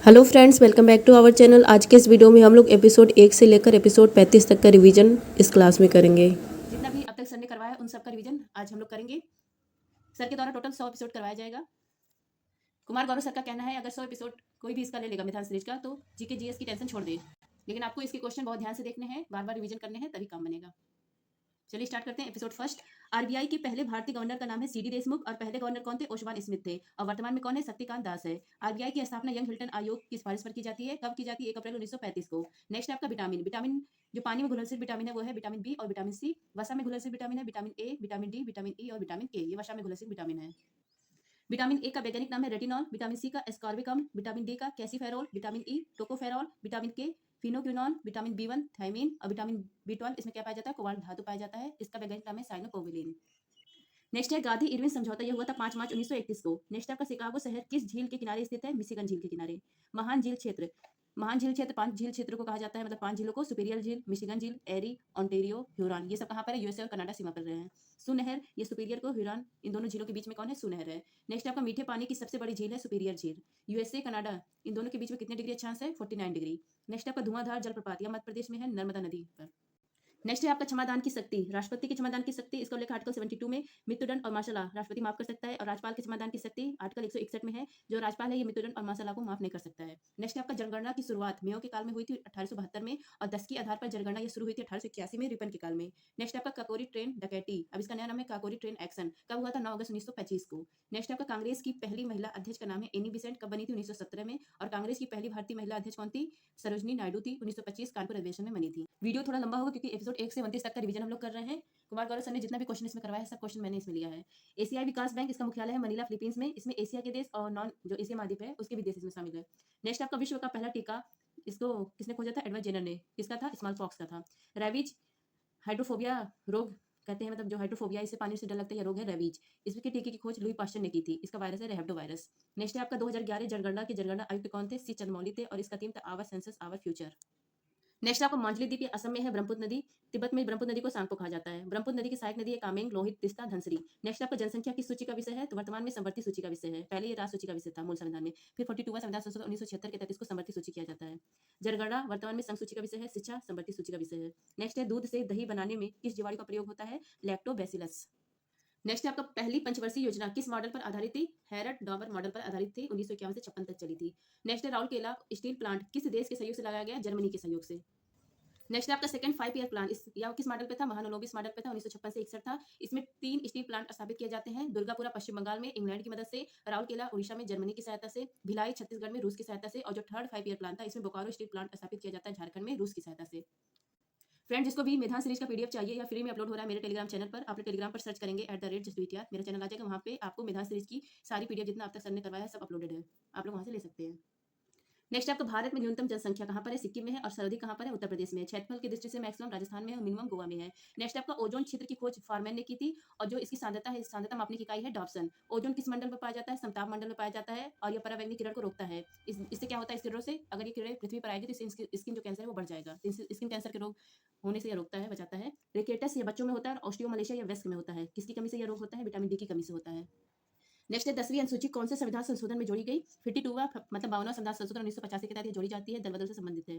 Hello friends, welcome back to our channel. आज के इस वीडियो में हम लोग एपिसोड 1 से लेकर एपिसोड 35 तक का रिवीजन इस क्लास में करेंगे। जितना भी अब तक सर ने करवाया उन सब का रिवीजन आज हम लोग करेंगे। सर के द्वारा टोटल 100 एपिसोड करवाया जाएगा। कुमार गौरव सर का कहना है अगर 100 एपिसोड कोई भी इसका ले लेगा मिथान सीरीज का तो जीके जीएस की टेंशन छोड़ दे, लेकिन आपको इसके क्वेश्चन बहुत ध्यान से देखने हैं, बार बार रिवीजन करने हैं, तभी काम बनेगा। चलिए स्टार्ट करते हैं। Episode first. आरबीआई के पहले भारतीय गवर्नर का नाम है सीडी देशमुख और पहले गवर्नर कौन थे? ओशवान स्मिथ थे। और वर्तमान में कौन है? शक्तिकांत दास है। आरबीआई की स्थापना यंग हिल्टन आयोग की सिफारिश पर की जाती है। कब की जाती है? 1 अप्रैल 1935 को। नेक्स्ट है आपका विटामिन। विटामिन जो पानी में घुलनशील विटामिन है वो है विटामिन बी और विटामिन सी। वसा में घुलनशील विटामिन है vitamin A, vitamin D, vitamin E और विटामिन के। ये वसा में घुलनशील विटामिन है। विटामिन ए का वैज्ञानिक नाम है रेटिनॉल। विटामिन सी का एस्कॉर्बिक अम्ल। विटामिन डी का calciferol. Vitamin E tocopherol. Vitamin K phylloquinone. Vitamin B one thiamine और विटामिन बी12 इसमें क्या पाया जाता है? कोबाल्ट धातु पाया जाता है। इसका वैज्ञानिक नाम है साइनोकोविलिन। नेक्स्ट है गांधी इरविन समझौता। यह हुआ था 5 मार्च 1931 को। नेक्स्ट आपका शिकागो शहर किस झील के किनारे स्थित है? मिशिगन झील के किनारे। महान झील क्षेत्र। महान झील क्षेत्र 5 झील क्षेत्रों को कहा जाता है, मतलब 5 झीलों को। सुपीरियर झील, मिशिगन झील, एरी, ओंटेरियो, ह्यूरॉन। ये सब कहाँ पर है? यूएसए और कनाडा सीमा पर रहे हैं। सुनहर, ये सुपीरियर को, ह्यूरॉन, इन दोनों झीलों के बीच में कौन है? सुनहर है। नेक्स्ट आपका मीठे पानी की सबसे बड़ी झील है सुपीरियर झील। यूएसए कनाडा इन दोनों के बीच में कितने डिग्री अक्षांश है? 49 डिग्री। नेक्स्ट आपका धुआंधार जलप्रपात, यह मध्य प्रदेश में है, नर्मदा नदी पर। नेक्स्ट है आपका क्षमादान की शक्ति। राष्ट्रपति की क्षमादान की शक्ति, इसका उल्लेख आर्टिकल 72 में मृत्युदंड और मार्शल लॉ, राष्ट्रपति माफ कर सकता है। और राज्यपाल की क्षमादान की शक्ति आर्टिकल 161 में है, जो राज्यपाल है ये मृत्युदंड और मार्शल लॉ को माफ नहीं कर सकता है। नेक्स्ट है आपका जनगणना की शुरुआत मेयो के काल में हुई थी 1872 में, और 10 के आधार पर जनगणना ये शुरू हुई थी 1881 में रिपन के काल में। नेक्स्ट आपका काकोरी ट्रेन डकैती, अब इसका नया नाम है काकोरी ट्रेन एक्शन, कब हुआ था? 9 अगस्त 1925 को। नेक्स्ट आपका कांग्रेस की पहली महिला अध्यक्ष का नाम है एनी बिसेंट, कब बनी थी? 1917 में। और कांग्रेस की पहली भारतीय महिला अध्यक्ष कौन थी? सरोजनी नायडू थी, 1925 कानपुर अधिवेशन में बनी थी। वीडियो थोड़ा लंबा होगा क्योंकि एपिसोड 1 से 29 तक का रिवीजन हम लोग कर रहे हैं। कुमार गौरव सर ने जितना भी क्वेश्चन इसमें करवाया है सब क्वेश्चन मैंने इसमें लिया है। एशियाई विकास बैंक, इसका मुख्यालय है मनीला फिलीपींस में। इसमें एशिया के देश और नॉन जो एशिया महाद्वीप है उसके भी देश इसमें शामिल है। नेक्स्ट आपका विश्व का पहला टीका, इसको किसने खोजा था? एडवर्ड जेनर ने। किसका था? स्मॉल पॉक्स का था। रेबीज हाइड्रोफोबिया रोग कहते हैं, मतलब जो हाइड्रोफोबिया, इससे पानी से डर लगता है, यह रोग है रेबीज। इसके टीके की खोज लुई पास्चर ने की थी। इसका वायरस है रेहब्डो वायरस। नेक्स्ट है आपका 2011 जनगणना के जनगणना आयुक्त कौन थे? सी चंद्रमौली थे, और इसका थीम था our census our future. Next आपको मांझली द्वीप, ये असम में है। ब्रह्मपुत्र नदी, तिब्बत में ब्रह्मपुत्र नदी को सांगपो कहा जाता है। ब्रह्मपुत्र नदी की सहायक नदी है कामेंग, लोहित, तिस्ता, धनसरी। नेक्स्ट आपका जनसंख्या किस सूची का विषय है? तो वर्तमान में संवर्ती सूची का विषय है। पहले ये राज सूची का विषय था मूल संविधान में, फिर 42वां संविधान संशोधन 1976 के तहत इसको संवर्ती सूची किया जाता है। जनगणना वर्तमान में संघ सूची का विषय है। शिक्षा संवर्ती सूची का विषय है। नेक्स्ट है दूध से दही बनाने में किस जीवाणु का प्रयोग होता है? लैक्टोबैसिलस। नेक्स्ट है आपका पहली पंचवर्षीय योजना किस मॉडल पर आधारित थी? हैरट डॉबर मॉडल पर आधारित थी, 1951 से 56 तक चली थी। नेक्स्ट है राउरकेला स्टील प्लांट किस देश के सहयोग से लगाया गया? जर्मनी के सहयोग से। नेक्स्ट आपका सेकंड 5 ईयर प्लान, इस या किस मॉडल पे था? महानोबिस मॉडल पे था, 1956 से 61 था। इसमें 3 स्टील प्लांट स्थापित किए जाते हैं। दुर्गापुरा पश्चिम बंगाल में इंग्लैंड की मदद से, राउरकेला उड़ीसा में जर्मनी की सहायता से, भिलाई छत्तीसगढ़ में रूस की सहायता से, और जो थर्ड 5 ईयर प्लान था इसमें बोकारो स्टील प्लांट स्थापित किया जाता है झारखंड में रूस की सहायता से। फ्रेंड, जिसको भी मेधान सीरीज का पीडीएफ चाहिए या फ्री में अपलोड हो रहा है मेरे टेलीग्राम चैनल पर, आप टेलीग्राम पर सर्च करेंगे @justvityar, मेरा चैनल आ जाएगा। वहाँ पे आपको मेधान सीरीज की सारी पीडीएफ जितना अब तक सर ने करवाया है सब अपलोडेड है, आप लोग वहाँ से ले सकते हैं। नेक्स्ट आपका भारत में न्यूनतम जनसंख्या कहाँ पर है? सिक्किम में है। और सर्वाधिक कहाँ पर है? उत्तर प्रदेश में है। क्षेत्रफल की दृष्टि से मैक्सिमम राजस्थान में है और मिनिमम गोवा में है। नेक्स्ट आपका ओजोन क्षेत्र की खोज फॉरमैन ने की थी, और जो इसकी सांद्रता है, सांद्रता मापने की इकाई है डॉप्सन। ओजोन किस मंडल में पाया जाता है? समताप मंडल में पाया जाता है, और यह पराबैंगनी किरण को रोकता है। इससे क्या होता है? इस किरणों से अगर ये किरणें पृथ्वी पर आएगी तो इससे स्किन जो कैंसर है वो बढ़ जाएगा, तो स्किन कैंसर के रोग होने से यह रोकता है, बचाता है। रिकेटस ये बच्चों में होता है, और ऑस्टियोमलेशिया या वेस्क में होता है। किसकी कमी से यह रोग होता है? विटामिन डी की कमी से होता है। नेक्स्ट है 10वीं अनुसूची कौन से संविधान संशोधन में जोड़ी गई? 52वां मतलब 52वां संविधान संशोधन 1985 के तहत ये जोड़ी जाती है, दल बदल से संबंधित है।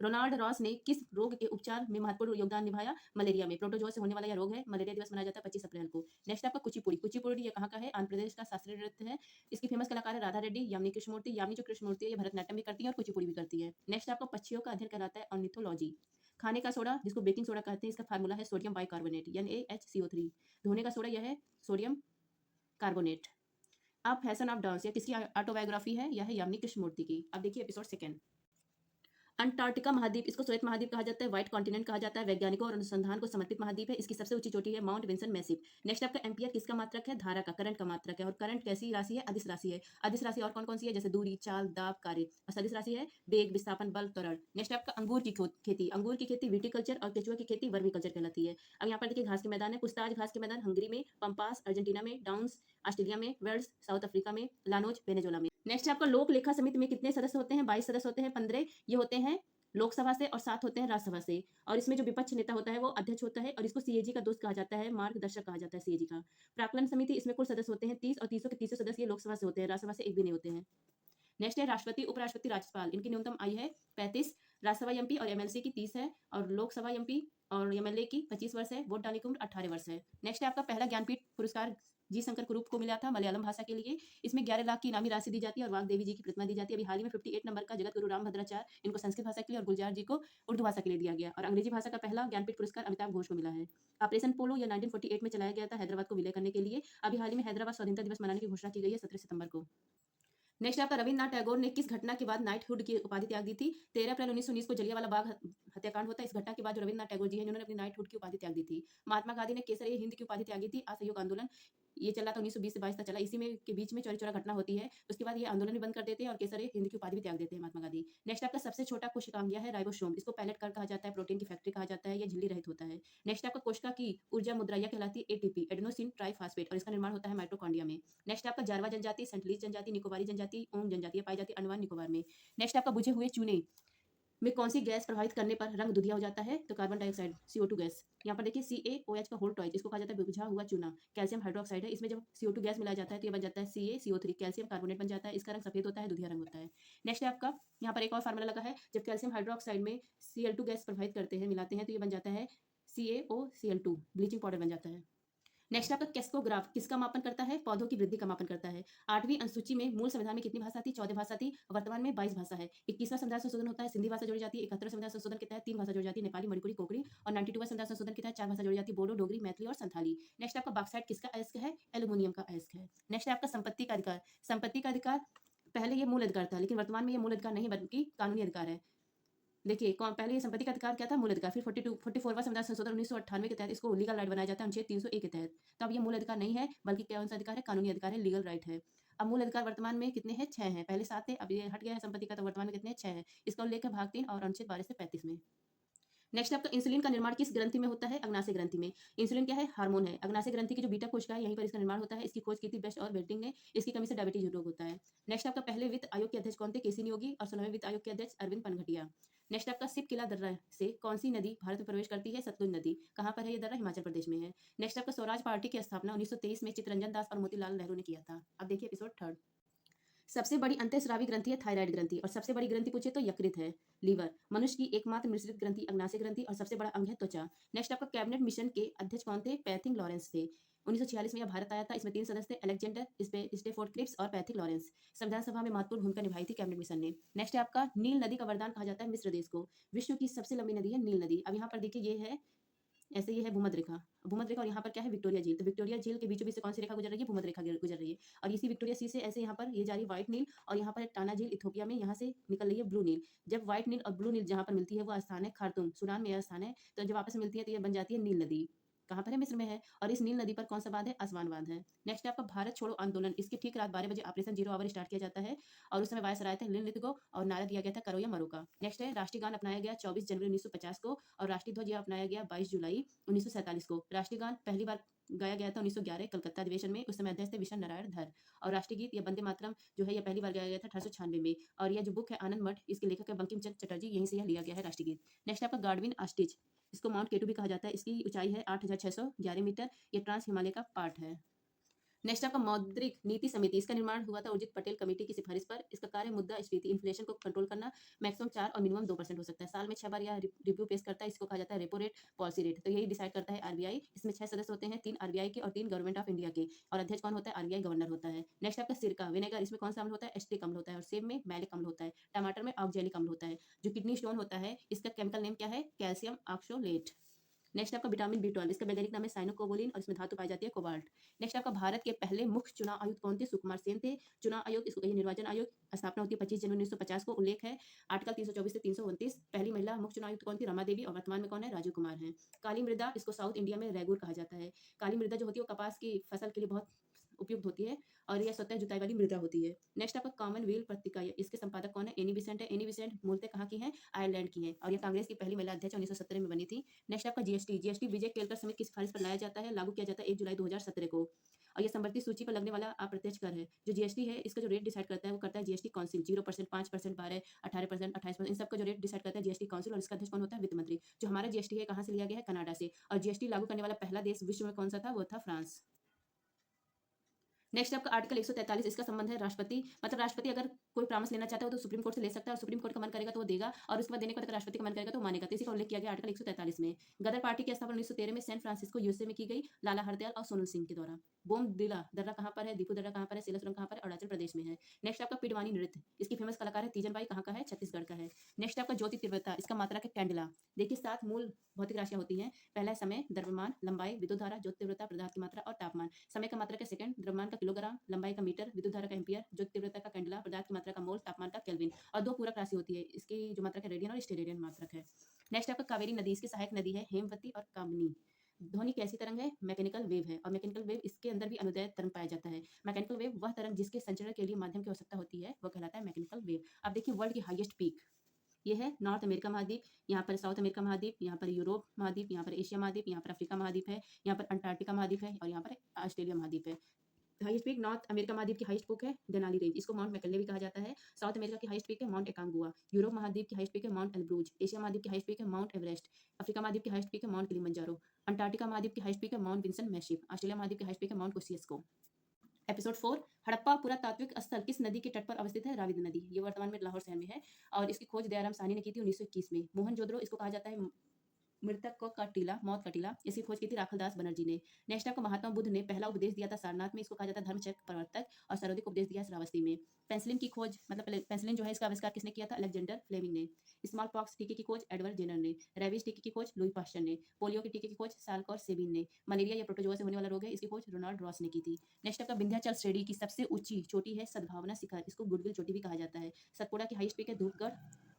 रोनाल्ड रॉस ने किस रोग के उपचार में महत्वपूर्ण योगदान निभाया? मलेरिया में। प्रोटोजोआ से होने वाला यह रोग है। मलेरिया दिवस मनाया जाता है 25 अप्रैल को। नेक्स्ट आपका कुचिपुड़ी। कुचिपुड़ी ये कहाँ का है? आंध्र प्रदेश का शास्त्रीय नृत्य है। इसकी फेमस कलाकार है राधा रेड्डी। यामिनी कृष्णमूर्ति, यामिनी जो कृष्णमूर्ति है ये भरतनाट्यम भी करती है और कुचिपुड़ी भी करती है। नेक्स्ट आपको पक्षियों का अध्ययन कहलाता है ऑर्निथोलॉजी। खाने का सोडा जिसको बेकिंग सोडा कहते हैं, इसका फार्मूला है सोडियम बाइकार्बोनेट, NaHCO3। धोने का सोडा यह है सोडियम कार्बोनेट। अब फैशन ऑफ डांस, या किसकी ऑटोबायोग्राफी है? यह है यामिनी कृष्णमूर्ति की। अब देखिए एपिसोड सेकंड। अंटार्कटिका महाद्वीप, इसको श्वेत महाद्वीप कहा जाता है, व्हाइट कॉन्टिनेंट कहा जाता है, वैज्ञानिकों और अनुसंधान को समर्पित महाद्वीप है। इसकी सबसे ऊंची चोटी है माउंट विंसन मैसिव। नेक्स्ट आपका एम्पियर किसका मात्रक है? धारा का, करंट का मात्रक है। और करंट कैसी राशि है? अदिश राशि है। अदिश राशि और कौन कौन सी है? जैसे दूरी, चाल, दाब, कार्य। और सदिश राशि है वेग, विस्थापन, बल, त्वरण। नेक्स्ट आपका अंगूर की खेती। अंगूर की खेती विटिकल्चर, और केचुआ की खेती वर्मीकल्चर कहलाती है। अब यहाँ पर देखिए घास के मैदान है। पुस्ताज घास के मैदान हंगरी में, पंपास अर्जेंटीना में, डाउन्स ऑस्ट्रेलिया में, वेल्स साउथ अफ्रीका में, लानोज वेनेजुला में। नेक्स्ट आपका लोक लेखा समिति में कितने सदस्य होते हैं? 22 सदस्य होते हैं। 15 ये होते हैं लोकसभा से और 7 होते हैं राज्यसभा से। और इसमें जो विपक्ष नेता होता है वो अध्यक्ष होता है, और इसको सीएजी का दोस्त कहा जाता है, मार्गदर्शक कहा जाता है सीएजी का। प्राक्कलन समिति, इसमें कुल सदस्य होते हैं 30, और 30 के 30 सदस्य ये लोकसभा से होते हैं, राज्यसभा से एक भी नहीं होते हैं। नेक्स्ट है राष्ट्रपति, उपराष्ट्रपति, राज्यपाल, इनकी न्यूनतम आयु है 35। राज्यसभा एमपी और एमएलसी की 30 है और लोकसभा एमपी और एमएलए की 25 वर्ष है। वोट डालने की उम्र 18 वर्ष है। नेक्स्ट है आपका पहला ज्ञानपीठ पुरस्कार जी शंकर कुरूप को मिला था मलयालम भाषा के लिए। इसमें 11 लाख की इनामी राशि दी जाती है और वाग्देवी जी की प्रतिमा दी जाती है। अभी हाल ही में 58 नंबर का जगत गुरु राम भद्राचार्य, इनको संस्कृत भाषा के लिए और गुलजार जी को उर्दू भाषा के लिए दिया गया। और अंग्रेजी भाषा का पहला ज्ञानपीठ पुरस्कार अमिताभ घोष को मिला है। ऑपरेशन पोलो यह 1948 में चलाया गया था हैदराबाद को विलय करने के लिए। अभी हाल ही में हैदराबाद स्वाधीनता दिवस मनाने की घोषणा की गई है 17 सितंबर को। नेक्स्ट आपका रविन्द्रनाथ टैगोर ने किस घटना के बाद नाइटहुड की उपाधि त्याग दी थी? 13 अप्रैल 1919 को जलियांवाला बाग हत्याकांड होता है। इस घटना के बाद जो रविन्द्रनाथ टैगोर जी हैं इन्होंने अपनी नाइटहुड की उपाधि त्याग दी थी। महात्मा गांधी ने केसर हिंद की उपाधि त्यागी थी। असहयोग आंदोलन ये चला था 1920 से 22 तक चला। इसी में के बीच में चौरी चौरा घटना होती है। उसके बाद ये आंदोलन भी बंद कर देते हैं और केसर हिंद की उपाधि भी त्याग देते हैं महात्मा गांधी। नेक्स्ट आपका सबसे छोटा कोशिकांग है राइबोसोम, इसको पैलेट कर कहा जाता है, प्रोटीन की फैक्ट्री कहा जाता है, ये झिल्ली रहित होता है। नेक्स्ट आपका कोशिका की ऊर्जा मुद्रा यह कहलाती है एटीपी, एडेनोसिन ट्राइफॉस्फेट, और इसका निर्माण होता है माइटोकॉन्ड्रिया में। नेक्स्ट आपका जारवा जनजाति, सेंटलीज जनजाति, निकोबारी जनजाति, ओंग जनजाति पाई जाती है अंडमान निकोबार में। नेक्स्ट आपका बुझे हुए चूने में कौन सी गैस प्रभावित करने पर रंग दुधिया हो जाता है? तो कार्बन डाइऑक्साइड, CO2 गैस। यहाँ पर देखिए CaOH का होल टॉइज, इसको कहा जाता है बुझा हुआ चूना। कैल्शियम हाइड्रोक्साइड है, इसमें जब CO2 गैस मिलाया जाता है तो ये बन जाता है CaCO3, कैल्शियम कार्बोनेट बन जाता है। इसका रंग सफेद होता है, दुधिया रंग होता है। नेक्स्ट है आपका यहाँ पर एक और फार्मूला लगा है, जब कैल्शियम हाइड्रोक्साइड में Cl2 गैस प्रभावित करते हैं, मिलाते हैं तो ये बन जाता है CaOCl2, ब्लीचिंग पाउडर बन जाता है। नेक्स्ट आपका केस्कोग्राफ किसका मापन करता है? पौधों की वृद्धि का मापन करता है। 8वीं अनुसूची में मूल संविधान में कितनी भाषा थी? 14 भाषा थी। वर्तमान में 22 भाषा है। 21वां संविधान संशोधन होता है, सिंधी भाषा जोड़ी जाती है। 71वां संविधान संशोधन के तहत 3 भाषा जोड़ी जाती है, नेपाली, मणिपुरी, कोंकणी। और 92वां संविधान संशोधन के तहत 4 भाषा जोड़ी जाती है, बोडो, डोगरी, मैथिली और संथाली। नेक्स्ट आपका बॉक्साइट किसका अयस्क है? एल्यूमिनियम का अयस्क है। नेक्स्ट आपका संपत्ति का अधिकार। संपत्ति का अधिकार पहले ये मूल अधिकार था, लेकिन वर्तमान में ये मूल अधिकार नहीं बल्कि कानूनी अधिकार है। देखिए कौन पहले ये संपत्ति का अधिकार क्या था? मूल अधिकार। फिर 44वां संविधान संशोधन 1998 के तहत इसको लीगल राइट बनाया जाता है अनुच्छेद 301 के तहत। तो अब ये मूल अधिकार नहीं है बल्कि कौन सा अधिकार है? कानूनी अधिकार है, लीगल राइट है। अब मूल अधिकार वर्तमान में कितने हैं? 6 हैं। पहले 7 थे, अब ये हट गया है संपत्ति का, तो वर्तमान में कितने हैं? 6 है। इसका उल्लेख है भाग 3 और अनुच्छेद 12 से 35 में। नेक्स्ट आपका इंसुलिन का निर्माण किस ग्रंथि में होता है? अग्नाशय ग्रंथि में। इंसुलिन क्या है? हार्मोन है। अग्नाशय ग्रंथि की जो बीटा कोशिका है यहीं पर इसका निर्माण होता है। इसकी खोज की थी बेस्ट और बेल्टिंग ने। इसकी कमी से डायबिटीज रोग होता है। नेक्स्ट आपका पहले वित्त आयोग के अध्यक्ष कौन थे? केसी नियोगी। और 16वें वित्त आयोग के अध्यक्ष अरविंद पनघटिया। नेक्स्ट आपका सिप किला दर्रा से कौन सी नदी भारत में प्रवेश करती है? सतलुज नदी। कहाँ पर है ये दर्रा? हिमाचल प्रदेश में है। नेक्स्ट आपका स्वराज पार्टी की स्थापना 1923 में चित्तरंजन दास और मोतीलाल नेहरू ने किया था। अब देखिए एपिसोड 3। सबसे बड़ी अंतःस्रावी ग्रंथि है थायराइड ग्रंथि, और सबसे बड़ी ग्रंथि पूछे तो यकृत है, लीवर। मनुष्य की एकमात्र मिश्रित ग्रंथि अग्नाशय ग्रंथि, और सबसे बड़ा अंग है त्वचा। नेक्स्ट आपका कैबिनेट मिशन के अध्यक्ष कौन थे? पैथिंग लॉरेंस थे। 1946 में यह भारत आया था। इसमें 3 सदस्य थे, अलेक्जेंडर स्टेफोर्ड क्रिप्स और पैथिक लॉरेंस। संविधान सभा में महत्वपूर्ण भूमिका निभाई थी कैबिनेट मिशन ने। नेक्स्ट है आपका नील नदी का वरदान कहा जाता है मिस्र देश को। विश्व की सबसे लंबी नदी है नील नदी। अब यहाँ पर देखिए ये है ऐसे, ये है भूमध्य रेखा, भूमध्य रेखा, और यहाँ पर क्या है? विक्टोरिया झील। तो विक्टोरिया झील के बीचों बीच से कौन सी रेखा गुजर रही है? भूमध्य रेखा गुजर रही है। और इसी विक्टोरिया सी से ऐसे यहाँ पर ये जा रही है व्हाइट नील, और यहाँ पर टाना झील इथोपिया में, यहाँ से निकल रही है ब्लू नील। जब व्हाइट नील और ब्लू नील जहाँ पर मिलती है वो स्थान है खार्तूम, सूडान में यह स्थान है। तो जब आपस में मिलती है तो ये बन जाती है नील नदी। कहाँ पर है? मिस्र में है। और इस नील नदी पर कौन सा बांध है? आसवान बांध है। नेक्स्ट आपका भारत छोड़ो आंदोलन, इसकी ठीक रात 12 बजे ऑपरेशन जीरो आवर स्टार्ट किया जाता है, और उस समय वायसराय थे लिनलिथगो, और नारा दिया गया था करो या मरो का। नेक्स्ट है राष्ट्रीय गान अपनाया गया 24 जनवरी 1950 को, और राष्ट्रीय ध्वज अपनाया गया 22 जुलाई 1947 को। राष्ट्रीय गान पहली बार गाया गया था 1911 कलकत्ता अधिवेशन में। उस समय अध्यक्ष थे विशन नारायण धर। और राष्ट्रीय गीत या वंदे मातरम जो है यह पहली बार गाया गया था 1896 में। और यह जो बुक है आनंद मठ, इसके लेखक है बंकिम चंद्र चटर्जी, यहीं से यह लिया गया है राष्ट्रीय गीत। नेक्स्ट आपका गार्डविन आस्टिच, इसको माउंट केटू भी कहा जाता है। इसकी ऊंचाई है 8611 मीटर। ये ट्रांस हिमालय का पार्ट है। नेक्स्ट आपका मौद्रिक नीति समिति, इसका निर्माण हुआ था उर्जित पटेल कमेटी की सिफारिश पर। इसका कार्य मुद्रास्फीति इन्फ्लेशन को कंट्रोल करना, मैक्सिमम 4 और मिनिमम 2% हो सकता है। साल में 6 बार यह रिव्यू पेश करता है। इसको कहा जाता है रेपो रेट, पॉलिसी रेट। तो यही डिसाइड करता है आरबीआई। इसमें 6 सदस्य होते हैं, 3 आरबीआई के और 3 गवर्नमेंट ऑफ इंडिया के, और अध्यक्ष कौन होता है? आरबीआई गवर्नर होता है। नेक्स्ट आपका सिरका विनेगर, इसमें कौन सा अम्ल होता है? एस्टिक अम्ल होता है। और सेब में मैलिक अम्ल होता है। टमाटर में ऑक्जेलिक अम्ल होता है। जो किडनी स्टोन होता है इसका केमिकल नेम क्या है? कैल्शियम ऑक्सोलेट। नेक्स्ट आपका विटामिन B12, इसका वैज्ञानिक नाम है साइनोकोबोलिन, और इसमें धातु पाई जाती है कोबाल्ट। नेक्स्ट आपका भारत के पहले मुख्य चुनाव आयुक्त कौन थे? सुकुमार सेन थे। चुनाव आयोग इसको कहिए निर्वाचन आयोग। स्थापना होती है 25 जनवरी 1950 को। उल्लेख है आर्टिकल 324 से 329। पहली महिला मुख्य चुनाव आयुक्त कौन थी? रमा देवी, और वर्तमान में कौन है? राजीव कुमार है। काली मृदा, इसको साउथ इंडिया में रैगुर कहा जाता है। काली मृदा जो होती है वो कपास की फसल के लिए बहुत उपयुक्त होती है, और यह स्वतः जुताई वाली मृदा होती है। नेक्स्ट आपका कॉमनवेल्थ पत्रिका, इसके संपादक कौन है? एनी बिसेंट है। एनी बिसेंट मूलतः कहाँ की है? आयरलैंड की है, और यह कांग्रेस की पहली महिला अध्यक्ष 1917 में बनी थी। नेक्स्ट आपका जीएसटी विजय केलकर समिति की सिफारिश पर लाया जाता है, लागू किया जाता है 1 जुलाई 2017 को। और यह संवर्ती सूची पर लगने वाला अप्रत्यक्ष कर है। जो जीएसटी है इसका जो रेट डिसाइड करता है वो करता है जीएसटी काउंसिल। 0%, 5%, 12, 18%, 28%, इन सबका जो रेट डिसाइड करता है जीएसटी काउंसिल, और इसका अध्यक्ष कौन होता है? वित्त मंत्री। जो हमारा जीएसटी है कहाँ से लिया गया है? कनाडा से। और जीएसटी लागू करने वाला पहला देश विश्व में कौन सा था? वो था फ्रांस। नेक्स्ट आपका आर्टिकल 143, इसका संबंध है राष्ट्रपति, मतलब राष्ट्रपति अगर कोई परामर्श लेना चाहता है तो सुप्रीम कोर्ट से ले सकता है और सुप्रीम कोर्ट का मन करेगा तो वो देगा और उसके बाद देने के बाद अगर राष्ट्रपति का मन करेगा तो मानेगा। तो इसी का उल्लेख किया गया आर्टिकल 143 में। गदर पार्टी की स्थापना 1913 में सैन फ्रांसिस्को यूएसए में की गई लाला हरदयाल और सोनल सिंह के द्वारा। बोम दिला दर्रा कहाँ पर है, दीपू दर्रा कहाँ पर है, सिला सुरंग कहाँ पर है, अरुणाचल प्रदेश में है। नेक्स्ट आपका पिडवानी नृत्य, इसकी फेमस कलाकार है तीजन बाई, कहाँ का है, छत्तीसगढ़ का है। नेक्स्ट आपका ज्योति तीव्रता, इसका मात्रक है कैंडला। देखिए 7 मूल भौतिक राशियां होती हैं। पहला है समय, द्रव्यमान, लंबाई, विद्युत धारा, ज्योति तीव्रता, पदार्थ की मात्रा और तापमान। समय का मात्रक है सेकंड, द्रव्यमान का किलोग्राम, लंबाई का मीटर, विद्युत धारा का एम्पियर, ज्योति तीव्रता का कैंडला, पदार्थ की मात्रा का मोल, तापमान का केल्विन और 2 पूरक राशि होती है। इसकी जो मात्रक है रेडियन और स्टेरेडियन मात्रक है। नेक्स्ट आपका कावेरी नदी, इसकी सहायक नदी है हेमवती और कामनी। ध्वनि कैसी तरंग है, मैकेनिकल वेव है और मैकेनिकल वेव इसके अंदर भी अनुदैर्घ्य तरंग पाया जाता है। मैकेनिकल वेव वह तरंग जिसके संचरण के लिए माध्यम की आवश्यकता होती है वह कहलाता है मैकेनिकल वेव। अब देखिए वर्ल्ड की हाईएस्ट पीक, ये है नॉर्थ अमेरिका महाद्वीप, यहाँ पर साउथ अमेरिका महाद्वीप, यहाँ पर यूरोप महाद्वीप, यहाँ पर एशिया महाद्वीप, यहाँ पर अफ्रीका महाद्वीप है, यहाँ पर अंटार्कटिका महाद्वीप है और यहाँ पर ऑस्ट्रेलिया महाद्वीप है। हाईएस्ट पीक नॉर्थ अमेरिका महाद्वीप की हाईएस्ट पीक है देनाली रेंज, इसको माउंट मैकले भी कहा जाता है। साउथ अमेरिका की हाईएस्ट पीक है माउंट एकांगुआ, यूरोप महाद्वीप की हाईएस्ट पीक है माउंट एल्ब्रूज, एशिया महाद्वीप की हाईएस्ट पीक है माउंट एवरेस्ट, अफ्रीका महाद्वीप की हाईएस्ट पीक है माउंट किलिमंजारो, अंटार्कटिका महाद्वीप की हाईएस्ट पीक है माउंट विंसन मैसिव, ऑस्ट्रेलिया महाद्वीप की हाईएस्ट पीक है माउंट कोसियस्को। एपिसोड 4, हड़प्पा पुरातात्विक स्थल किस नदी के तट पर अवस्थित है, रावी नदी। ये वर्तमान में लाहौर शहर में है और इसकी खोज दयाराम साहनी ने की थी 1921 में। मोहनजोदड़ो, इसको कहा जाता है मृतक का टीला, मौत का टीला, इसकी खोज की थी राखलदास बनर्जी ने। नेक्स्ट आपको महात्मा बुद्ध ने पहला उपदेश दिया था सारनाथ में, इसको कहा जाता है धर्मचक्र प्रवर्तक और सर्वाधिक उपदेश दिया श्रावस्ती में। पेंसिलिन की खोज मतलब पेंसिलिन जो है इसका आविष्कार किसने किया था, अलेक्जेंडर फ्लेमिंग ने। स्मॉल पॉक्स टीके की खोज एडवर्ड जेनर ने। रेबीज टीके की खोज लुई पास्चर ने। पोलियो के टीके की खोज साल्क और सेबिन ने। मलेरिया या प्रोटोजोआ से होने वाला रोग है, इसकी खोज रोनाल्ड रॉस ने की थी। नेक्स्ट आपका विंध्याचल श्रेणी की सबसे ऊंची चोटी है सद्भावना शिखर, इसको गुडविल चोटी भी कहा जाता है। सतपुड़ा की हाईएस्ट पीक है धूपगढ़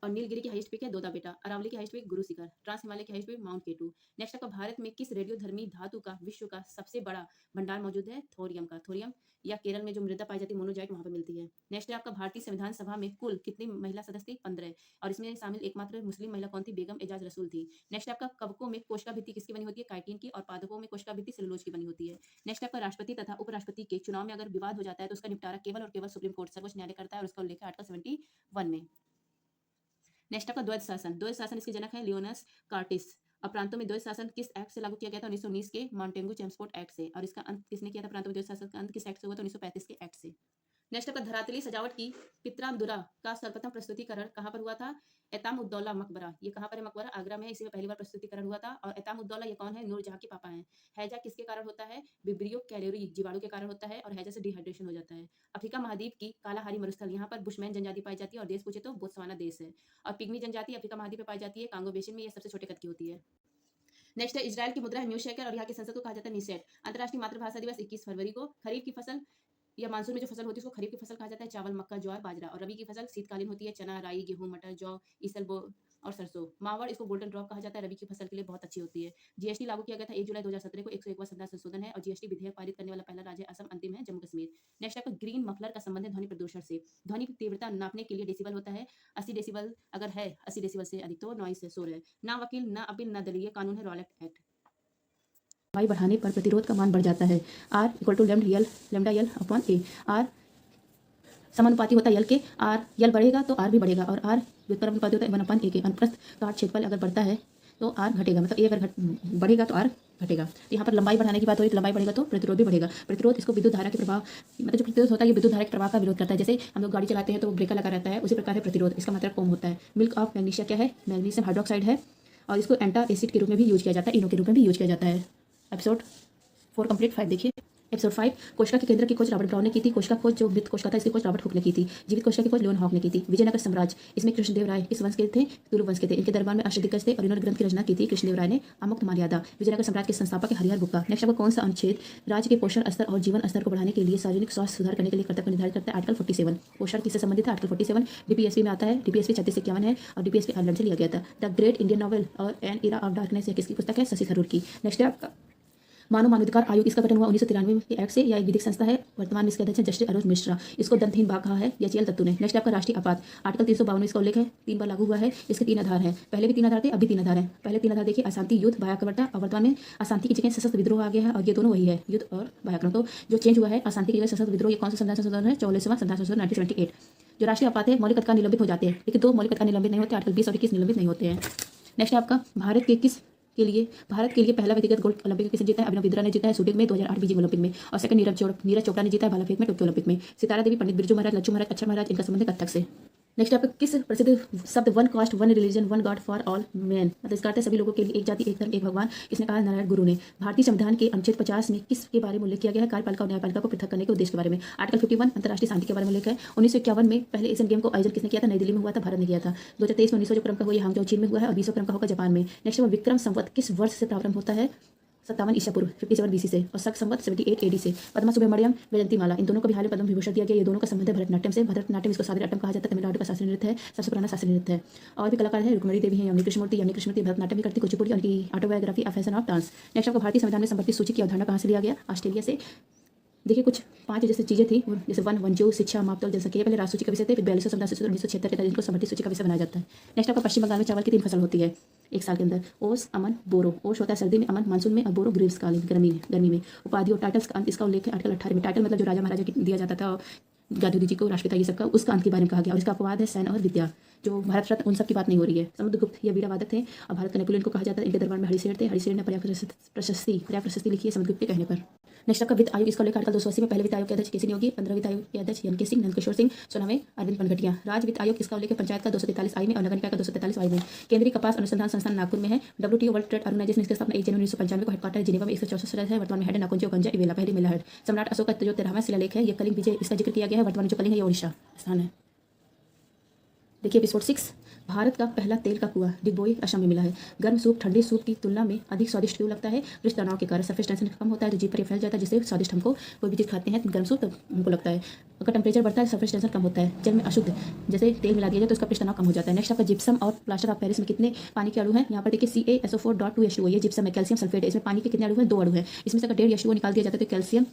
और नीलगिरी की हाईएस्ट पीक है दोदा बेटा। अरावली की highest peak Guru Shikhar. Trans Himalaya की हाईएस्ट पीक माउंट केटू। नेक्स्ट आपका भारत में किस रेडियोधर्मी धातु का विश्व का सबसे बड़ा भंडार मौजूद है, थोरियम का। थोरियम या केरल में जो मृदा पाई जाती है मोनोजाइट, वहां पर मिलती है। नेक्स्ट है आपका भारतीय संविधान सभा में कुल कितनी महिला सदस्य थी, 15 और इसमें शामिल एकमात्र मुस्लिम महिला कौन थी, बेगम एजाज रसूल थी। नेक्स्ट आपका कवकों में कोशिका भित्ति किसकी बनी होती है, काइटिन की और पादपों में कोशिका भित्ति सेलुलोज की बनी होती है। नेक्स्ट आपका राष्ट्रपति तथा उपराष्ट्रपति के चुनाव में अगर विवाद हो जाता है तो उसका निपटारा केवल और केवल सुप्रीम कोर्ट सर्वोच्च न्यायालय करता है और उसका उल्लेख है आर्टिकल 71 में। नेक्स्ट आपका द्वैध शासन। द्वैध शासन इसके जनक है लियोनस कार्टिस और प्रांतों में द्वैध शासन किस एक्ट से लागू किया गया था, 1919 के मॉन्टेगू चेम्सफोर्ड एक्ट से। और इसका अंत किसने किया था, प्रांतों में द्वैध शासन का अंत किस एक्ट से हुआ था, 1935 के एक्ट से। नेक्स्ट आपका धरातली सजावट की पित्रामदुरा का सर्वप्रथम प्रस्तुतिकरण कहाँ पर हुआ था, एताम उद्दौला मकबरा। ये कहाँ पर है, मकबरा आगरा में है, इसी में पहली बार प्रस्तुतिकरण हुआ था। और एताम उद्दौला ये कौन है, नूरजहां के पापा हैं। हैजा किसके कारण होता है, विब्रियो कैलोरी जीवाणु के कारण होता है और हैजा से डिहाइड्रेशन हो जाता है। अफ्रीका महाद्वीप की कालाहारी मरुस्थल, यहाँ पर बुशमैन जनजाति पाई जाती है और देश पूछे तो बोत्सवाना देश है। और पिग्मी जनजाति अफ्रीका महाद्वीप में पाई जाती है, कांगो बेसिन में, ये सबसे छोटे कद की होती है। नेक्स्ट है इजराइल की मुद्रा है म्यू शेकर और यहाँ की संसद को कहा जाता है नीसेट। अंतर्राष्ट्रीय मातृभाषा दिवस 21 फरवरी को। खरीफ की फसल या मानसून में जो फसल होती है उसको खरीफ की फसल कहा जाता है, चावल, मक्का, ज्वार, बाजरा। और रबी की फसल शीतकालीन होती है, चना, राई, गेहूं, मटर, जौ, इसबगोल और सरसों। मावड़, इसको गोल्डन ड्रॉप कहा जाता है, रबी की फसल के लिए बहुत अच्छी होती है। जीएसटी लागू किया गया था 1 जुलाई 2017 को, 101वां संविधान संशोधन है और जीएसटी विधेयक पारित करने वाला पहला राज्य असम, अंतिम है जम्मू कश्मीर। नेक्स्ट आपका ग्रीन मफलर का संबंध है ध्वनि प्रदूषण से। ध्वनि की तीव्रता नापने के लिए डेसिबल होता है, 80 डेसिबल अगर है 80 डेसिबल से अधिक तो नॉइस है, शोर है। ना वकील ना अपील ना दलीय कानून है रॉलेट एक्ट। वाई बढ़ाने पर प्रतिरोध का मान बढ़ जाता है, R = लैम्डा यल अपॉन ए। R समानुपाती होता है यल के, R यल बढ़ेगा तो R भी बढ़ेगा और R व्युत्क्रमानुपाती होता है 1/a के। अनुप्रस्थ काट क्षेत्रफल अगर बढ़ता है तो R घटेगा, मतलब ए अगर बढ़ेगा तो R घटेगा। तो यहाँ पर लंबाई बढ़ाने की बात हो रही है तो लंबाई बढ़ेगा तो प्रतिरोध भी बढ़ेगा। प्रतिरोध इसको विद्युत धारा के प्रभाव, मतलब जो प्रतिरोध होता है ये विद्युत धारा के प्रभाव का विरोध करता है। जैसे हम लोग गाड़ी चलाते हैं तो ब्रेकर लगा रहता है, उसी प्रकार है प्रतिरोध, इसका मतलब ओम होता है। मिल्क ऑफ मैग्नीशिया क्या है, मैग्नीशियम हाइड्रोक्साइड है और इसको एंटा एसिड के रूप में भी यूज किया जाता है, इनो के रूप में भी यूज किया जाता है। Episode 4 complete. 5 देखिए। एपिसोड 5, कोशिका के केंद्र की खोज रॉबर्ट ब्राउन ने की थी। कोशिका खोज जो मृत कोशिका था इसकी खोज रॉबर्ट हुक ने की थी। जीवित कोशिका की खोज लियोन हॉक ने की थी। विजयनगर साम्राज्य, इसमें कृष्णदेव राय किस वंश के थे, तुलु वंश के थे। इनके दरबार में अष्टदिग्गज थे और इन्होंने ग्रंथ की रचना की थी कृष्णदेव राय ने, अमुक्त मर्यादा। विजयनगर साम्राज्य के संस्थापक है हरिहर गुप्ता। नेक्स्ट आपको कौन सा अनुच्छेद राज्य के पोषण स्तर और जीवन स्तर को बढ़ाने के लिए सार्वजनिक स्वास्थ्य सुधार करने के लिए कर्तव्य निर्धारित करता है, आर्टिकल 47। पोषण किससे संबंधित है, आर्टिकल 47 डीपीएसपी में आता है। डीपीएसपी 3651 है और डीपीएसपी आयरलैंड से लिया गया था। द ग्रेट इंडियन नॉवेल और एन इरा ऑफ डार्कनेस, किसकी पुस्तक है, शशि थरूर की। नेक्स्ट है आपका मानव मानवाधिकार आयोग, इसका गठन हुआ 1993 के एक्ट से। यह एक विधिक संस्था है, वर्तमान में इसके अध्यक्ष हैं जस्टिस अरोज मिश्रा। इसको दंतहीन बाघ कहा है एचएल दत्तू ने। नेक्स्ट आपका राष्ट्रीय आपात, आर्टिकल 352 इसका उल्लेख है, 3 बार लागू हुआ है। इसके 3 आधार हैं, पहले भी 3 आधार थे, अभी 3 आधार हैं। पहले 3 आधार देखिए, अशांति, युद्ध, बाह्याक्रमणता। और वर्तमान में अशांति की जगह सशस्त्र विद्रोह आ गया है और ये दोनों वही है, युद्ध और बाह्याक्रमण। तो जो चेंज हुआ है अशांति की जगह सशस्त्र विद्रोह, ये कौन सा संविधान संशोधन है, 44वां संविधान संशोधन 1978। जो राष्ट्रीय आपात है, मौलिक अधिकार निलंबित हो जाते हैं, लेकिन 2 मौलिक अधिकार निलंबित नहीं होते, आर्टिकल 20 और 21 निलंबित नहीं होते हैं। नेक्स्ट है आपका भारत के किस के लिए पहला व्यक्तिगत गोल्ड ओलंपिक किसने जीता है? अभिनव बिंद्रा ने जीता है शूटिंग में 2008 बीजिंग ओलंपिक में। और सेकंड नीरज चोपड़ा ने जीता है भाला फेंक में टोक्यो ओलंपिक में। सितारा देवी, पंडित बिरजू महाराज, लच्छू महाराज, अक्षर महाराज, इनका संबंध है कथक से। नेक्स्ट आपका किस प्रसिद्ध शब्द one cast one religion one God for all man, मतलब इसका अर्थ है सभी लोगों के लिए एक जाति एक धर्म एक भगवान, इसने कहा नारायण गुरु ने। भारतीय संविधान के अनुच्छेद 50 में किस के बारे में उल्लेख किया गया है? कार्यपालिका और न्यायपालिका को पृथक करने के उद्देश्य के बारे में। आर्टिकल 51 अंतर्राष्ट्रीय शांति के बारे में उल्लेख है। 1951 में पहले एशियन गेम को आयोजन किसने किया था? नई दिल्ली में हुआ था, भारत ने किया था। 2023 में 19 क्रम का हुआ ये हांगझाऊ चीन में हुआ है और 20 क्रम का होगा जापान में। नेक्स्ट विक्रम संवत किस वर्ष से प्रारंभ होता है? 57 ईसा पूर्व 57 बीसी से। और शक संवत 78 एडी से। पद्मा सुब्रमण्यम, वैजयंती माला, इन दोनों को भी हाल में पद्म विभूषण दिया गया। ये दोनों का संबंध है भरतनाट्यम से। भरतनाट्यम इसको सादरी अट्टम कहा जाता है, तमिलनाडु का शास्त्रीय नृत्य है, सबसे पुराना शास्त्रीय नृत्य है। और भी कलाकार है रुक्मणी देवी है, यमुनी कृष्णमूर्ति भरतनाट्यम भी करती, कुचिपुड़ी, उनकी autobiography a fashion of dance. Next आपको भारतीय संविधान में संपत्ति सूची की अवधारणा कहाँ से लिया गया? ऑस्ट्रेलिया से। देखिए कुछ 5 जैसे चीजें थी, जैसे वनजीव, शिक्षा, मापतौल, जनसंख्या, पहले राष्ट्र सूची का विषय थे, फिर 42 संविधान संशोधन 1976 के तहत इनको संपत्ति सूची का विषय बनाया जाता है। नेक्स्ट आपका पश्चिम बंगाल में चावल की 3 फसल होती है एक साल के अंदर। ओस, अमन, बोरो। ओस होता है सर्दी में, अमन मानसून में और बोरो ग्रीष्मकालीन गर्मी में। उपाधि और टाइटल्स का अंत इसका उल्लेख है आर्टिकल 18 में। टाइटल मतलब जो राजा महाराजा को दिया जाता था, गांधी जी को, राष्ट्रपिता, ये सबका, उसका अंत के बारे में कहा गया। और इसका अपवाद है सैन और विद्या, जो भारत रत्न, उन सब की बात नहीं हो रही है। समुद्रगुप्त ये वीरवादक थे और भारत का नेपोलियन को कहा जाता है। इनके दरबार में हरिशेर थे। हरिशेर ने पर्याप्त प्रशस्ति लिखी है समुद्रगुप्त के कहने पर। नेक्स्ट आपका वित्त आयोग, इसका उल्लेख आर्टिकल 280 में। पहले वित्त आयोग के अध्यक्ष केसी नियोगी, 15 वित्त आयोग के अध्यक्ष एन के सिंह, नंदकिशोर सिंह, 16वें अरविंद पनघटिया। राज्य वित्त आयोग, इसका उल्लेख पंचायत का 243 आई में और नगर निकाय का 243 आई में। केंद्रीय कपास अनुसंधान संस्थान नागपुर में है। WTO वर्ल्ड ट्रेड ऑर्गेनाइजेशन, इसकी स्थापना 1 जनवरी 1995 को हेडक्वार्टर जिनेवा में 164 सदस्य है। वर्तमान में हेड है नाकुंजो गंजा इवेला, पहली महिला हेड। सम्राट अशोक का जो 13वां शिलालेख है, ये कलिंग विजय, इसका जिक्र किया गया है। वर्तमान जो कलिंग है ये ओडिशा स्थान है। देखिए एपिसोड 6, भारत का पहला तेल का कुआं डिगबोई असम में मिला है। गर्म सूप ठंडी सूप की तुलना में अधिक स्वादिष्ट क्यों लगता है? पृष्ठ तनाव के कारण सरफेस टेंशन कम होता है, जो जीभ पर फैल जाता है, जिससे स्वादिष्ट हमको कोई भी चीज़ खाते हैं गर्म सूप, तब हमको लगता है। अगर टेम्परेचर बढ़ता है सरफेस टेंशन कम होता है। जल में अशुद्ध जैसे तेल मिला दिया जाए तो उसका पृष्ठ तनाव कम हो जाता है। नेक्स्ट आपका जिप्सम और प्लास्टर ऑफ पेरिस में कितने पानी के अणु हैं? यहाँ पर देखिए CaSO4.2H2O, ये जिप्सम है। कैल्शियम सल्फेट है, इसमें पानी के कितने अणु हैं? 2 अणु हैं। इसमें से अगर 1.5 H2O निकाल दिया जाता है तो calcium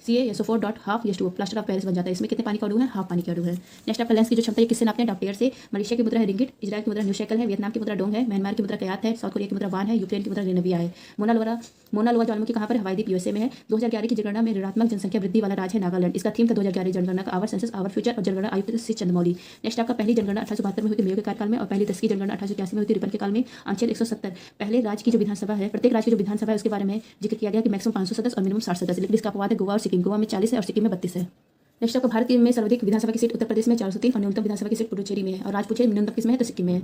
CaSO4.5H2O plaster of Paris बन जाता है। इसमें कितने पानी का अणु है? हाफ पानी के अणु है। नेक्स्ट आपका लेंस की जो क्षमता है किससे नापते हैं? डॉप्लर से। मलेशिया की मुद्रा है रिंगिट, इजराइल की मुद्रा न्यू शेकल है, वियतनाम की मुद्रा डोंग है, म्यांमार की मुद्रा कयात है, साउथ कोरिया की मुद्रा वान है, यूक्रेन की मुद्रा रेनविया है। मोना लोआ ज्वालामुखी कहाँ पर है? हवाई द्वीप USA में है। 2011 की जनगणना में ऋणात्मक जनसंख्या वृद्धि वाला राज्य है नागालैंड। इसका थीम था 2011 जनगणना का आवर सेंसस आवर फ्यूचर और जनगणना आयुक्त सी चंद्रमौली। नेक्स्ट आपका पहली जनगणना 1872 में हुई थी मेयो के कार्यकाल में और पहली 10 की जनगणना 1881 में हुई थी रिपन के काल में। अनुच्छेद 170 पहले राज्य की जो विधानसभा है, प्रत्येक राज्य की जो विधानसभा है उसके बारे में जिक्र किया गया कि मैक्सिमम 500 सदस्य और मिनिमम 60 सदस्य। लेकिन इसका अपवाद है गोवा और सिक्किम। गोवा में 40 है और सिक्किम में 32 है। नेक्स्ट आपको भारत में सर्वाधिक विधानसभा की सीट उत्तर प्रदेश में 403 और न्यूनतम विधानसभा की सीट पुडुचेरी में है। और राजपूत न्यूनतम किसमें है? तो सिक्किम में है।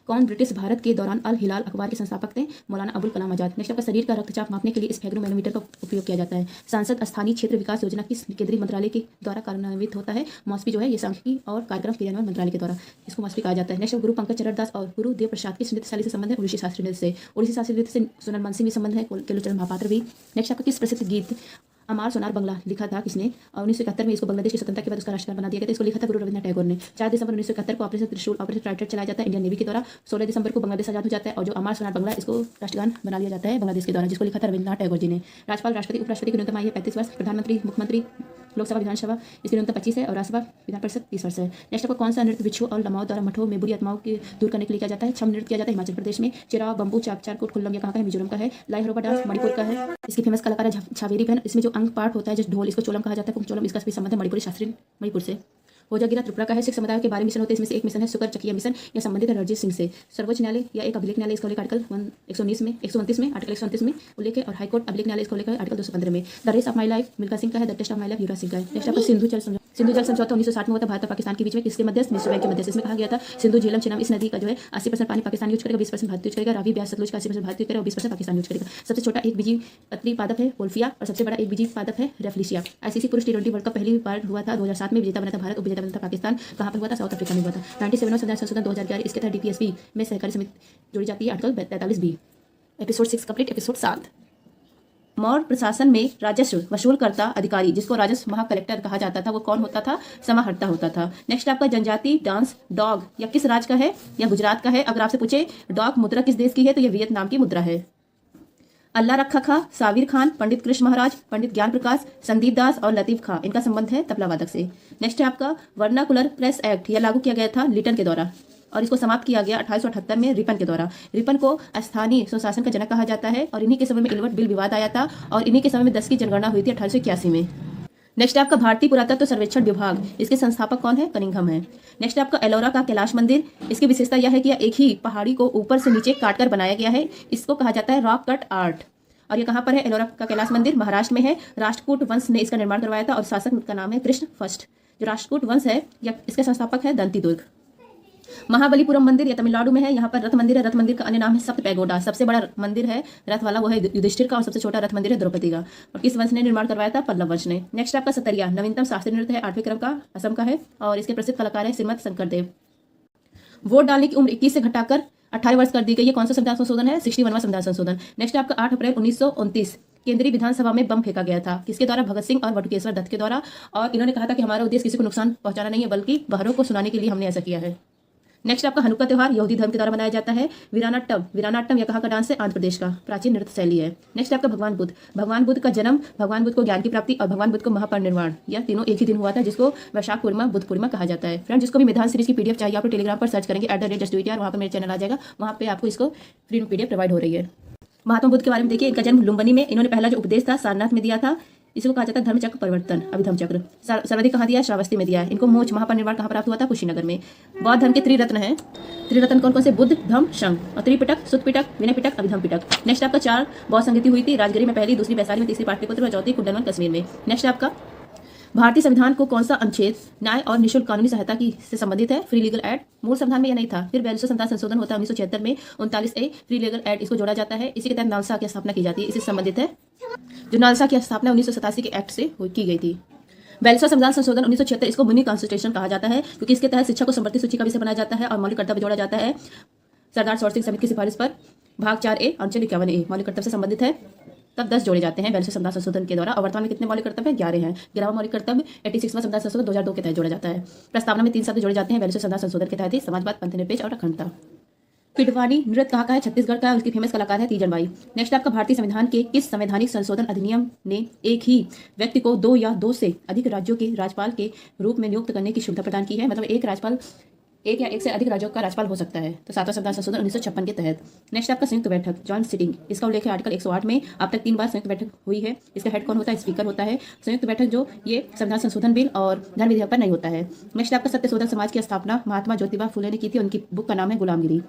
कौन ब्रिटिश भारत के दौरान अल हिलाल अखबार के संस्थापक थे? मौलाना अबुल कलाम आजाद। नेक्स्ट आपका शरीर का रक्तचाप मापने के लिए स्फेग्नोमैनोमीटर का उपयोग किया जाता है। सांसद स्थानीय क्षेत्र विकास योजना किस केंद्रीय मंत्रालय के द्वारा कार्यान्वित होता है? मॉस्पी जो है ये सांख्यिकी और कार्यक्रम क्रियान्वयन मंत्रालय के द्वारा इसको मॉस्पी कहा जाता है। नेक्स्ट गुरु पंकज चरण दास और गुरु देव प्रसाद किस नृत्य शैली से संबंध है? ओडिसी शास्त्रीय नृत्य से। ओडिसी शास्त्रीय नृत्य से सोनल मानसिंह भी संबंध है, केलुचरण महापात्र भी। नेक्स्ट आपका किस प्रसिद्ध गीत अमार सोनार बंगला लिखा था किसने? और 1971 में इसको बांग्लादेश की स्वतंत्रता के बाद उसका राष्ट्रगान बना दिया गया था। इसको लिखा था गुरु रविन्द्रनाथ टैगोर ने। 4 दिसंबर 1971 को ऑपरेशन त्रिशूल ऑपरेशन टाइटल चलाया जाता है इंडियन नेवी के द्वारा। 16 दिसंबर को बांग्लादेश आजाद हो जाता है और जो अमार सोनार बंगला इसको राष्ट्रगान बना लिया जाता है बांग्लादेश के द्वारा, जिसको लिखा था रविन्द्रनाथ टैगोर जी ने। राज्यपाल राष्ट्रपति उपराष्ट्रपति की न्यूनतम आयु है 35 वर्ष। प्रधानमंत्री मुख्यमंत्री लोकसभा विधानसभा इसकी न्यूनतम 25 है और राज्यसभा विधान परिषद 30 वर्ष है। नेक्स्ट आपको कौन सा नृत्य बिच्छू और लमाओं द्वारा मठों में बुरी आत्माओं के दूर करने के लिए किया जाता है? छम नृत्य किया जाता है हिमाचल प्रदेश में। चिराव, बम्बू, चाकचारकोट, खुल्लम ये कहाँ का है? मिजोरम का है। लाई हरोबा डांस मणिपुर का है। इसकी फेमस कलाकार है छावेरी बहन। इसमें जो अंग पार्ट होता है जैसे ढोल, इसको चोलम कहा जाता है। चोलम इसका भी संबंध है मणिपुरी शास्त्रीय मणिपुर से। होजागिरा त्रिपुरा का है। सिख समुदाय के 12 मिशन होते हैं, इसमें से एक मिशन है सुकर चकिया मिशन, यह संबंधित है रणजीत सिंह से। सर्वोच्च न्यायालय या एक अभिलेख न्यायालय इसका उल्लेख आर्टिकल 129 में 129 में आर्टिकल 129 में उल्लेख है और हाईकोर्ट अभिलेख न्यायालय इसका उल्लेख है आर्टिकल 215 में। The race of my life Milkha Singh का है। The test of my life Yuvraj Singh का है। नेक्स्ट आपका सिंधु जल समझौता 1960 में हुआ था भारत और पाकिस्तान के बीच में। किसके मध्य? विश्व बैंक के मध्य। इसमें कहा गया था सिंधु झेलम चिनाब इस नदी का जो है 80% पानी पाकिस्तान यूज करेगा, 20% भारत यूज करेगा। रावी ब्यास सतलुज का 80% भारत यूज करेगा और 20% पाकिस्तान यूज करेगा। सबसे छोटा एक बीजी पत्री पादप है वोल्फिया और सबसे बड़ा एक बीजी पादप है रेफ्लिशिया। ICC पुरुष T20 वर्ल्ड कप पहली बार हुआ था 2007 में। विजेता बना था भारत, उपविजेता बना था पाकिस्तान। कहाँ पर हुआ था? साउथ अफ्रीका में हुआ था। 97 संविधान संशोधन 2011 इसके तहत DPSB में सहकारी समिति जोड़ी जाती है article 43B। Episode 6 complete. Episode 7 Maurya प्रशासन में राजस्व वसूल करता अधिकारी जिसको राजस्व महा कलेक्टर कहा जाता था वो कौन होता था? समाहर्ता होता था। नेक्स्ट आपका जनजाति डांस डॉग या किस राज्य का है? या गुजरात का है। अगर आपसे पूछे डॉग मुद्रा किस देश की है तो ये वियतनाम की मुद्रा है। अल्लाह रखा खां, साबिर खान, पंडित कृष्ण महाराज, पंडित ज्ञान प्रकाश, संदीप दास और लतीफ खां इनका संबंध है तबला वादक से। नेक्स्ट है आपका वर्नाकुलर प्रेस एक्ट, यह लागू किया गया था लिटन के द्वारा और इसको समाप्त किया गया 1878 में रिपन के द्वारा। रिपन को स्थानीय स्वशासन का जनक कहा जाता है और इन्हीं के समय में इलवर्ट बिल विवाद आया था और इन्हीं के समय में 10 की जनगणना हुई थी 1881 में। नेक्स्ट है आपका भारतीय पुरातत्व सर्वेक्षण विभाग, इसके संस्थापक कौन है? कनिंघम है। नेक्स्ट है आपका एलोरा का कैलाश मंदिर, इसकी विशेषता यह है कि यह एक ही पहाड़ी को ऊपर से नीचे काटकर बनाया गया है, इसको कहा जाता है रॉक कट आर्ट। और ये कहाँ पर है? एलोरा का कैलाश मंदिर महाराष्ट्र में है। राष्ट्रकूट वंश ने इसका निर्माण करवाया था और शासक का नाम है कृष्ण फर्स्ट। जो राष्ट्रकूट वंश है या इसके संस्थापक है दंती दुर्ग। महाबलीपुरम मंदिर, यह तमिलनाडु में है। यहाँ पर रथ मंदिर है। रथ मंदिर का अन्य नाम है सप्त पैगोडा। सबसे बड़ा मंदिर है रथ वाला वो है युधिष्ठिर का, और सबसे छोटा रथ मंदिर है द्रौपदी का। और किस वंश ने निर्माण करवाया था? पल्लव वंश ने। नेक्स्ट आपका सतरिया, नवीनतम शास्त्रीय नृत्य है, 8वें क्रम का, असम का है, और इसके प्रसिद्ध कलाकार है श्रीमद शंकर देव। वोट डालने की उम्र 21 से घटाकर 18 वर्ष कर दी गई है। कौन सा संविधान संशोधन है? 61वां संविधान संशोधन। नेक्स्ट आपका 8 अप्रैल 1929 केंद्रीय विधानसभा में बम फेंका गया था। किसके द्वारा? भगत सिंह और बटुकेश्वर दत्त के द्वारा। और इन्होंने कहा था कि हमारा उद्देश्य किसी को नुकसान पहुंचाना नहीं है, बल्कि बहरों को सुनाने के लिए हमने ऐसा किया है। नेक्स्ट आपका हनुक्का त्योहार यहूदी धर्म के द्वारा मनाया जाता है। वीरानाट्यम यह कहाँ का डांस है? आंध्र प्रदेश का प्राचीन नृत्य शैली है। नेक्स्ट आपका भगवान बुद्ध का जन्म, भगवान बुद्ध को ज्ञान की प्राप्ति और भगवान बुद्ध को महापरिनिर्वाण, यह तीनों एक ही दिन हुआ था, जिसको वैशाख पूर्णिमा बुद्ध पूर्णिमा कहा जाता है। फ्रेंड, जिसको भी मेधान सीरीज की पीडीएफ चाहिए, आप टेलीग्राम पर सर्च करेंगे @justdoit, वहाँ पर मेरे चैनल आ जाएगा, वहाँ पे आपको इसको फ्री में पीडीएफ प्रोवाइड हो रही है। महात्मा बुद्ध के बारे में देखिए, इनका जन्म लुम्बिनी में, इन्होंने पहला जो उपदेश था सारनाथ में दिया था। इसको कहा जाता है धर्मचक्र परिवर्तन, अभिधम चक्र। सर्वाधिक कहाँ दिया? श्रावस्ती में दिया है। इनको मोक्ष महापरिनिर्वाण कहाँ प्राप्त हुआ था? कुशीनगर में। बौद्ध धर्म के त्रिरत्न है। त्रिरत्न कौन कौन से? बुद्ध, धम्म, संघ। और त्रिपिटक, सुत्त पिटक, विनय पिटक, अभिधम पिटक। नेक्स्ट आपका 4 बौद्ध संगति हुई थी, राजगिरी में पहली, दूसरी वैशाली में, तीसरी पाटलिपुत्र और चौथी कुंडलवन कश्मीर में। नेक्स्ट आपका भारतीय संविधान को कौन सा अनुच्छेद न्याय और निःशुल्क कानूनी सहायता की से संबंधित है? Free legal aid. मूल संविधान में यह नहीं था, फिर 42वां संविधान संशोधन होता है 1976 में, 39A फ्री लीगल एड इसको जोड़ा जाता है। इसी के तहत नालसा की स्थापना की जाती है, इससे संबंधित है। जो नालसा की स्थापना 1987 के एक्ट से की गई थी। 42वां संविधान संशोधन 1976, इसको मिनी कॉन्स्टिट्यूशन कहा जाता है, क्योंकि इसके तहत शिक्षा को संवृत्ति सूची का विषय बनाया जाता है और मौलिक कर्तव्य जोड़ा जाता है। सरदार सौर सिंह समिति की सिफारिश पर भाग 4A अनुच्छेद 51A मौलिक कर्तव्य से संबंधित है। तब 10 जोड़े जाते हैं 42वें संविधान संशोधन के द्वारा। और वर्तमान में कितने मौलिक कर्तव्य हैं? 11 हैं। 11वां मौलिक कर्तव्य 86वां संविधान संशोधन 2002 के तहत जोड़ा जाता है। प्रस्तावना में 3 शब्द जोड़े जाते हैं 42वें संविधान संशोधन के तहत ही, समाजवाद, पंथनिरपेक्ष और अखंडता। पिडवानी नृत्य कहाँ का है? छत्तीसगढ़ का है। उसकी फेमस कलाकार है तीजन बाई। नेक्स्ट आपका भारतीय संविधान के किस संवैधानिक संशोधन अधिनियम ने एक ही व्यक्ति को 2 या 2 से अधिक राज्यों के राज्यपाल के रूप में नियुक्त करने की सुविधा प्रदान की है? मतलब एक राज्यपाल एक या एक से अधिक राज्यों का राज्यपाल हो सकता है। तो 7वां संविधान संशोधन 1956 के तहत। नेक्स्ट आपका संयुक्त बैठक, जॉइंट सिटिंग, इसका उल्लेख है आर्टिकल 108 में। अब तक 3 बार संयुक्त बैठक हुई है। इसका हेड कौन होता है? स्पीकर होता है। संयुक्त बैठक जो ये संविधान संशोधन बिल और धर्म विधेयक पर नहीं होता है। नेक्स्ट आपका सत्यशोधक समाज की स्थापना महात्मा ज्योतिबा फुले ने की थी, उनकी बुक का नाम है गुलामगिरी।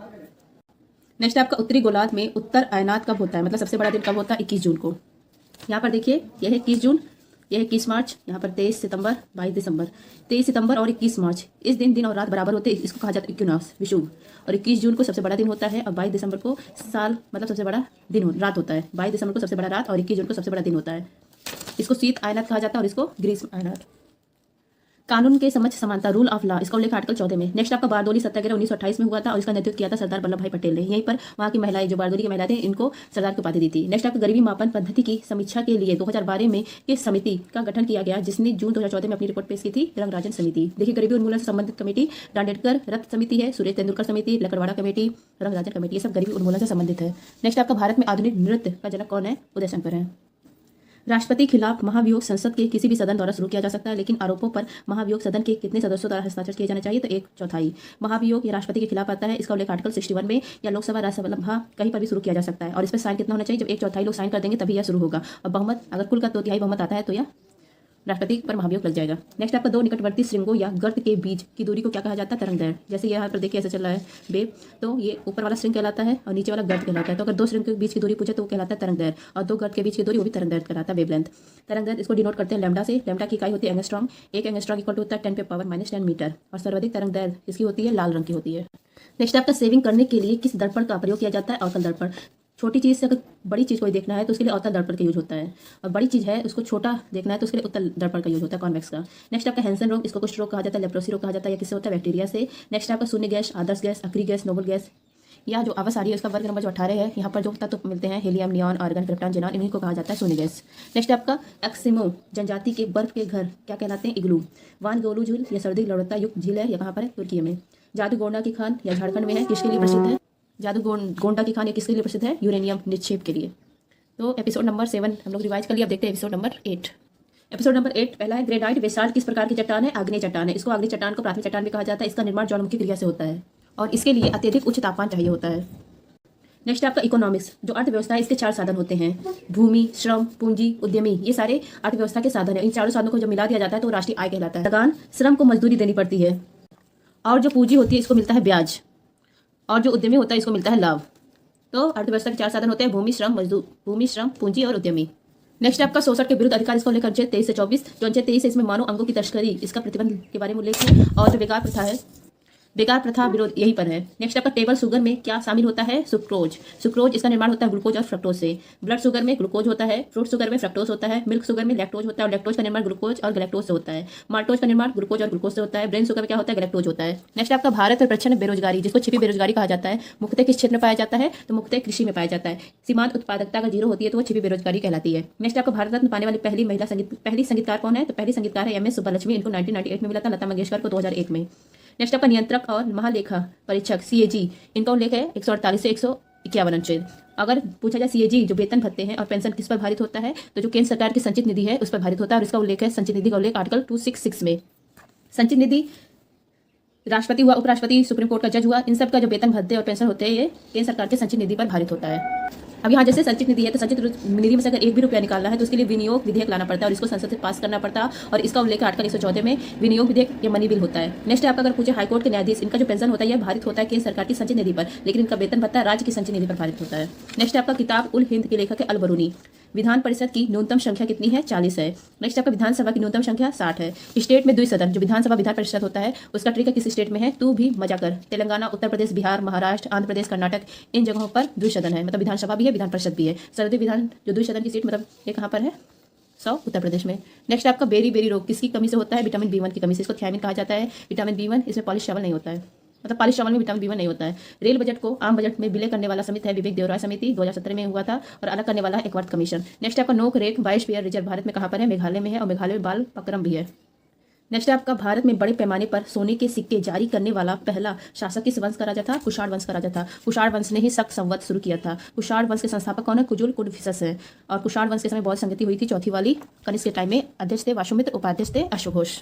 नेक्स्ट आपका उत्तरी गोलार्ध में उत्तर आयनात कब होता है? मतलब सबसे बड़ा दिन कब होता है? 21 जून को। यहाँ पर देखिए, यह है 21 जून, यह 21 मार्च, यहाँ पर 23 सितंबर, 22 दिसंबर। 23 सितंबर और 21 मार्च, इस दिन और रात बराबर होते हैं, इसको कहा जाता है इक्विनॉक्स, विषुव। और 21 जून को सबसे बड़ा दिन होता है, और 22 दिसंबर को साल मतलब सबसे बड़ा दिन रात होता है। 22 दिसंबर को सबसे बड़ा रात और 21 जून को सबसे बड़ा दिन होता है। इसको शीत आयनात कहा जाता है और इसको ग्रीष्म आयनात। कानून के समझ समानता, रूल ऑफ लॉ, इसका उल्लेख आर्टिकल 14 में। नेक्स्ट आपका बारदोली सत्याग्रह 1928 में हुआ था और इसका नेतृत्व किया था सरदार वल्लभ भाई पटेल ने। यहीं पर वहाँ की महिलाएं, जो बारदोली की महिलाएं थी, इनको सरदार की उपाधि दी थी। नेक्स्ट आपका गरीबी मापन पद्धति की समीक्षा के लिए 2012 में एक समिति का गठन किया गया, जिसने जून 2014 में अपनी रिपोर्ट पेश की थी, रंगराजन समिति। देखिए, गरीबी उन्मूलन से संबंधित कमेटी डांडेडकर रथ समिति है, सुरेश तेंदुलकर समिति, लकड़वाड़ा कमेटी, रंगराजन कमेटी, ये सब गरीबी उन्मूलन से संबंधित है। नेक्स्ट आपका भारत में आधुनिक नृत्य का जनक कौन है? उदय शंकर है। राष्ट्रपति खिलाफ महाभियोग संसद के किसी भी सदन द्वारा शुरू किया जा सकता है, लेकिन आरोपों पर महाभियोग सदन के कितने सदस्यों द्वारा हस्ताक्षर किए जाना चाहिए? तो 1/4। महाभियोग ये राष्ट्रपति के खिलाफ आता है, इसका उल्लेख आर्टिकल 61 में, या लोकसभा राज्यसभा कहीं पर भी शुरू किया जा सकता है। और इस पर साइन कितना होना चाहिए? जब 1/4 लोग साइन कर देंगे तभी यह शुरू होगा। और बहुमत, अगर कुल का 2/3 बहुमत आता है तो यह राष्ट्रपति पर महाभियोग लग जाएगा। नेक्स्ट आपका 2 निकटवर्ती श्रृंगों या गर्त के बीच की दूरी को क्या कहा जाता है? तरंगदैर्घ्य। जैसे यहाँ पर देखिए ऐसे चल रहा है वेव, तो ये ऊपर वाला श्रृंग कहलाता है और नीचे वाला गर्त कहलाता है। तो अगर 2 श्रृंग के बीच की दूरी पूछे तो वो कहलाता है तरंगदैर्घ्य, और 2 गर्त के बीच की दूरी वो भी तरंगदैर्घ्य कहलाता है, वेवलेंथ। तरंगदैर्घ्य इसको डिनोट करते हैं लैम्डा से। लैम्डा की इकाई होती है एंगस्ट्रॉम। 1 एंगस्ट्रॉम इक्वल टू होता है 10⁻⁻10 मीटर। और सर्वाधिक तरंगदैर्घ्य इसकी होती है लाल रंग की होती है। नेक्स्ट आपका सेविंग करने के लिए किस दर्पण का प्रयोग किया जाता है? अवतल दर्पण। छोटी चीज़ से अगर बड़ी चीज़ को देखना है तो उसके लिए अवतल दर्पण का यूज होता है, और बड़ी चीज़ है उसको छोटा देखना है तो उसके लिए उत्तल दर्पण का यूज होता है, कॉन्वेक्स का। नेक्स्ट आपका हैंसन रोग, इसको कुष्ठ रोग कहा जाता है, लेप्रोसी रोग कहा जाता है, या किससे होता है? बैक्टीरिया से। नेक्स्ट आपका शून्य गैस, आदर्श गैस, अक्रिय गैस, नोबल गैस, या जो आवास आ रही है उसका वर्ग नंबर जो 18 है, यहाँ पर जो तत्व मिलते हैं helium, neon, argon, krypton, xenon, इन्हीं को कहा जाता है शून्य गैस। नेक्स्ट आपका एक्सिमो जनजाति के बर्फ के घर क्या कहलाते हैं? इग्लू। वान गोलू झील यह सर्दी लवणता युक्त झील है, यह कहाँ पर है? तुर्की में। जादू गोंडा की खान या झारखंड में है, किसके लिए प्रसिद्ध है? जादू गोंडा की खान किसके लिए प्रसिद्ध है? यूरेनियम निक्षेप के लिए। तो एपिसोड नंबर 7 हम लोग रिवाइज कर लिया। अब देखते हैं एपिसोड नंबर 8। एपिसोड नंबर 8 पहला है ग्रेनाइट। बेसाल्ट किस प्रकार की चट्टान है? आग्नेय चट्टान है। इसको आग्नेय चट्टान को प्राथमिक चट्टान भी कहा जाता है। इसका निर्माण ज्वालामुखी क्रिया से होता है और इसके लिए अत्यधिक उच्च तापमान चाहिए होता है। नेक्स्ट आपका इकोनॉमिक्स, जो अर्थव्यवस्था है, इसके 4 साधन होते हैं: भूमि, श्रम, पूंजी, उद्यमी। ये सारे अर्थव्यवस्था के साधन है। इन चारों साधनों को जब मिला दिया जाता है तो राष्ट्रीय आय कहलाता है। लगान, श्रम को मजदूरी देनी पड़ती है, और जो पूंजी होती है इसको मिलता है ब्याज, और जो उद्यमी होता है इसको मिलता है लाभ। तो अर्थव्यवस्था के 4 साधन होते हैं: भूमि, श्रम, मजदूर, भूमि, श्रम, पूंजी और उद्यमी। नेक्स्ट आपका शोषण के विरुद्ध अधिकार, इसको लेकर अनुच्छेद 23 से 24। जो अनुच्छेद 23 है इसमें मानव अंगों की तस्करी, इसका प्रतिबंध के बारे में उल्लेख है, और जो बेकार प्रथा है, बेकार प्रथा विरोध यहीं पर है। नेक्स्ट आपका टेबल शुगर में क्या शामिल होता है? सुक्रोज। सुक्रोज इसका निर्माण होता है ग्लूकोज और फ्रक्टोज से। ब्लड शुगर में ग्लूकोज होता है, फ्रूट शुगर में फ्रक्टोज होता है, मिल्क शुगर में लैक्टोज होता है, और लैक्टोज का निर्माण ग्लूकोज और गैलेक्टोज से होता है। माल्टोज का निर्माण ग्लूकोज और ग्लूकोज से होता है। ब्रेन शुगर में क्या होता है? गैलेक्टोज होता है। नेक्स्ट आपका भारत में प्रच्छन्न बेरोजगारी, जिसको छिपी बेरोजगारी कहा जाता है, मुख्यतः किस क्षेत्र में पाया जाता है? तो मुख्यतः कृषि में पाया जाता है। सीमांत उत्पादकता का 0 होती है तो वो छिपी बेरोजगारी कहलाती है। नेक्स्ट आपका भारत रत्न पाने वाली पहली संगीतकार कौन है? तो पहली संगीतकार है MS सुब्बालक्ष्मी। इनको 1998 में मिला था, लता मंगेशकर को 2001 में। नेक्स्ट आपका नियंत्रक और महालेखा परीक्षक CAG, इनका उल्लेख है 148 से 151 अनुच्छेद। अगर पूछा जाए CAG जो वेतन भत्ते हैं और पेंशन किस पर भारित होता है, तो जो केंद्र सरकार की संचित निधि है उस पर भारित होता है, और इसका उल्लेख है संचित निधि का उल्लेख आर्टिकल 266 में। संचित निधि, राष्ट्रपति हुआ, उपराष्ट्रपति, सुप्रीम कोर्ट का जज हुआ, इन सब का जो वेतन भत्ते और पेंशन होते हैं ये केंद्र सरकार के संचित निधि पर भारित होता है। अब यहाँ जैसे संचित निधि है तो संचित निधि में से अगर 1 भी रुपया निकालना है तो उसके लिए विनियोग विधेयक लाना पड़ता है और इसको संसद से पास करना पड़ता है, और इसका उल्लेख आर्टिकल 114 में विनियोग विधेयक या मनी बिल होता है। नेक्स्ट आपका अगर पूछे हाईकोर्ट के न्यायाधीश, इनका जो पेंशन होता है यह भारित होता है केंद्र सरकार की संचित निधि पर, लेकिन इनका वेतन भत्ता राज्य की संचित निधि पर भारित होता है। नेक्स्ट आपका किताब उल हिंद के लेखक है अल बरूनी। विधान परिषद की न्यूनतम संख्या कितनी है? 40 है। नेक्स्ट आपका विधानसभा की न्यूनतम संख्या 60 है। स्टेट में 2 सदन, जो विधानसभा विधान परिषद होता है उसका ट्रिक किस स्टेट में है? तू भी मजा कर। तेलंगाना, उत्तर प्रदेश, बिहार, महाराष्ट्र, आंध्र प्रदेश, कर्नाटक, इन जगहों पर 2 सदन है, मतलब विधानसभा भी है, विधान परिषद भी है। सर्वोदय विधान जो 2 सदन की सीट, मतलब ये कहाँ पर है? 100 उत्तर प्रदेश में। नेक्स्ट आपका बेरी रोग किसकी कमी से होता है? विटामिन B1 की कमी से। इसको थियामिन कहा जाता है। विटामिन B1 इसमें पॉलिश चावल नहीं होता है, मतलब पॉलिश चावल में विटामिन B1 नहीं होता है। रेल बजट को आम बजट में विलय करने वाला समिति है विवेक देवराय समिति, 2017 में हुआ था, और अलग करने वाला है एकवर्थ कमीशन। नेक्स्ट आपका नोक रेक बायोस्फीयर रिजर्व भारत में कहाँ पर है? मेघालय में है, और मेघालय में बाल पक्रम भी है। नेक्स्ट आपका भारत में बड़े पैमाने पर सोने के सिक्के जारी करने वाला पहला शासक किस वंश का राजा था? कुषाण वंश का राजा था। कुषाण वंश ने ही शक संवत शुरू किया था। कुषाण वंश के संस्थापक कौन है? कुजुल कुडफिसस है, और कुषाण वंश के समय बहुत संगति हुई थी। चौथी वाली कनिष्क के टाइम में अध्यक्ष थे वाशुमित्र, उपाध्यक्ष थे अशोक घोष।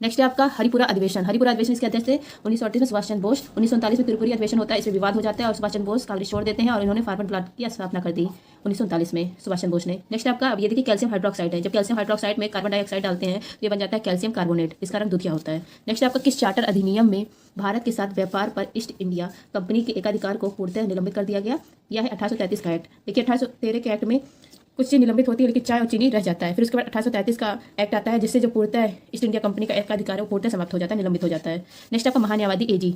नेक्स्ट है आपका हरिपुरा अधिवेशन। हरिपुरा अधिवेशन इसके अध्यक्ष थे 1938 में सुभाष चंद्र बोस। 1939 में त्रिपुरी अधिवेशन होता है, इसमें विवाद हो जाता है और सुभाष चंद्र बोस कांग्रेस छोड़ देते हैं, और इन्होंने फार्मर प्लांट की स्थापना कर दी 1939 में सुभाष चंद्र बोस ने। नेक्स्ट आपका अब ये देखिए कैल्शियम हाइड्रोक्साइड है। जब कैल्शियम हाइड्रोक्साइड में कार्बन डाइऑक्साइड डालते हैं तो ये बन जाता है कैल्शियम कार्बोनेट, इसका रंग दूधिया होता है। नेक्स्ट आपका किस चार्टर अधिनियम में भारत के साथ व्यापार पर ईस्ट इंडिया कंपनी के एकाधिकार को पूर्णतः निलंबित कर दिया गया? यह है 1833 का एक्ट। देखिए 1813 के एक्ट में कुछ चीज़ निलंबित होती है लेकिन चाय और चीनी रह जाता है। फिर उसके बाद 1833 का एक्ट आता है जिससे जो पूर्णतः ईस्ट इंडिया कंपनी का एकाधिकार है वो पूर्णतः समाप्त हो जाता है, निलंबित हो जाता है। नेक्स्ट आपका महान्यायवादी AG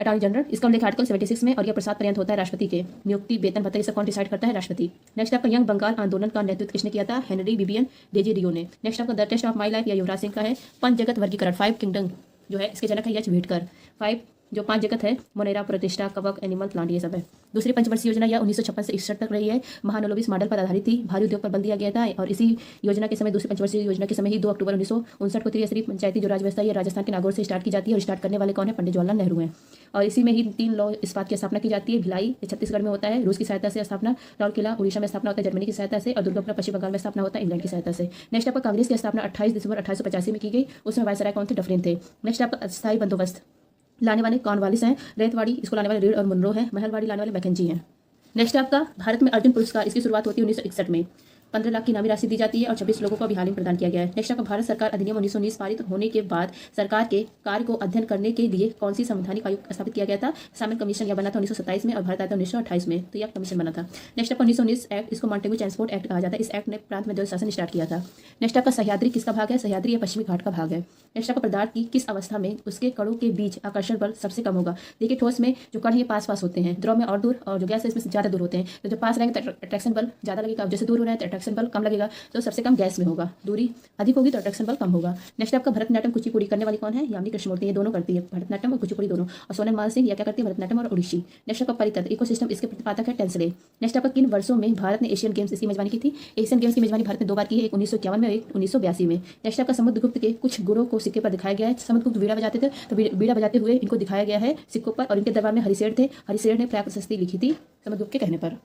अटॉर्नी जनरल, इसका उल्लेख आर्टिकल 76 में, और यह प्रसाद पर्यंत होता है राष्ट्रपति के। नियुक्ति, वेतन भत्ता, इसे कौन डिसाइड करता है? राष्ट्रपति। नेक्स्ट आपका यंग बंगाल आंदोलन का नेतृत्व किसने किया था? हेनरी विबियन डेजिरियो ने। नेक्स्ट आपका the test of my life या युवराज सिंह का है। पंच जगत वर्गीकरण 5 किंगडम जो है इसके जनक है यश भेटकर। 5 जो 5 जगत है, मोनेरा, प्रतिष्ठा, कवक, एनिमल, प्लांट, ये सब है। दूसरी पंचवर्षीय योजना यह 1956 से 61 तक रही है। महानोलोबिस मॉडल पर आधारित थी। भारी उद्योग पर बल दिया गया था, और इसी योजना के समय दूसरी पंचवर्षीय योजना के समय ही 2 अक्टूबर 1959 को त्रिस्तरीय पंचायती जो राज्य व्यवस्था है राजस्थान के नागौर से स्टार्ट की जाती है, और स्टार्ट करने वाले कौन है? पंडित जवाहरलाल नेहरू हैं। और इसी में ही 3 लौ इस्पात की स्थापना की जाती है। भिलाई छत्तीसगढ़ में होता है रूस की सहायता से स्थापना, लाहौर किला उड़ीसा में स्थापना होता है जर्मनी की सहायता से, और दुर्गापुरा पश्चिम बंगाल में स्थापना होता है इंग्लैंड की सहायता से। नेक्स्ट आपका कांग्रेस की स्थापना 28 दिसंबर 1885 में की गई। उसमें वायसराय कौन थे? डफरिन थे। नेक्स्ट आपका अस्थायी बंदोबस्त लाने वाले कॉर्नवालिस हैं। रेतवाड़ी इसको लाने वाले रीड और मुनरो हैं। महलवाड़ी लाने वाले मैकेंजी हैं। नेक्स्ट आपका भारत में अर्जुन पुरस्कार, इसकी शुरुआत होती है 1961 में। 15 लाख की इनामी राशि दी जाती है, और 26 लोगों को अभी हाल ही में प्रदान किया गया है। नेक्स्ट आपका भारत सरकार अधिनियम 1919 पारित होने के बाद सरकार के कार्य को अध्ययन करने के लिए कौन सी संवैधानिक आयोग स्थापित किया गया था? सामन कमीशन। यह बना था 1927 में, और भारत आया था 1928 में, तो यह कमीशन बना था। नेक्स्ट आपका 1919 एक्ट, इसको मॉन्टेगू ट्रांसपोर्ट एक्ट कहा जाता है। इस एक्ट ने प्रांत में द्वैध शासन स्टार्ट किया था। नेक्स्ट आपका सह्याद्री किसका भाग है? सह्याद्री या पश्चिमी घाट का भाग है। नेक्स्ट आपका पदार्थ की किस अवस्था में उसके कणों के बीच आकर्षण बल सबसे कम होगा? देखिए ठोस में जो कण है पास पास होते हैं, द्रव में और दूर, और जो गैस है इसमें ज़्यादा दूर होते हैं। तो जब पास रहेंगे तो अट्रैक्शन बल ज़्यादा लगेगा, जैसे दूर हो रहे हैं तो अट्रैक्शन बल कम लगेगा, तो सबसे कम गैस में होगा। दूरी अधिक होगी तो अट्रैक्शन बल कम होगा। नेक्स्ट आपका भरतनाट्यम कुचिपुड़ी करने वाली कौन है? यामिनी कृष्णमूर्ति। ये दोनों करती है, भरतनाट्यम और कुचिपुड़ी दोनों। और सोनल माल सिंह, यह क्या करती है? भरतनाट्यम और ओडिसी। नेक्स्ट आपका परितंत्र इकोसिस्टम, इसके प्रतिपादक है टेंसले। नेक्स्ट आपका किन वर्षों में भारत ने एशियन गेम्स इसकी मेजबानी की थी? एशियन गेम्स की मेजबानी भारत ने 2 बार की है, एक 1951 में और एक 1982 में। नेक्स्ट आपका समुद्रगुप्त के कुछ गुणों को सिक्के पर दिखाया गया है। समुद्रगुप्त बीड़ा बजाते थे, तो बीड़ा बजाते हुए इनको दिखाया गया है सिक्कों पर, और इनके दरबार में हरिशेर थे। हरिशेर ने प्राप्त प्रशस्ति लिखी थी समुद्रगुप्त के कहने पर।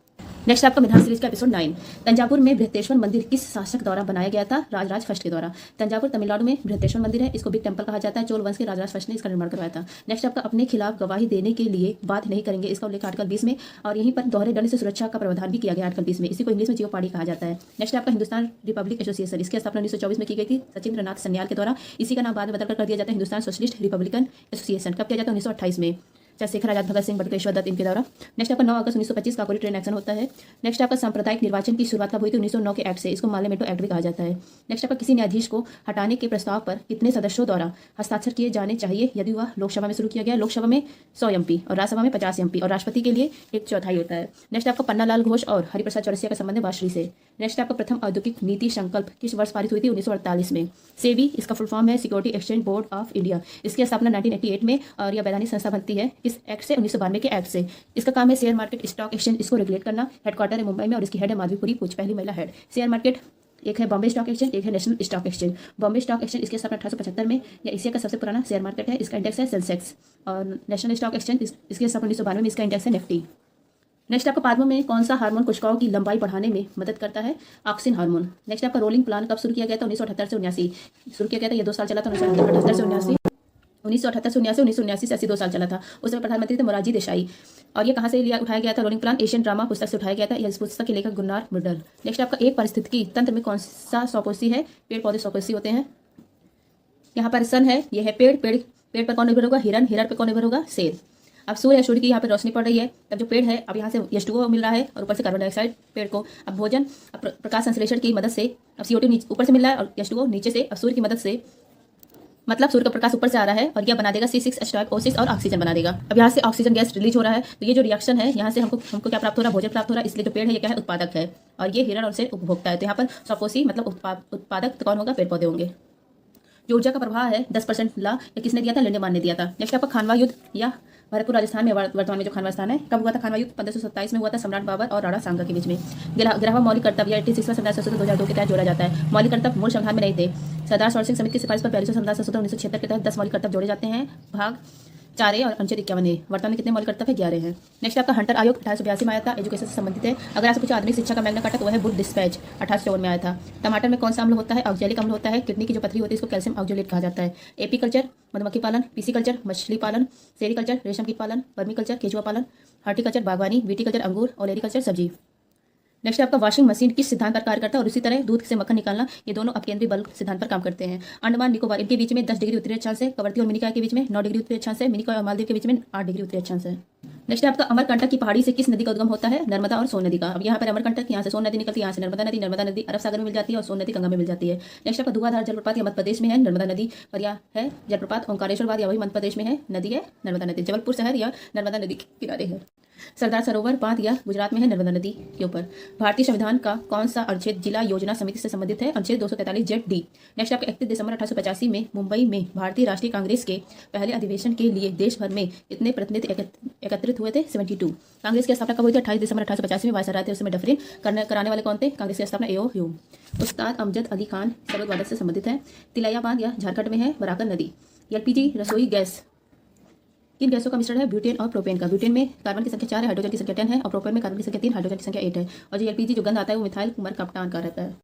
नेक्स्ट आपका मिधान सीरीज का एपिसोड 9। तंजावुर में बृहतेश्वर मंदिर किस शासक द्वारा बनाया गया था? राजराज फर्स्ट के द्वारा। तंजावुर तमिलनाडु में बृहतेश्वर मंदिर है, इसको बिग टेंपल कहा जाता है। चोल वंश के राजराज फर्स्ट ने इसका निर्माण करवाया था। नेक्स्ट आपका अपने खिलाफ गवाही देने के लिए बात नहीं करेंगे, इसका उल्लेख आर्टिकल 20 में, और यहीं पर दोहरे दंड से सुरक्षा का प्रावधान भी किया गया आर्टिकल 20 में। इसी को इंग्लिश में जियोपाडी कहा जाता है। नेक्स्ट आपका हिंदुस्तान रिपब्लिक एसोसिएशन, इसकी स्थापना 1924 में की गई थी सचिंद्र नाथ सन्याल के द्वारा। इसी का नाम बाद में बदलकर कर दिया जाता है हिंदुस्तान सोशलिस्ट रिपब्लिकन एसोसिएशन। कब किया जाता है? 1928 में, चंद्रशेखर आजाद, भगत सिंह, बटुकेश्वर दत्त इनके द्वारा। नेक्स्ट आपका 9 अगस्त 1925 काकोरी ट्रेन एक्शन होता है। नेक्स्ट आपका सांप्रदायिक निर्वाचन की शुरुआत कब हुई थी? 1909 के एक्ट से, इसको मार्लियामेंटो एक्ट भी कहा जाता है। नेक्स्ट आपका किसी न्यायाधीश को हटाने के प्रस्ताव पर कितने सदस्यों द्वारा हस्ताक्षर किए जाने चाहिए यदि वह लोकसभा में शुरू किया गया? लोकसभा में 100 MP और राज्यसभा में 50 MP और राष्ट्रपति के लिए 1/4 होता है। नेक्स्ट आपका पन्नालाल घोष और हरिप्रसाद चौरसिया का संबंध है वाजपेयी से। नेक्स्ट आपका प्रथम औद्योगिक नीति संकल्प किस वर्ष पारित हुई थी? 1948 में। सेबी, इसका फुल फॉर्म है security exchange board of India, इसकी स्थापना 1988 में, और यह वैधानिक संस्था बनती है किस एक्ट से? 1992 के एक्ट से। इसका काम है शेयर मार्केट, स्टॉक एक्सचेंज, इसको रेगुलेट करना। हेडक्वार्टर है मुंबई में और इसकी हेड है माधवीपुरी पूछ, पहली महिला हेड। शेयर मार्केट एक है बॉम्बे स्टॉक एक्सचेंज, एक है national stock exchange. Bombay stock exchange इसके स्थापना 1875 में, या एशिया का सबसे पुराना शेयर मार्केट है, इसका इंडेक्स है सेंसेक्स। और नेशनल स्टॉक एक्सचेंज इसकी स्थापना 1992 में, इसका इंडेक्स है निफ्टी। नेक्स्ट आपका पादपों में कौन सा हार्मोन कोशिकाओं की लंबाई बढ़ाने में मदद करता है? Auxin hormone. नेक्स्ट आपका रोलिंग प्लान कब शुरू किया गया था? 1978 से 79 शुरू किया गया था, ये 2 साल चला था। 1978 से 79, 1978 से 79, 1979 से 82 साल चला था। उस समय प्रधानमंत्री थे मोरारजी देसाई। और ये कहाँ से उठाया गया था? रोलिंग प्लान एशियन ड्रामा पुस्तक से उठाया गया था। इस पुस्तक के लेखक गुन्नार मुडल। नेक्स्ट आपका एक पारिस्थितिकी तंत्र में कौन सा सौकोशी है? पेड़ पौधे सौकोशी होते हैं। यहाँ पर सन है, ये है पेड़ पर कौन निर्भर होगा? हिरण पर कौन निर्भर होगा? शेर। अब सूर्य या सूर्य की यहाँ पर रोशनी पड़ रही है, तब जो पेड़ है अब यहाँ से H2O मिल रहा है और ऊपर से कार्बन डाइऑक्साइड पेड़ को। अब भोजन, अब प्रकाश संश्लेषण की मदद से अब CO2 ऊपर से मिल रहा है और H2O नीचे से। अब सूर्य की मदद से, मतलब सूर्य का प्रकाश ऊपर से आ रहा है और यह बना देगा C6H12O6 और ऑक्सीजन बना देगा। अब यहाँ से ऑक्सीजन गैस रिलीज हो रहा है, तो ये जो रिएक्शन है यहाँ से हमको क्या प्राप्त हो रहा है? भोजन प्राप्त हो रहा है। इसलिए जो पेड़ है ये क्या है? उत्पादक है, और ये हिरण और शेर उपभोक्ता है। तो यहाँ पर सौकोशी मतलब उत्पादक तो कौन होगा? पेड़ पौधे होंगे। जो ऊर्जा का प्रवाह है 10% ला, ये किसने दिया था? लिंडेमान ने दिया था। नेक्स्ट आपका खानवा युद्ध या भरतपुर राजस्थान में वर्तमान में जो खानवा स्थान है, कब हुआ था खानवा युद्ध? 1527 में हुआ था, सम्राट बाबर और राणा सांगा के बीच में। 11वां मौलिक कर्तव्य 86वां संविधान संशोधन 2002 के तहत जोड़ा जाता है। मौलिक कर्तव्य मूल संविधान में नहीं थे। सरदार सरोवर सिंह समिति की सिफारिश पर 42वां संविधान संशोधन 1976 के तहत 10 मौलिक कर्तव्य जोड़े जाते हैं। भाग 4A और अनुच्छेद 51A। वर्तमान में कितने मौलिक कर्तव्य है? 11 हैं। नेक्स्ट आपका हंटर आयोग 1882 में आया था, एजुकेशन से संबंधित है। अगर आपसे कुछ आधुनिक शिक्षा का मैग्ना कार्टा तो वह है बुक डिस्पैच, 1854 में आया था। टमाटर में कौन सा अम्ल होता है? ऑक्जेलिक अम्ल होता है। किडनी की जो पथरी होती है इसको कैल्शियम ऑक्जेलेट कहा जाता है। एपीकल्चर मधुमक्खी पालन, पीसीकल्चर मछली पालन, सेरिकल्चर रेशम कीट पालन, वर्मीकल्चर केचुआ पालन, हार्टिकल्चर बागवानी, विटीकल्चर अंगूर, ओलेरिकल्चर सब्जी। नेक्स्ट आपका वॉशिंग मशीन किस सिद्धांत पर कार्य करता है? और उसी तरह दूध से मक्खन निकालना, ये दोनों अपकेंद्रीय बल सिद्धांत पर काम करते हैं। अंडमान निकोबार इनके बीच में 10 डिग्री उत्तरी अक्षांश है। कवरती और मिनिकॉय के बीच में 9 डिग्री उत्तरी अक्षांश है। मिनिकॉय और मालदीव के बीच में 8 डिग्री उत्तरी अक्षांश है। नेक्स्ट आपका अमरकंटक की पहाड़ी से किस नदी का उद्गम होता है? नर्मदा और सोन नदी का। अब यहाँ पर अमरकंटक, यहाँ से सोन नदी निकलती है, यहाँ से नर्मदा नदी अरब सागर में मिल जाती है और सोन नदी गंगा में मिल जाती है। नेक्स्ट आपका धुआंधार जलप्रपात या मध्य प्रदेश में है, नर्मदा नदी पर यह है जलप्रपात। ओंकारेश्वर बाद या वही मध्य प्रदेश में है, नदी है नर्मदा नदी। जबलपुर शहर या नर्मदा नदी के किनारे है। सरदार सरोवर बांध या गुजरात में है, नर्मदा नदी के ऊपर। भारतीय संविधान का कौन सा अनुच्छेद जिला योजना समिति से संबंधित है? अनुच्छेद 243Z(D). नेक्स्ट आपका 31 दिसंबर 1885 में मुंबई में भारतीय राष्ट्रीय कांग्रेस के पहले अधिवेशन के लिए देश भर में कितने प्रतिनिधि एकत्रित हुए थे? 72। कांग्रेस की स्थापना कब हुई थी? 28 दिसंबर 1885 में। वायसराय थे उस समय डफरिन। कराने वाले कौन थे? कांग्रेस की स्थापना A.O. ह्यूम। उस्ताद अमजद अली खान सरोद वादक से संबंधित है। तिलैया बांध या झारखंड में है, बराकर नदी। LPG रसोई गैस किन गैसों का मिश्रण है? ब्यूटेन और प्रोपेन का। ब्यूटेन में कार्बन की संख्या 4 है, हाइड्रोजन की संख्या 10 है, और प्रोपेन में कार्बन की संख्या 3, हाइड्रोजन की संख्या 8 है। और जो LPG जो गंध आता है वो मिथाइल मरकप्टान का रहता है।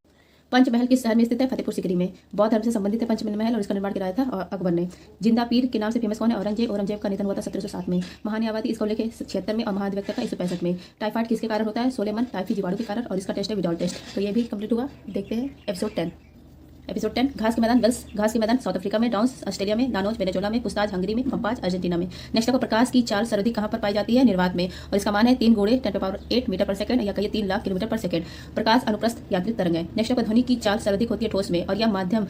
पंचमहल किस शहर में स्थित है? फतेहपुर सिकरी में। बौद्ध धर्म से संबंधित है पंचमहल और इसका निर्माण कराया था और अकबर ने। जिंदा पीर के नाम से फेमस कौन है? औरंगजेब का निधन हुआ था 1707 में। महान्यायवादी इसका उल्लेख है 76 में और महाधिवक्ता का 165 में। टाइफाइड किसके कारण होता है? सोलेमन टाइफी जीवाणु के कारण, और इसका टेस्ट है विडॉल टेस्ट। तो ये भी कंप्लीट हुआ। देखते हैं एपिसोड 10 घास के मैदान साउथ अफ्रीका में, डाउन्स ऑस्ट्रेलिया में, नानोज वेनेजुएला में, पुस्ताज हंगरी में, पंपाज अर्जेंटीना में। नेक्स्ट आपको प्रकाश की चाल सर्वाधिक कहाँ पर पाई जाती है? निर्वात में, और इसका मान है 3 × 10⁸ मीटर पर सेकंड, या कहिए 3 लाख किलोमीटर पर सेकंड। प्रकाश अनुप्रस्थ यांत्रिक तरंग है। नेक्स्ट आपको ध्वनि की चाल सर्वाधिक होती है ठोस में, और यह माध्यम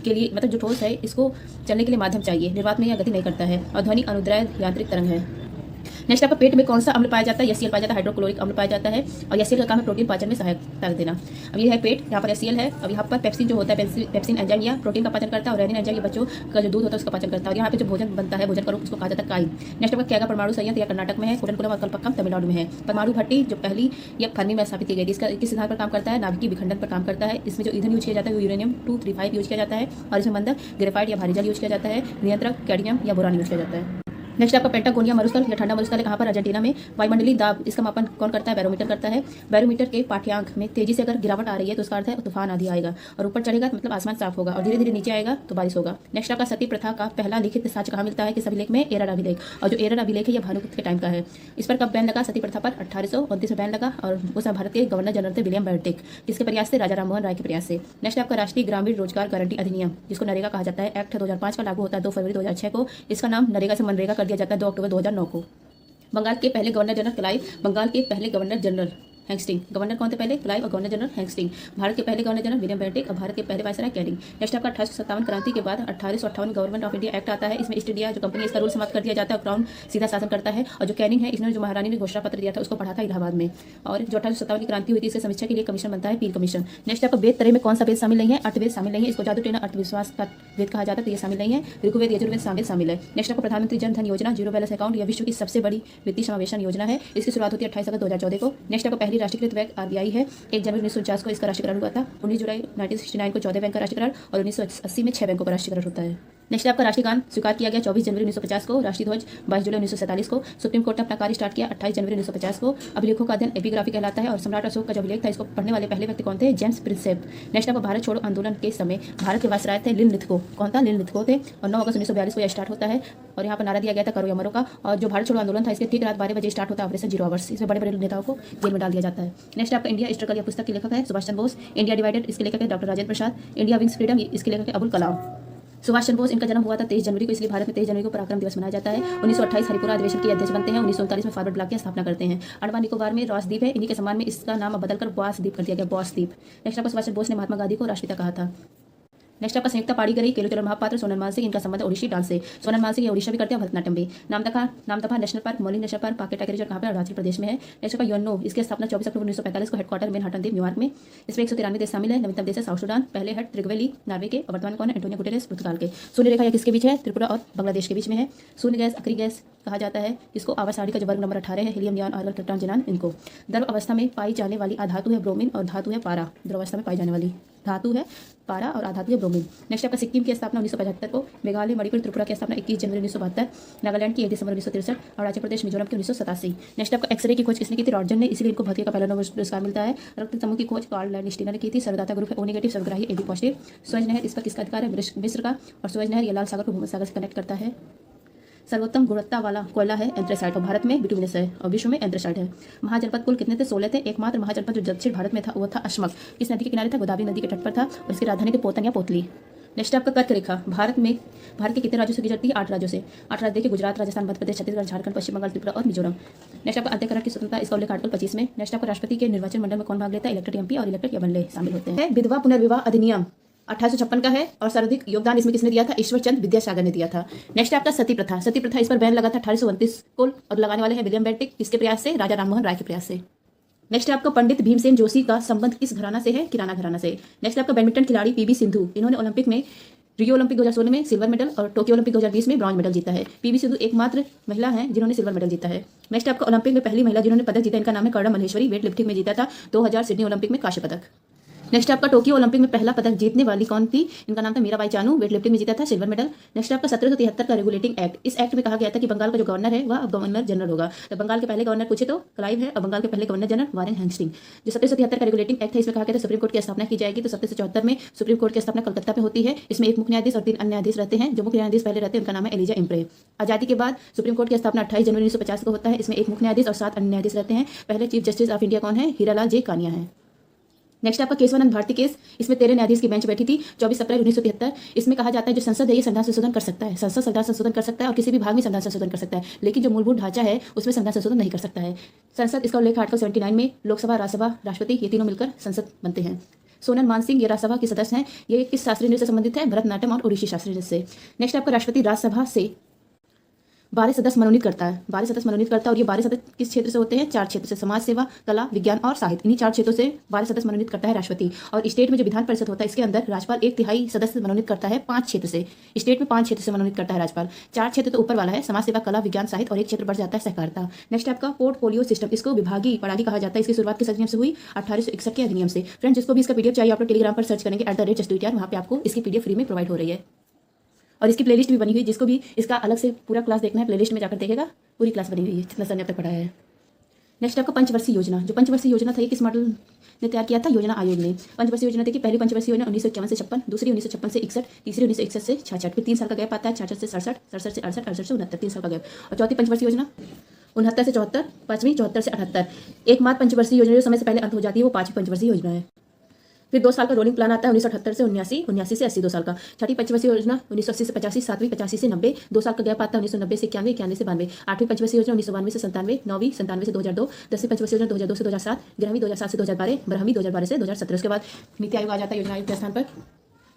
के लिए मतलब जो ठोस है इसको चलने के लिए माध्यम चाहिए। निर्वात में यह गति नहीं करता है, और ध्वनि अनुदैर्ध्य यांत्रिक तरंग है। नेक्स्ट आपका पेट में कौन सा अम्ल पाया जाता है? HCl पाया जाता है, हाइड्रोक्लोरिक अम्ल पाया जाता है, और HCl का काम है प्रोटीन पाचन में सहायता देना। अब ये है पेट, यहाँ पर HCl है। अब यहाँ पर पेप्सिन जो होता है, पेप्सिन एंजाइम या प्रोटीन का पाचन करता है, और रेनिन एंजाइम ये बच्चों का जो दूध होता है उसका पाचन करता है। और यहाँ पे जो भोजन बनता है, भोजन का रूप उसको कहा जाता है काई। नेक्स्ट आपका कैगा परमाणु संयंत्र या कर्नाटक में है, कुटनकुलम और कल्पक्कम तमिलनाडु में है। परमाणु भट्टी जो पहली या फर्मी में स्थापित की गई थी, इसका किस सिद्धांत पर काम करता है? नाभिकीय विखंडन पर काम करता है। इसमें जो ईंधन यूज किया जाता है वो यूरेनियम 235 यूज किया जाता है, और इसमें मंदक ग्रेफाइट या भारी जल यूज किया जाता है। नियंत्रक कैडमियम या बोरान यूज किया जाता है। नेक्स्ट आपका पेंटागोनिया मरुस्थल या ठंडा मरुस्थल है कहाँ पर? अर्जेंटीना में। वायुमंडलीय दाब, इसका मापन कौन करता है? बैरोमीटर करता है। बैरोमीटर के पाठ्यांक में तेजी से अगर गिरावट आ रही है तो उसका अर्थ है तूफान आधी आएगा, और ऊपर चढ़ेगा तो मतलब आसमान साफ होगा, और धीरे धीरे नीचे आएगा तो बारिश होगा। नेक्स्ट आपका सती प्रथा का पहला लिखित साक्ष्य कहाँ मिलता है? किस अभिलेख में? एरर अभिलेख। और जो एरर अभिलेख है यह भानुगुप्त के टाइम का है। इस पर कब बैन लगा? सती प्रथा पर 1829 में बैन लगा, और उस भारत के गवर्नर जनरल थे विलियम बेंटिक। किसके प्रयास से? राजा राममोहन राय के प्रयास से। नेक्स्ट आपका राष्ट्रीय ग्रामीण रोजगार गारंटी अधिनियम, जिसको नरेगा कहा जाता है, एक्ट 2005 का लागू होता है 2 फरवरी 2006 को। इसका नाम नरेगा से मनरेगा कर दिया जाता है 2 अक्टूबर 2009 को। बंगाल के पहले गवर्नर जनरल क्लाइव, बंगाल के पहले गवर्नर जनरल हैंगस्टिंग। गवर्नर कौन थे पहले? क्लाइव, और गवर्नर जनरल हैंगस्टिंग। भारत के पहले गवर्नर जनरल विलियम बेंटिक, और भारत के पहले वायसराय कैनिंग। नेक्स्ट आपका 1857 क्रांति के बाद 1858 गवर्नमेंट ऑफ इंडिया एक्ट आता है। इसमें ईस्ट इंडिया जो कंपनी, इसका रूल समाप्त कर दिया जाता है, और क्राउन सीधा शासन करता है। और जो कैनिंग है, इसने जो महारानी ने घोषणा पत्र दिया था उसको पढ़ा था इलाहाबाद में। और जो 1857 की क्रांति हुई थी, इसकी समीक्षा के लिए कमीशन बनता है, पील कमीशन। नेक्स्ट आपका वेद तरह में कौन सा वेद शामिल नहीं है? अर्थवेद शामिल नहीं है। इसको जादू टोना अर्थविश्वास का वेद कहा जाता है, तो ये शामिल नहीं है। ऋग्वेद यजुर्वेद शामिल है। नेक्स्ट आपको प्रधानमंत्री जन धन योजना जीरो बैलेंस अकाउंट, यह विश्व की सबसे बड़ी वित्तीय समावेशन योजना है। इसकी शुरुआत होती है 28 अगस्त 2014 को। नेक्स्ट आपका पहली राष्ट्रीयकृत बैंक आरबीआई है। 1 जनवरी 1949 को इसका राष्ट्रीयकरण हुआ था। 19 जुलाई 1969 को 14 बैंक का राष्ट्रीयकरण, और 1980 में 6 बैंकों का राष्ट्रीयकरण होता है। नेक्स्ट आपका राष्ट्रीय गान स्वीकार किया गया 24 जनवरी 1950 को। राष्ट्रीय ध्वज 22 जुलाई 1947 को। सुप्रीम कोर्ट ने अपना कार्य स्टार्ट किया 28 जनवरी 1950 को। अभिलेखों का अध्ययन एपिग्राफी कहलाता है, और सम्राट अशोक का जो अभिलेख था इसको पढ़ने वाले पहले व्यक्ति कौन थे? James Prinsep. नेक्स्ट आपका भारत छोड़ो आंदोलन के समय भारत के वायसराय थे लिनलिथगो। कौन था? लिनलिथगो थे। और 9 अगस्त 1942 को यह स्टार्ट होता है, और यहाँ पर नारा दिया गया था करो या मरो का। और जो भारत छोड़ो आंदोलन था इसके ठीक रात 12 बजे स्टार्ट होता है ऑपरेशन 0 आवर्स। इसमें बड़े बड़े नेताओं को जेल में डाल दिया जाता है। नेक्स्ट आपका इंडिया स्ट्रगल या पुस्तक के लेखक है सुभाष चंद्र बोस। इंडिया डिवाइडेड, इसके लेखक है doctor Rajendra Prasad. India wings freedom, इसके लेखक है अबुल कलाम। सुभाष चंद्र बोस, इनका जन्म हुआ था 23 जनवरी को, इसलिए भारत में 23 जनवरी को पराक्रम दिवस मनाया जाता है। 1928 हरिपुरा अधिवेशन के अध्यक्ष बनते हैं। 1939 में फॉरवर्ड ब्लॉक की स्थापना करते हैं। अंडमान निकोबार में रॉस द्वीप है, इन्हीं के सम्मान में इसका नाम बदलकर बॉस द्वीप कर दिया गया, बॉस द्वीप। नेक्स्ट आपको सुभाष चंद्र बोस ने महात्मा गांधी को राष्ट्रपिता कहा था। नेक्स्ट आपका संयुक्ता पाड़ीगरी, केलुचरण महापात्र, सोनल मानसिंह, इनका संबंध ओडिसी डांस से। सोनल मानसिंह ये ओडिशा भी करते हैं, भरतनाट्यम भी। नामदफा नेशनल पार्क, मौलिक नेशनल पार्क, पाके टाइगर रिजर्व कहाँ पर? अरुणाचल प्रदेश में है। नेक्स्ट आपका योनो, इसकी स्थापना 24 अक्टूबर 1945 को, हेडक्वार्टर मेनहट्टन द्वीप न्यूयॉर्क में। इसमें 193 देश शामिल है। नवीनतम देश है साउथ सूडान। पहले हेड त्रिगवेली नॉर्वे के, और वर्तमान कौन है? एंटोनियो गुटेरेस पुर्तगाल के। शून्य रेखा यह किसके बीच है? त्रिपुरा और बांग्लादेश के बीच में है। शून्य गैस अक्री गैस कहा जाता है, इसको आवासाड़ी का जो वर्ग नंबर 18 है, हीलियम, नियॉन, आर्गन, क्रिप्टॉन, जिनान, इनको। द्रव अवस्था में पाई जाने वाली अधातु है ब्रोमीन, और धातु है पारा। द्रव अवस्था में पाई जाने वाली धातु है पारा, और आधातु है ब्रोमीन। नेक्स्ट आपका सिक्किम की स्थापना 1975 को। मेघालय, मणिपुर, त्रिपुरा की स्थापना 21 जनवरी 1972। नागालैंड की 1 दिसंबर 1963। अरुणाचल प्रदेश, मिजोरम की 1987। नेक्स्ट आपका एक्सरे की खोज किसने की थी? रॉन्टजन ने, इसीलिए इनको भौतिकी का पहला नोबेल पुरस्कार मिलता है। रक्त समूह की खोज कार्ल लैंडस्टीनर ने की थी। सर्वदाता ग्रुप है ओ नेगेटिव, सर्वग्राही AB पॉजिटिव। सूरज नहर, इस पर किसका अधिकार है? मिस्र का। और सूरज नहर ये लाल सागर को भूमध्य सागर से कनेक्ट करता है। सर्वोत्तम गुणवत्ता वाला कोयला है एंथ्रेसाइट, और भारत में बिटुमिनस है, और विश्व में एंथ्रेसाइट है। महाजनपद कुल कितने थे? 16 थे। एकमात्र महाजनपद जो दक्षिण भारत में था वो था अशमक। किस नदी के किनारे था? गोदावरी नदी के तट पर था, और इसकी राजधानी थी पोतन या पोतली। नेक्स्ट आपका कर्क रेखा, भारत के कितने राज्यों से गुजरती है? 8 राज्यों से। 8 राज्य देखिए, गुजरात, राजस्थान, मध्य प्रदेश, छत्तीसगढ़, झारखंड, पश्चिम बंगाल, त्रिपुरा और मिजोरम। नेक्स्ट आपका अंत्यकरण की स्वतंत्रता, इसका उल्लेख आर्टिकल 25 में। नेक्स्ट आपका राष्ट्रपति के निर्वाचन मंडल में कौन भाग लेता है? इलेक्टेड MP और इलेक्टेड एमएलए शामिल होते हैं। विधवा पुनर्विवाह अधिनियम 1856 का है, और सर्वाधिक योगदान इसमें किसने दिया था? ईश्वर चंद विद्यासागर ने दिया था। नेक्स्ट आपका सती प्रथा, सती प्रथा इस पर बैन लगा था 1829 को, और लगाने वाले हैं विलियम बेंटिक। किसके प्रयास से? राजा राममोहन राय के प्रयास से। नेक्स्ट आपका पंडित भीमसेन जोशी का संबंध किस घराना से है? किराना घराना से। नेक्स्ट आपका बैडमिंटन खिलाड़ी PV सिंधु, इन्होंने ओलंपिक में रियो ओलंपिक 2016 में सिल्वर मेडल, और टोक्यो ओलंपिक 2020 में ब्रॉन्ज मेडल जीता है। PV सिंधु एकमात्र महिला है जिन्होंने सिल्वर मेडल जीता है। नेक्स्ट आपका ओलंपिक में पहली महिला जिन्होंने पदक जीता, इनका नाम है कर्णा मल्लेश्वरी, वेट लिफ्टिंग में जीता था 2000 सिडनी ओलंपिक में कांस्य पदक। नेक्स्ट आपका टोक्यो ओलंपिक में पहला पदक जीतने वाली कौन थी? इनका नाम था मीराबाई चानू, वेट लिफ्टिंग में जीता था सिल्वर मेडल। नेक्स्ट आपका 1773 का रेगुलेटिंग एक्ट, इस एक्ट में कहा गया था कि बंगाल का जो गवर्नर है वह अब गवर्नर जनरल होगा। तो बंगाल के पहले गवर्नर पूछे तो क्लाइव है, और बंगाल के पहले गवर्नर जनरल वारेन हैंगस्टिंग। जो 1773 का रेगुलेटिंग एक्ट है, इसमें कहा गया था सुप्रीम कोर्ट की स्थापना की जाएगी। तो 1774 में सुप्रीम कोर्ट की स्थापना कलकत्ता में होती है। इसमें एक मुख्य न्यायाधीश और 3 अन्य न्यायाधीश रहते हैं। जो मुख्य न्यायाधीश पहले रहते हैं उनका नाम है एलिजा इम्प्रे। आजादी के बाद सुप्रीम कोर्ट की स्थापना 28 जनवरी 1950 को होता है। इसमें एक मुख्य न्यायाधीश और 7 अन्य न्यायाधीश रहते हैं। पहले चीफ जस्टिस ऑफ इंडिया कौन है? हीरालाल जे कानिया है। नेक्स्ट आपका केशवानंद भारती केस, इसमें 13 न्यायाधीश की बेंच बैठी थी 24 अप्रैल 1973। इसमें कहा जाता है जो संसद है ये संविधान संशोधन कर सकता है, संसद संविधान संशोधन कर सकता है और किसी भी भाग में संविधान संशोधन कर सकता है, लेकिन जो मूलभूत ढांचा है उसमें संविधान संशोधन नहीं कर सकता है संसद। इसका उल्लेख आर्टिकल 79 में लोकसभा, राज्यसभा, राष्ट्रपति ये तीनों मिलकर संसद बनते हैं। सोनल मानसिंह ये राज्यसभा के सदस्य हैं। ये किस शास्त्रीय नृत्य से संबंधित है? भरतनाट्यम और ओडिसी शास्त्रीय नृत्य से। नेक्स्ट आपका राष्ट्रपति राज्यसभा से 12 सदस्य मनोनीत करता है, 12 सदस्य मनोनीत करता है। और ये 12 सदस्य किस क्षेत्र से होते हैं? 4 क्षेत्र से, समाज सेवा, कला, विज्ञान और साहित्य। इन्हीं 4 क्षेत्रों से 12 सदस्य मनोनीत करता है राष्ट्रपति। और स्टेट में जो विधान परिषद होता है इसके अंदर राज्यपाल 1/3 सदस्य मनोनीत करता है 5 क्षेत्र से। स्टेट में 5 क्षेत्र से मनोनीत करता है राज्यपाल। 4 क्षेत्र तो ऊपर वाला है, समाज सेवा, कला, विज्ञान, साहित्य, और एक क्षेत्र बढ़ जाता है सहकारिता। नेक्स्ट आपका पोर्टफोलियो सिस्टम, इसको विभागीय प्रणाली कहा जाता है। इसकी शुरुआत किस अधिनियम से हुई? 1861 के अधिनियम से। फ्रेंड्स जिसको भी इसका PDF चाहिए आप लोग टेलीग्राम पर सर्च करेंगे @rate वहाँ पे आपको इसकी PDF फ्री में प्रोवाइड हो रही है। और इसकी प्लेलिस्ट भी बनी हुई, जिसको भी इसका अलग से पूरा क्लास देखना है प्लेलिस्ट में जाकर देखेगा, पूरी क्लास बनी हुई है जितना सर ने अब तक पढ़ाया है। नेक्स्ट आपका पंचवर्षीय योजना। जो पंचवर्षीय योजना था ये किस मॉडल ने तैयार किया था? योजना आयोग ने। पंचवर्षीय योजना देखिए, पहली पंचवर्षीय योजना 1951 से 56, दूसरी 1956 से 61, तीसरी 1961 से 66, फिर 3 साल का गैप आता है 66 से 67, 67 से 68, 68 से 69, 3 साल का गैप। और चौथी पंचवर्षीय योजना 69 से 74, पाँचवीं 74 से 78। एकमात्र पंचवर्षीय योजना जो समय से पहले अंत हो जाती है वो पाँचवीं पंचवर्षीय योजना है। फिर 2 साल का रोलिंग प्लान आता है 1978 से 79, 79 से 80 2 साल का। छठी पंचवर्षीय योजना 1980 से 85, सातवीं 85 से 90, 2 साल का गैप आता है 1990 से 91, 91 से 92। आठवीं पंचवर्षीय योजना 1992 से 97, नौवीं 97 से 2002, 10वीं पंचवर्षीय योजना 2002 से 2007, 11वीं 2007 से 2012, 12वीं 2012 से 2017। उसके बाद नीति आयोग आ जाता है योजना आयोग के स्थान पर।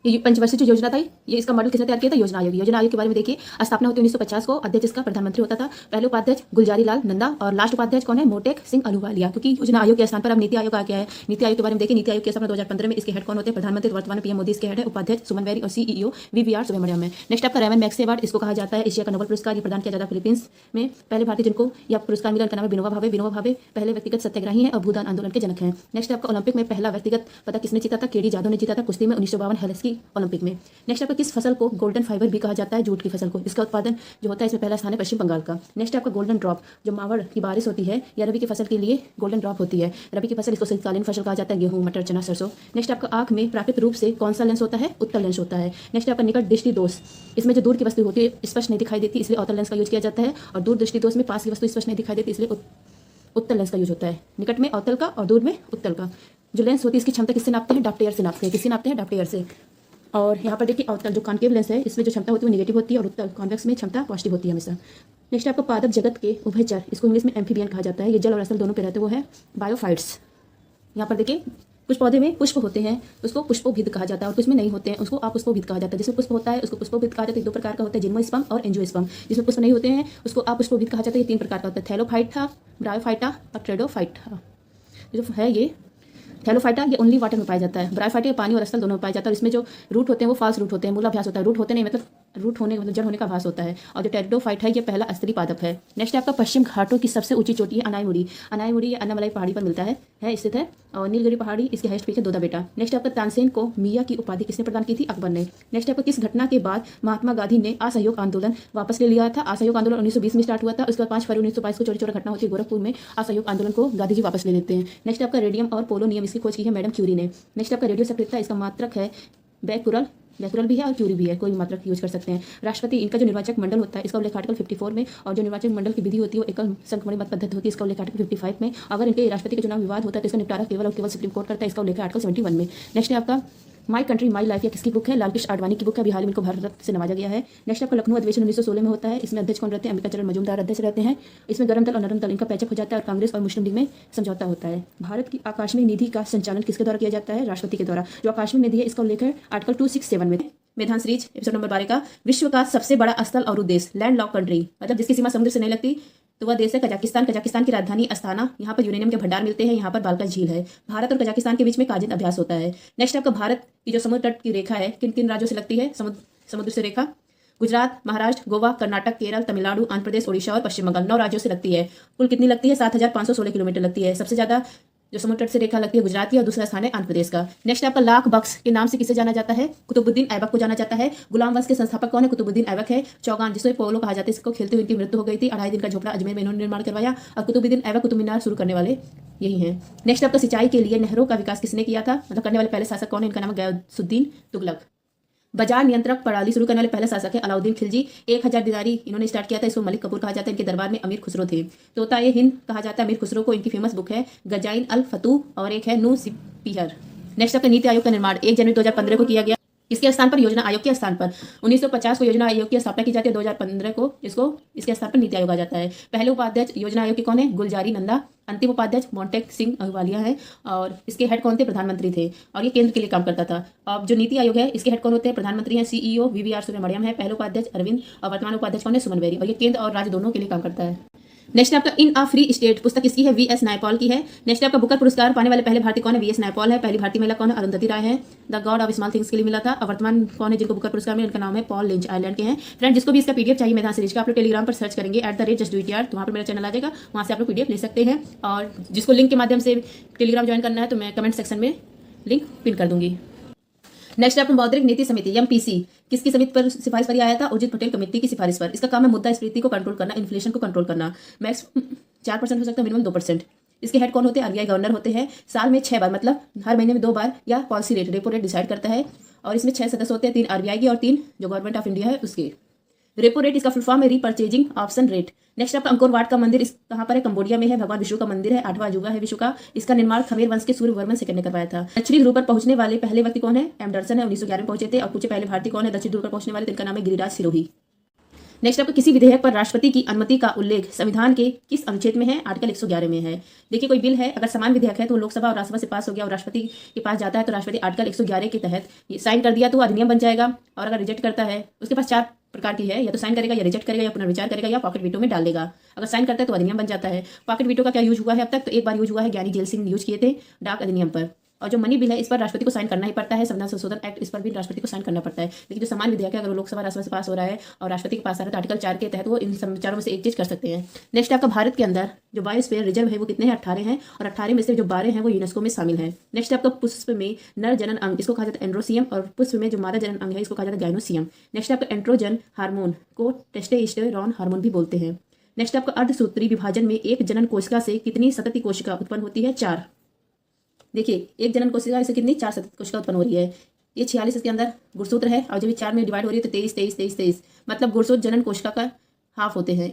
ये पंचवर्षीय जो योजना था ये इसका मॉडल किसने तैयार किया था? योजना आयोग। योजना आयोग के बारे में देखिए, स्थापना होती है 1950 को, अध्यक्ष इसका प्रधानमंत्री होता था, पहले उपाध्यक्ष गुलजारी लाल नंदा और लास्ट उपाध्यक्ष कौन है? मोटेक सिंह अहलूवालिया। क्योंकि योजना आयोग के स्थान पर अब नीति आयोग आ गया है। नीति आयोग के बारे में देखिए, नीति आयोग की स्थापना 2015 में, इसके हेड कौन होते हैं? प्रधानमंत्री, वर्तमान पीएम मोदी इसके हेड है, उपाध्यक्ष सुमन बेरी और सीईओ वीवीआर सुब्रमण्यम है। नेक्स्ट आपका रेमन मैग्सेसे अवार्ड, इसको कहा जाता है एशिया का नोबेल पुरस्कार। ये प्रदान किया जाता है फिलीपींस में। पहले भारतीय जिनको यह पुरस्कार मिला उनका नाम है विनोबा भावे। विनोबा भावे पहले व्यक्तिगत सत्याग्रही हैं और भूदान आंदोलन के जनक हैं। नेक्स्ट आपका ओलंपिक में पहला व्यक्तिगत पदक किसने जीता था? केडी जाधव ने जीता था कुश्ती में 1952 हेलसिंकी ओलंपिक में। नेक्स्ट आपका किस फसल को गोल्डन फाइबर भी कहा जाता है? जूट की फसल को। इसका उत्पादन जो होता है इसमें पहला स्थान है पश्चिम बंगाल का। नेक्स्ट आपका गोल्डन ड्रॉप, जो मावड़ की बारिश होती है या रबी की फसल के लिए गोल्डन ड्रॉप होती है। रबी की फसल इसको शीतकालीन फसल कहा जाता है, गेहूं, मटर, चना, सरसों। नेक्स्ट आपका आंख में प्राकृतिक रूप से कौन सा लेंस होता है? उत्तल लेंस होता है। नेक्स्ट आपका निकट दृष्टि दोष, इसमें जो दूर की वस्तु होती है स्पष्ट नहीं दिखाई देती, इसलिए अवतल लेंस का यूज किया जाता है। और दूर दृष्टि दोष में पास की वस्तु स्पष्ट नहीं दिखाई देती, इसलिए उत्तल लेंस का यूज होता है। निकट में अवतल का और दूर में उत्तल का। जो लेंस होती है इसकी क्षमता किससे नापते हैं? डाप्टेयर से नापते हैं। किससे नापते हैं? डाप्टेयर से। और यहाँ पर देखिए अवतल जो कॉन्केव लेंस है इसमें जो क्षमता होती है वो नेगेटिव होती है और उत्तल कॉन्वेक्स में क्षमता पॉजिटिव होती है हमेशा। नेक्स्ट आपको पादप जगत के उभयचर, इसको इंग्लिश में एम्फीबियन कहा जाता है। ये जल और स्थल दोनों पे रहते वो है बायोफाइट्स। यहाँ पर देखिए कुछ पौधे में पुष्प होते हैं उसको पुष्पोभिद कहा जाता है, और कुछ में नहीं होते हैं उसको अपुष्पोभिद कहा जाता है। जिसमें पुष्प होता है उसको पुष्पोभिद कहा जाता है। 2 प्रकार का होता है, जिम्नोस्पर्म और एंजियोस्पर्म। जिसमें पुष्प नहीं होते हैं उसको अपुष्पोभिद कहा जाता है। ये 3 प्रकार का होता है, थैलोफाइटा, ब्रायोफाइटा और ट्रेडोफाइटा। जो है ये थैलोफाइटा ये ओनली वाटर में पाया जाता है। ब्रायोफाइटा पानी और स्थल दोनों में पाया जाता है। और इसमें जो रूट होते हैं वो फाल्स रूट होते हैं, मूलाभास होता है। रूट होते नहीं मतलब रूट होने मतलब जड़ होने का आभास होता है। और जो टेरिडोफाइट है ये पहला अस्त्री पादप है। नेक्स्ट आपका पश्चिम घाटों की सबसे ऊंची चोटी है अनाईमुड़ी। अनाईमुड़ी ये अन्नामलाई पहाड़ी पर मिलता है स्थित है। और नीलगिरी पहाड़ी इसके हाईएस्ट पीक है, दोदा बेटा। नेक्स्ट आपका तानसेन को मियाँ की उपाधि किसने प्रदान की थी? अकबर ने। नेक्स्ट आपका किस घटना के बाद महात्मा गांधी ने असहयोग आंदोलन वापस ले लिया था? असहयोग आंदोलन 1920 में स्टार्ट हुआ था। उसके बाद 5 फरवरी 1922 को चोरी चोरा घटना होती है गोरखपुर में। असहयोग आंदोलन को गांधी जी वापस ले लेते हैं। नेक्स्ट आपका रेडियम और पोलोनियम, इसकी खोज की है मैडम क्यूरी ने। नेक्स्ट आपका रेडियो सक्रियता, इसका मात्रक है बैकुरल, बैकुरल भी है और क्यूरी भी है, कोई भी मात्रक यूज कर सकते हैं। राष्ट्रपति इनका जो निर्वाचक मंडल होता है इसका उल्लेख आर्टिकल 54 में, और जो निर्वाचक मंडल की विधि होती है वो एकल संख्यमणि मत पद्धति होती है, इसका उल्लेख आर्टिकल 55 में। अगर इनके राष्ट्रपति का चुनाव विवाद होता है तो इसका निपटारा केवल और केवल सुप्रीम कोर्ट करता है, इसका उल्लेख आर्टिकल 71 में। नेक्स्ट है आपका माई कंट्री माई लाइफ, या किसकी बुक है? लालकृष्ण आडवाणी की बुक है। अभी हाल में इनको भारत रत्न से नवाजा गया है। नेक्स्ट आपका लखनऊ अधिवेशन 1916 में होता है। इसमें अध्यक्ष कौन रहते हैं? अंबिका चरण मजूमदार अध्यक्ष रहते हैं। इसमें गरम दल और नरम दल इनका पैचअप हो जाता है और कांग्रेस और मुस्लिम लीग में समझौता होता है। भारत की आकाशवाणी निधि का संचालन किसके द्वारा किया जाता है? राष्ट्रपति के द्वारा। जो आकाशवाणी निधि है इसका उल्लेख है आर्टिकल 267 में। मेधान सीरीज एपिसोड नंबर 12 का विश्व का सबसे बड़ा स्थल और उद्देश्य, लैंड लॉक कंट्री, मतलब जिसकी सीमा समुद्र से नहीं लगती तो वह देश है कजाकिस्तान। कजाकिस्तान की राजधानी अस्ताना। यहाँ पर यूरेनियम के भंडार मिलते हैं। यहाँ पर बालका झील है। भारत और कजाकिस्तान के बीच में काजिन अभ्यास होता है। नेक्स्ट आपका भारत की जो समुद्र तट की रेखा है किन किन राज्यों से लगती है? समुद्र से रेखा गुजरात, महाराष्ट्र, गोवा, कर्नाटक, केरल, तमिलनाडु, आंध्र प्रदेश, ओडिशा और पश्चिम बंगाल, 9 राज्यों से लगती है। कुल कितनी लगती है? 7516 किलोमीटर लगती है। सबसे ज्यादा जो समुद्र तट से रेखा लगती है गुजरात की, और दूसरा स्थान है आंध्र प्रदेश का। नेक्स्ट आपका लाख बख्श के नाम से किसे जाना जाता है? कुतुबुद्दीन ऐबक को जाना जाता है। गुलाम वंश के संस्थापक कौन है? कुतुबुद्दीन ऐबक है। चौगान जिसको पोलो कहा जाता है, इसको खेलते हुए इनकी मृत्यु हो गई थी। 2.5 दिन का झोपड़ा अजमेर में इन्होंने निर्माण करवाया। और कुतुबुद्दीन ऐबक कुतुब मीनार शुरू करने वाले यही हैं। नेक्स्ट आपका सिंचाई के लिए नहरों का विकास किसने किया था? मतलब करने वाले पहले शासक कौन है? इनका नाम है गयासुद्दीन तुगलक। बाजार नियंत्रक प्रणाली शुरू करने वाले पहले शासक है अलाउद्दीन खिलजी। 1000 दिनारी इन्होंने स्टार्ट किया था। इसको मलिक कपूर कहा जाता है। इनके दरबार में अमीर खुसरो थे। तोता ए हिंद कहा जाता है अमीर खुसरो को। इनकी फेमस बुक है गजाइन अल फतूह और एक है नू सिपिहर। नेक्स्ट आपका नीति आयोग का निर्माण 1 जनवरी 2015 को किया गया। इसके स्थान पर योजना आयोग के स्थान पर 1950 को योजना आयोग की स्थापना की जाती है। 2015 को इसके स्थान पर नीति आयोग आ जाता है। पहले उपाध्यक्ष योजना आयोग के कौन है? गुलजारी नंदा। अंतिम उपाध्यक्ष मोटेक सिंह अहलूवालिया है। और इसके हेड कौन थे? प्रधानमंत्री थे। और ये केंद्र के लिए काम करता था। अब जो नीति आयोग है इसके हेड कौन होते हैं? प्रधानमंत्री हैं, सीईओ वीवीआर सुब्रमण्यम है। पहले उपाध्यक्ष अरविंद और वर्तमान उपाध्यक्ष कौन है? सुमन बेरी। और ये केंद्र और राज्य दोनों के लिए काम करता है। नेक्स्ट आपका इन अ फ्री स्टेट पुस्तक किसकी है? वी.एस. नायपॉल की है। नेक्स्ट आपका बुकर पुरस्कार पाने वाले पहले भारतीय कौन है? वी.एस. नायपॉल है। पहली भारतीय महिला कौन है? अरुंधति राय है। The God of small things के लिए मिला था। और वर्तमान कौन है जिनको बुकर पुरस्कार मिला? इनका नाम है पॉल लिंच, आयरलैंड के हैं। फ्रेंड जिसको भी इसका पीडीएफ चाहिए मेधान सीरीज का, आप लोग टेलीग्राम पर सर्च करेंगे @justdoityar, तो वहाँ पर मेरा चैनल आ जाएगा। वहाँ से आप लोग पीडीएफ ले सकते हैं। और जिसको लिंक के माध्यम से टेलीग्राम ज्वाइन करना है तो मैं कमेंट सेक्शन में लिंक पिन कर दूंगी। नेक्स्ट आपको मौद्रिक नीति समिति MPC किसकी समिति पर सिफारिश पर आया था? उर्जित पटेल कमेटी की सिफारिश पर। इसका काम है मुद्रास्फीति को कंट्रोल करना, इन्फ्लेशन को कंट्रोल करना। मैक्स 4% हो सकता है, मिनिमम 2%। इसके हेड कौन होते हैं? RBI गवर्नर होते हैं। साल में 6 बार, मतलब हर महीने में 2 बार या policy rate, repo rate decide करता है। और इसमें 6 सदस्य होते हैं, 3 RBI के और 3 जो गवर्नमेंट ऑफ इंडिया है उसके। रेपो रेट इसका फुल फॉर्म है रीपर्चेजिंग ऑप्शन रेट। नेक्स्ट आपका अंकोर वाट का मंदिर इस कहाँ पर है? कंबोडिया में है। भगवान विष्णु का मंदिर है, 8वां अजूबा है विश्व का। इसका निर्माण खमेर वंश के सूर्यवर्मन सेकंड ने करवाया था। दक्षिणी ध्रुव पर पहुंचने वाले पहले व्यक्ति कौन है? एंडरसन है, 1911 में पहुंचे थे। और पूछे पहले भारतीय कौन है दक्षिणी ध्रुव पर पहुंचने वाले? तो इनका नाम है गिरिराज सिरोही। नेक्स्ट आपको किसी विधेयक पर राष्ट्रपति की अनुमति का उल्लेख संविधान के किस अनुच्छेद में है? आर्टिकल 111 में है। देखिए कोई बिल है, अगर समान विधेयक है तो लोकसभा और राज्यसभा से पास हो गया और राष्ट्रपति के पास जाता है तो राष्ट्रपति आर्टिकल 111 के तहत ये साइन कर दिया तो अधिनियम बन जाएगा। और अगर रिजेक्ट करता है, उसके पास 4 प्रकार की है, या तो साइन करेगा, या रिजेक्ट करेगा, या पुनर्विचार करेगा, या पॉकेट वीटो में डाल देगा। अगर साइन करता है तो अधिनियम बन जाता है। पॉकेट वीटो का क्या यूज हुआ है अब तक? तो एक बार यूज हुआ है, ज्ञानी जेल सिंह यूज किए थे डाक अधिनियम पर। और जो मनी बिल है इस पर राष्ट्रपति को साइन करना ही पड़ता है। संविधान संशोधन एक्ट इस पर भी राष्ट्रपति को साइन करना पड़ता है। लेकिन जो समान विधेयक है अगर वो लोकसभा राज्यसभा से पास हो रहा है और राष्ट्रपति के पास आ रहा है तो आर्टिकल 4 के तहत वो इन चारों में से एक चीज कर सकते हैं। नेक्स्ट आपका भारत के अंदर जो बायोस्फीयर रिजर्व है वो कितने हैं? 18 हैं। और 18 में से जो 12 हैं वो यूनेस्को में शामिल हैं। नेक्स्ट आपका पुष्प में नर जनन अंग इसको कहा जाता है एंड्रोसियम, और पुष्प में जो मादा जनन अंग है इसको कहा जाता है गाइनोसियम। नेक्स्ट आपका एंड्रोजन हार्मोन को टेस्टोस्टेरोन हार्मोन भी बोलते हैं। नेक्स्ट आपका अर्धसूत्री विभाजन में एक जनन कोशिका से कितनी सतती कोशिका उत्पन्न होती है? 4। देखिए एक जनन कोशिका से कितनी? 4 सतत कोशिका उत्पन्न हो रही है। ये 46 इसके अंदर गुणसूत्र है, और जब ये 4 में डिवाइड हो रही है तो 23 23 23 23, मतलब गुणसूत्र जनन कोशिका का हाफ होते हैं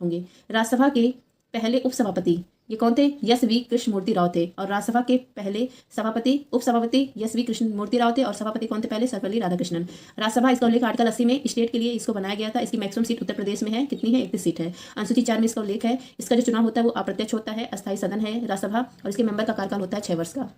होंगे। राज्यसभा के पहले उपसभापति ये कौन थे? SV कृष्णमूर्ति राव थे। और राज्यसभा के पहले सभापति उपसभापति SV कृष्णमूर्ति राव थे। और सभापति कौन थे पहले? सर्वपल्ली राधाकृष्णन। राज्यसभा इसका उल्लेख आर्टिकल 80 में स्टेट के लिए इसको बनाया गया था। इसकी मैक्सिमम सीट उत्तर प्रदेश में है, कितनी है? 31 सीट है। अनुसूची 4 में इसका उल्लेख है। इसका जो चुनाव होता है वो अप्रत्यक्ष होता है, अस्थायी सदन है राज्यसभा, और इसके मेंबर का कार्यकाल होता है 6 वर्ष का।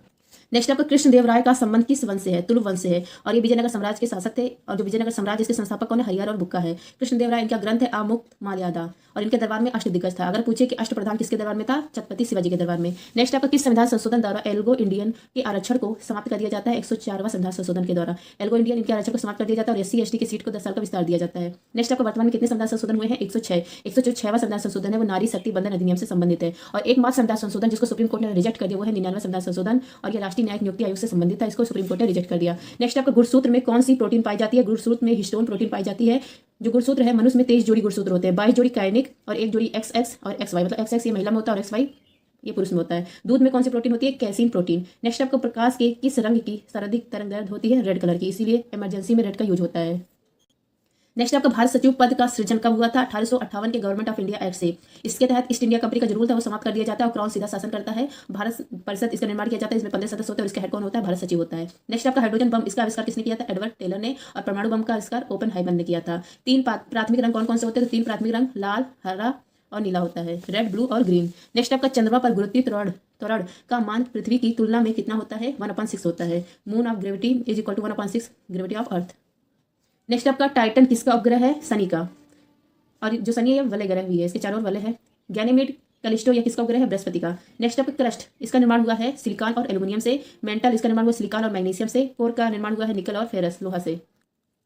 नेक्स्ट आपका कृष्णदेव राय का संबंध किस वंश से है? तुलु वंश से है। और ये विजयनगर साम्राज्य के शासक थे। और जो विजयनगर साम्राज्य इसके संस्थापक कौन है? हरिहर और बुक्का है। कृष्णदेव राय इनका ग्रंथ है आमुक्त माल्यादा, और इनके दरबार में अष्टदिग्गज था। अगर पूछे कि अष्टप्रधान किसके दरबार में था? छत्रपति शिवाजी के दरबार में। नेक्स्ट आपका किस संविधान संशोधन द्वारा एल्गो इंडियन के आरक्षण को समाप्त कर दिया जाता है? 104वां संविधान संशोधन के द्वारा एल्गो इंडियन इनके आरक्षण को समाप्त कर दिया जाता है, और SC ST की सीट को 10 साल का विस्तार दिया जाता है। नेक्स्ट आपका वर्तमान में कितने संविधान संशोधन हुए हैं? 106। 106वां संविधान संशोधन है वो नारी शक्ति बंधन अधिनियम से संबंधित है। और एकमात्र संविधान संशोधन जिसको सुप्रीम कोर्ट ने रिजेक्ट कर दिया वो है 99वां संविधान संशोधन, और ये राष्ट्रीय न्यायिक नियुक्ति आयोग से संबंधित था। इसको सुप्रीम कोर्ट ने रिजेक्ट कर दिया। नेक्स्ट आपका गुणसूत्र में कौन सी प्रोटीन पाई जाती है? गुणसूत्र में हिस्टोन प्रोटीन पाई जाती है। जो गुणसूत्र है मनुष्य में 23 जोड़ी गुणसूत्र होते हैं, 22 जोड़ी कायनिक और 1 जोड़ी XX और XY, मतलब XX ये महिला में होता है और XY ये पुरुष में होता है। दूध में कौन सी प्रोटीन होती है? Casein protein. नेक्स्ट आपको प्रकाश के किस रंग की सर्वाधिक तरंगदैर्घ्य होती है? रेड कलर की, इसीलिए इमरजेंसी में रेड का यूज होता है। नेक्स्ट आपका भारत सचिव पद का सृजन कब हुआ था? 1858 के गवर्नमेंट ऑफ इंडिया एक्ट से। इसके तहत ईस्ट इंडिया कंपनी का जो रूल था वो समाप्त कर दिया जाता है और क्राउन सीधा शासन करता है। भारत परिषद इसका निर्माण किया जाता है, इसमें 15 सदस्य होते हैं और इसका हेड कौन होता है? भारत सचिव होता है। नेक्स्ट आपका हाइड्रोजन बम इसका आविष्कार किसने किया था? एडवर्ड टेलर ने। और परमाणु बम का आविष्कार ओपेनहाइमर ने किया था। 3 प्राथमिक रंग कौन कौन से होते हैं? तो 3 प्राथमिक रंग लाल, हरा और नीला होता है, रेड, ब्लू और ग्रीन। नेक्स्ट आपका चंद्रमा पर गुरुत्वीय त्वरण का मान पृथ्वी की तुलना में कितना होता है? 1/6 होता है। Moon of gravity is equal to 1/6 gravity of earth. Next आपका टाइटन किसका उपग्रह है? शनि का। और जो शनि है वलय ग्रह भी है, इसके चारों ओर वलय है। गैनीमेड कैलिस्टो या किसका उपग्रह है? बृहस्पति का। नेक्स्ट आपका क्रस्ट इसका निर्माण हुआ है सिलिकॉन और एल्यूमिनियम से। मेंटल इसका निर्माण हुआ सिलिकॉन और मैग्नीशियम से। कोर का निर्माण हुआ है निकल और फेरस लोहा से।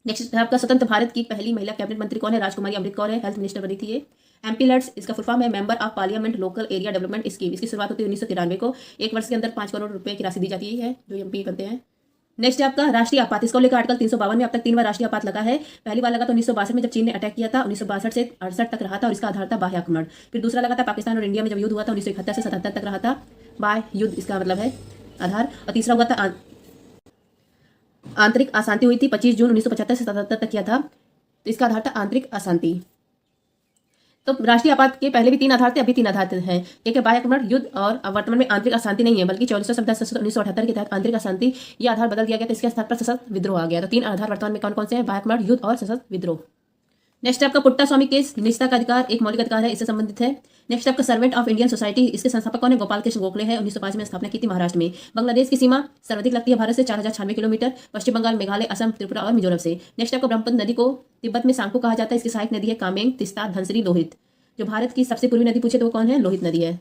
नेक्स्ट आपका स्वतंत्र भारत की पहली महिला कैबिनेट मंत्री कौन है? राजकुमारी अमृत कौर है, हेल्थ मिनिस्टर बनी थी ये। एमपीलैट्स इसका फुल फॉर्म है member of parliament local area development scheme. इसकी शुरुआत होती है 1993 को। 1 वर्ष के अंदर 5 करोड़ रुपए की राशि दी जाती है जो एमपी बनते हैं। नेक्स्ट आपका राष्ट्रीय आपात इसको लेकर आर्टिकल 352 में अब तक 3 बार राष्ट्रीय आपात लगा है। पहली बार लगा था 1962 में जब चीन ने अटैक किया था, 1962 से 68 तक रहा था और इसका आधार था बाह्य आक्रमण। फिर दूसरा लगा था पाकिस्तान और इंडिया में जब युद्ध हुआ था 1971 से 77 तक रहा था बाह्य युद्ध, इसका मतलब है आधार। और तीसरा हुआ था आंतरिक अशांति हुई थी 25 जून 1975 से 77 तक किया था, तो इसका आधार था आंतरिक अशांति। तो राष्ट्रीय आपात के पहले भी 3 आधार थे, अभी 3 आधार हैं। एक है बाह्य आक्रमण, युद्ध, और वर्तमान में आंतरिक अशांति नहीं है बल्कि 44वां संविधान संशोधन 1978 के तहत आंतरिक अशांति ये आधार बदल दिया गया था। इसके स्थान पर सशस्त्र विद्रोह आ गया। तो 3 आधार वर्तमान में कौन कौन से हैं? बाह्य आक्रमण, युद्ध और सशस्त्र विद्रोह। नेक्स्ट आपका पुट्टा स्वामी केस निजता का अधिकार एक मौलिक अधिकार है, इससे संबंधित है। नेक्स्ट आपका सर्वेंट ऑफ इंडियन सोसाइटी इसके संस्थापक कौन है? गोपाल कृष्ण गोखले है, 1905 में स्थापना की थी महाराष्ट्र में। बांग्लादेश की सीमा सर्वाधिक लगती है भारत से 4096 किलोमीटर, पश्चिम बंगाल, मेघालय, असम, त्रिपुरा और मिजोरम से। नेक्स्ट आपको ब्रह्मपुत्र नदी को तिब्बत में सांको कहा जाता है, इसकी सहायक नदी है कामेंग, तिस्ता, धनसिरी, लोहित। जो भारत की सबसे पूर्वी नदी पूछे तो वो कौन है? लोहित नदी है।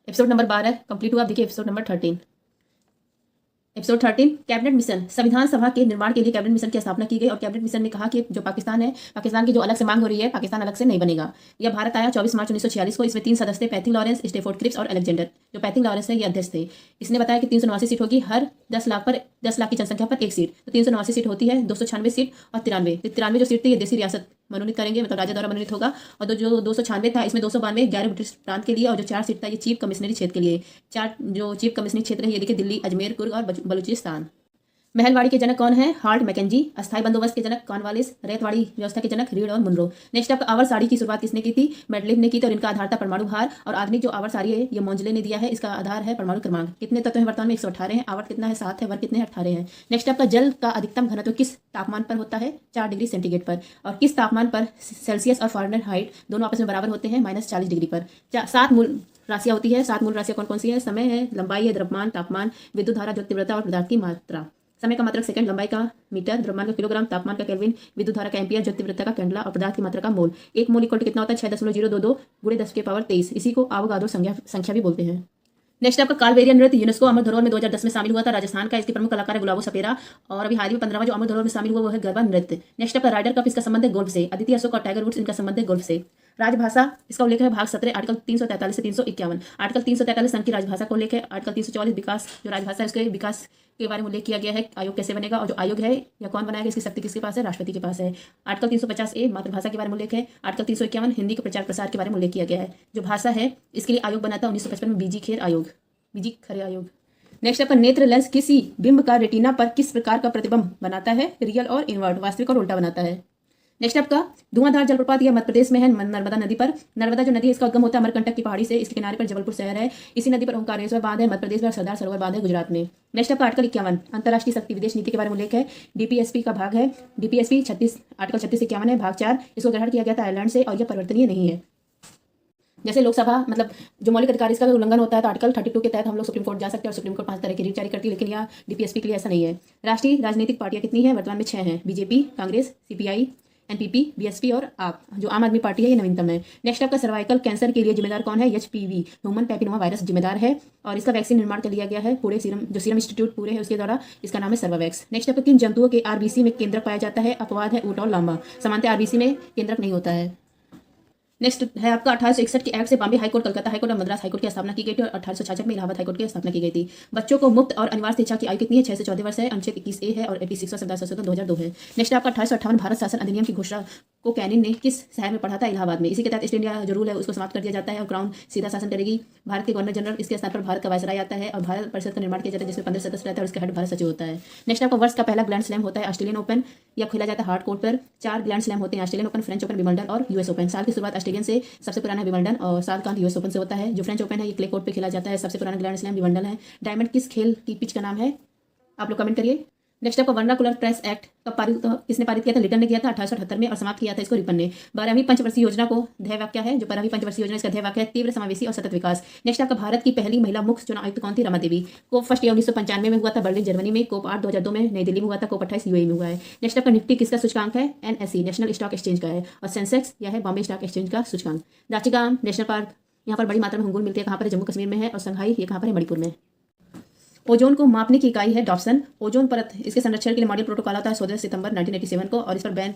एपिसोड नंबर 12 कंप्लीट हुआ। देखिए episode number 13। Episode 13 cabinet mission. संविधान सभा के निर्माण के लिए कैबिनेट मिशन की स्थापना की गई और कैबिनेट मिशन ने कहा कि जो पाकिस्तान है, पाकिस्तान की जो अलग से मांग हो रही है, पाकिस्तान अलग से नहीं बनेगा। यह भारत आया 24 मार्च 1946 को। इसमें 3 सदस्य थे, पैथिंग लॉरेंस, स्टेफोर्ड क्रिप्स और अलेक्जेंडर। जो पैथिंग लॉरेंस है ये अध्यक्ष थे। इसने बताया कि 389 सीट होगी, हर 10 लाख पर 10 लाख की जनसंख्या पर एक सीट, तो 389 सीट होती है, 296 सीट और 93 जो सीट थी ये देसी रियासत मनोनीत करेंगे, मतलब राजा द्वारा मनोनीत होगा। और जो 296 था इसमें 292 11 ब्रिटिश प्रांत के लिए, और जो 4 सीट था ये चीफ कमिश्नरी क्षेत्र के लिए। 4 जो चीफ कमिश्नरी क्षेत्र है ये देखिए दिल्ली, अजमेर, कुर्ग और बलूचिस्तान। महलवाड़ी के जनक कौन है? Holt Mackenzie. अस्थायी बंदोबस्त के जनक कॉर्नवालिस। रैयतवाड़ी व्यवस्था के जनक रीड और मुनरो। नेक्स्ट आपका आवर साड़ी की शुरुआत किसने की थी? मेडलिफ ने की थी, और इनका आधार था परमाणु भार। और आधुनिक जो आवर साड़ी है ये मोंजले ने दिया है, इसका आधार है परमाणु क्रमांक। कितने तत्व हैं वर्तमान में? 118 हैं। आवर्त कितना है? 7 है। वर्ग कितने हैं? 18 है। नेक्स्ट आपका जल का अधिकतम घनत्व किस तापमान पर होता है? 4 डिग्री सेंटीग्रेड पर। और किस तापमान पर सेल्सियस और फ़ारेनहाइट दोनों आपस में बराबर होते हैं? -40 डिग्री पर। 7 मूल राशियाँ होती है। 7 मूल राशियाँ कौन कौन सी है? समय है, लंबाई है, द्रव्यमान, तापमान, विद्युत धारा, जो तीव्रता और पदार्थ की मात्रा। समय का मात्रक सेकंड, लंबाई का मीटर, द्रव्यमान का किलोग्राम, तापमान का केल्विन, विद्युत धारा का एम्पियर, जो तीव्रता का कैंडला और पदार्थ की मात्रा का मोल। एक मोल इक्वल टू कितना होता है? 6.022 गुणे 10 के पावर 23। इसी को आवगाद्रो संख्या भी बोलते हैं। नेक्स्ट आपका कालबेलिया नृत्य यूनेस्को अमर धरोहर में 2010 में शामिल हुआ था। राजस्थान का इसके प्रमुख कलाकार है गुलाबो सपेरा। और अभी हाल ही में 15वां जो अमर धरोहर में शामिल हुआ वो है गरबा नृत्य। नेक्स्ट आपका राइडर कप, इसका संबंध है गोल्फ से। अदिति अशोक और टाइगर वुड्स, इनका संबंध है गोल्फ से। राजभाषा, इसका उल्लेख है भाग 17 आर्टिकल 343 से 351। आर्टिकल 343 संघ की राजभाषा का उल्लेख है। आर्टिकल 344 विकास, जो राजभाषा है उसके विकास के बारे में उल्लेख किया गया है, आयोग कैसे बनेगा, और जो आयोग है या कौन बनाएगा, इसकी शक्ति किसके पास है? राष्ट्रपति के पास है। आर्टिकल 350A मातृभाषा के बारे में उल्लेख है। आर्टिकल 351 हिंदी के प्रचार प्रसार के बारे में उल्लेख किया गया है। जो भाषा है इसके लिए आयोग बना था 1955 में, बीजी खरे आयोग। नेक्स्ट आपका नेत्र लेंस किसी बिंब का रेटिना पर किस प्रकार का प्रतिबिंब बनाता है? रियल और इनवर्ट, वास्तविक और उल्टा बनाता है। नेक्स्ट आपका धुआंधार जलप्रपात, यह मध्य प्रदेश में है, नर्मदा नदी पर। नर्मदा जो नदी है इसका उद्गम होता है अमरकंटक की पहाड़ी से। इसके किनारे पर जबलपुर शहर है। इसी नदी पर ओंकारेश्वर बांध है मध्य प्रदेश में, सरदार सरोवर बांध है गुजरात में। नेक्स्ट आपका आर्टिकल 51 अंतर्राष्ट्रीय शक्ति विदेश नीति के बारे में उल्लेख है। डीपीएसपी का भाग है। डीपीएसपी 36 आर्टिकल 36-51 है, भाग 4। इसको ग्रहण किया गया था आयरलैंड से, और यह परिवर्तनीय नहीं है। जैसे लोकसभा मतलब जो मौलिक अधिकार इसका उल्लंघन होता है तो आर्टिकल 32 के तहत हम लोग सुप्रीम कोर्ट जा सकते हैं, और सुप्रीम कोर्ट 5 तरह की रीट जारी करती है, लेकिन यहाँ डीपीएसपी के लिए ऐसा नहीं है। राष्ट्रीय राजनीतिक पार्टियां कितनी हैं? वर्तमान में 6 हैं। BJP, Congress, CPI, NPP, BSP और आप, जो आम आदमी पार्टी है, ये नवीनतम है। नेक्स्ट आपका सर्वाइकल कैंसर के लिए जिम्मेदार कौन है? एचपीवी ह्यूमन पैपिलोमा वायरस जिम्मेदार है, और इसका वैक्सीन निर्माण कर लिया गया है पूरे सीरम इंस्टीट्यूट पूरे है उसके द्वारा। इसका नाम है सर्वावैक्स। नेक्स्ट आपका किन जंतुओं के आरबीसी में केंद्रक पाया जाता है? अपवाद है ऊंट और लामा, सामान्यतः आरबीसी में केंद्रक नहीं होता है। नेक्स्ट है आपका 1861 के एक्ट से बॉम्बे हाईकोर्ट, कलकत्ता हाईकोर्ट और मद्रास हाईकोर्ट की स्थापना की गई थी, और 1866 में इलाहाबाद हाईकोर्ट की स्थापना की गई थी। बच्चों को मुक्त और अनिवार्य शिक्षा की आयु कितनी है? 6 से 14 वर्ष है। अनुच्छेद 21A है, और 86वां संविधान संशोधन 2002 है। नेक्स्ट आपका 1858 भारत शासन अधिनियम की घोषणा को कैनिन ने किस शहर में पढ़ा था? इलाहाबाद में। इसी के तहत ईस्ट इंडिया जो रूल है उसको समाप्त कर दिया जाता है, और क्राउन सीधा शासन करेगी। भारत के गवर्नर जनरल, इसके स्थान पर भारत का वायसराय आता है, और भारत परिषद का निर्माण किया जाता है जिसमें 15 सदस्य रहता है, और इसका हेड भारत सचिव होता है। नेक्स्ट आपका वर्ष का पहला ग्रैंड स्लैम होता है ऑस्ट्रेलियन ओपन, यह खेला जाता है हार्ड कोर्ट पर। 4 ग्रैंड स्लैम होते हैं, Australian open, French open, Wimbledon और यूएस ओपन। साल की शुरुआत ऑस्ट्रेलियन से, सबसे पुराना विंबलडन, और साल का अंत यूएस ओपन से होता है। जो फ्रेंच ओपन है ये क्ले कोर्ट पे खेला जाता है, सबसे पुराना ग्रैंड स्लैम विंबलडन है। डायमंड किस खेल की पिच का नाम है? आप लोग कमेंट करिए। नेक्स्ट आपका वर्नाकुलर प्रेस एक्ट कब किसने पारित किया था? लिटन ने किया था 1878 में, और समाप्त किया था इसको रिपन ने। 12वीं पंचवर्षीय योजना को ध्येय वाक्य है, जो 12वीं पंचवर्षीय योजना इसका ध्येय वाक्य है तीव्र समावेशी और सतत विकास। नेक्स्ट आपका भारत की पहली महिला मुख्य चुनाव आयुक्त कौन थी? रमा देवी। कोप फर्स्ट 1995 में हुआ था बर्लिन जर्मनी में। कोप 8 2002 में नई दिल्ली में हुआ था। कोप 28 यूएई में हुआ है। नेक्स्ट आपका निफ्टी किसका सूचकांक है? एनएसई नेशनल स्टॉक एक्सचेंज का है, और सेंसेक्स यह है बॉम्बे स्टॉक एक्सचेंज का सूचकांक। दाचिगाम नेशनल पार्क, यहाँ पर बड़ी मात्रा में हुंगुल मिलती है, कहाँ पर है? जम्मू कश्मीर में है। और संघाई ये कहाँ पर है? मणिपुर में। ओजोन को मापने की इकाई है डॉप्सन। ओजोन परत, इसके संरक्षण के लिए मॉडल प्रोटोकॉल आता है 16 सितंबर 1987 को, और इस पर बैन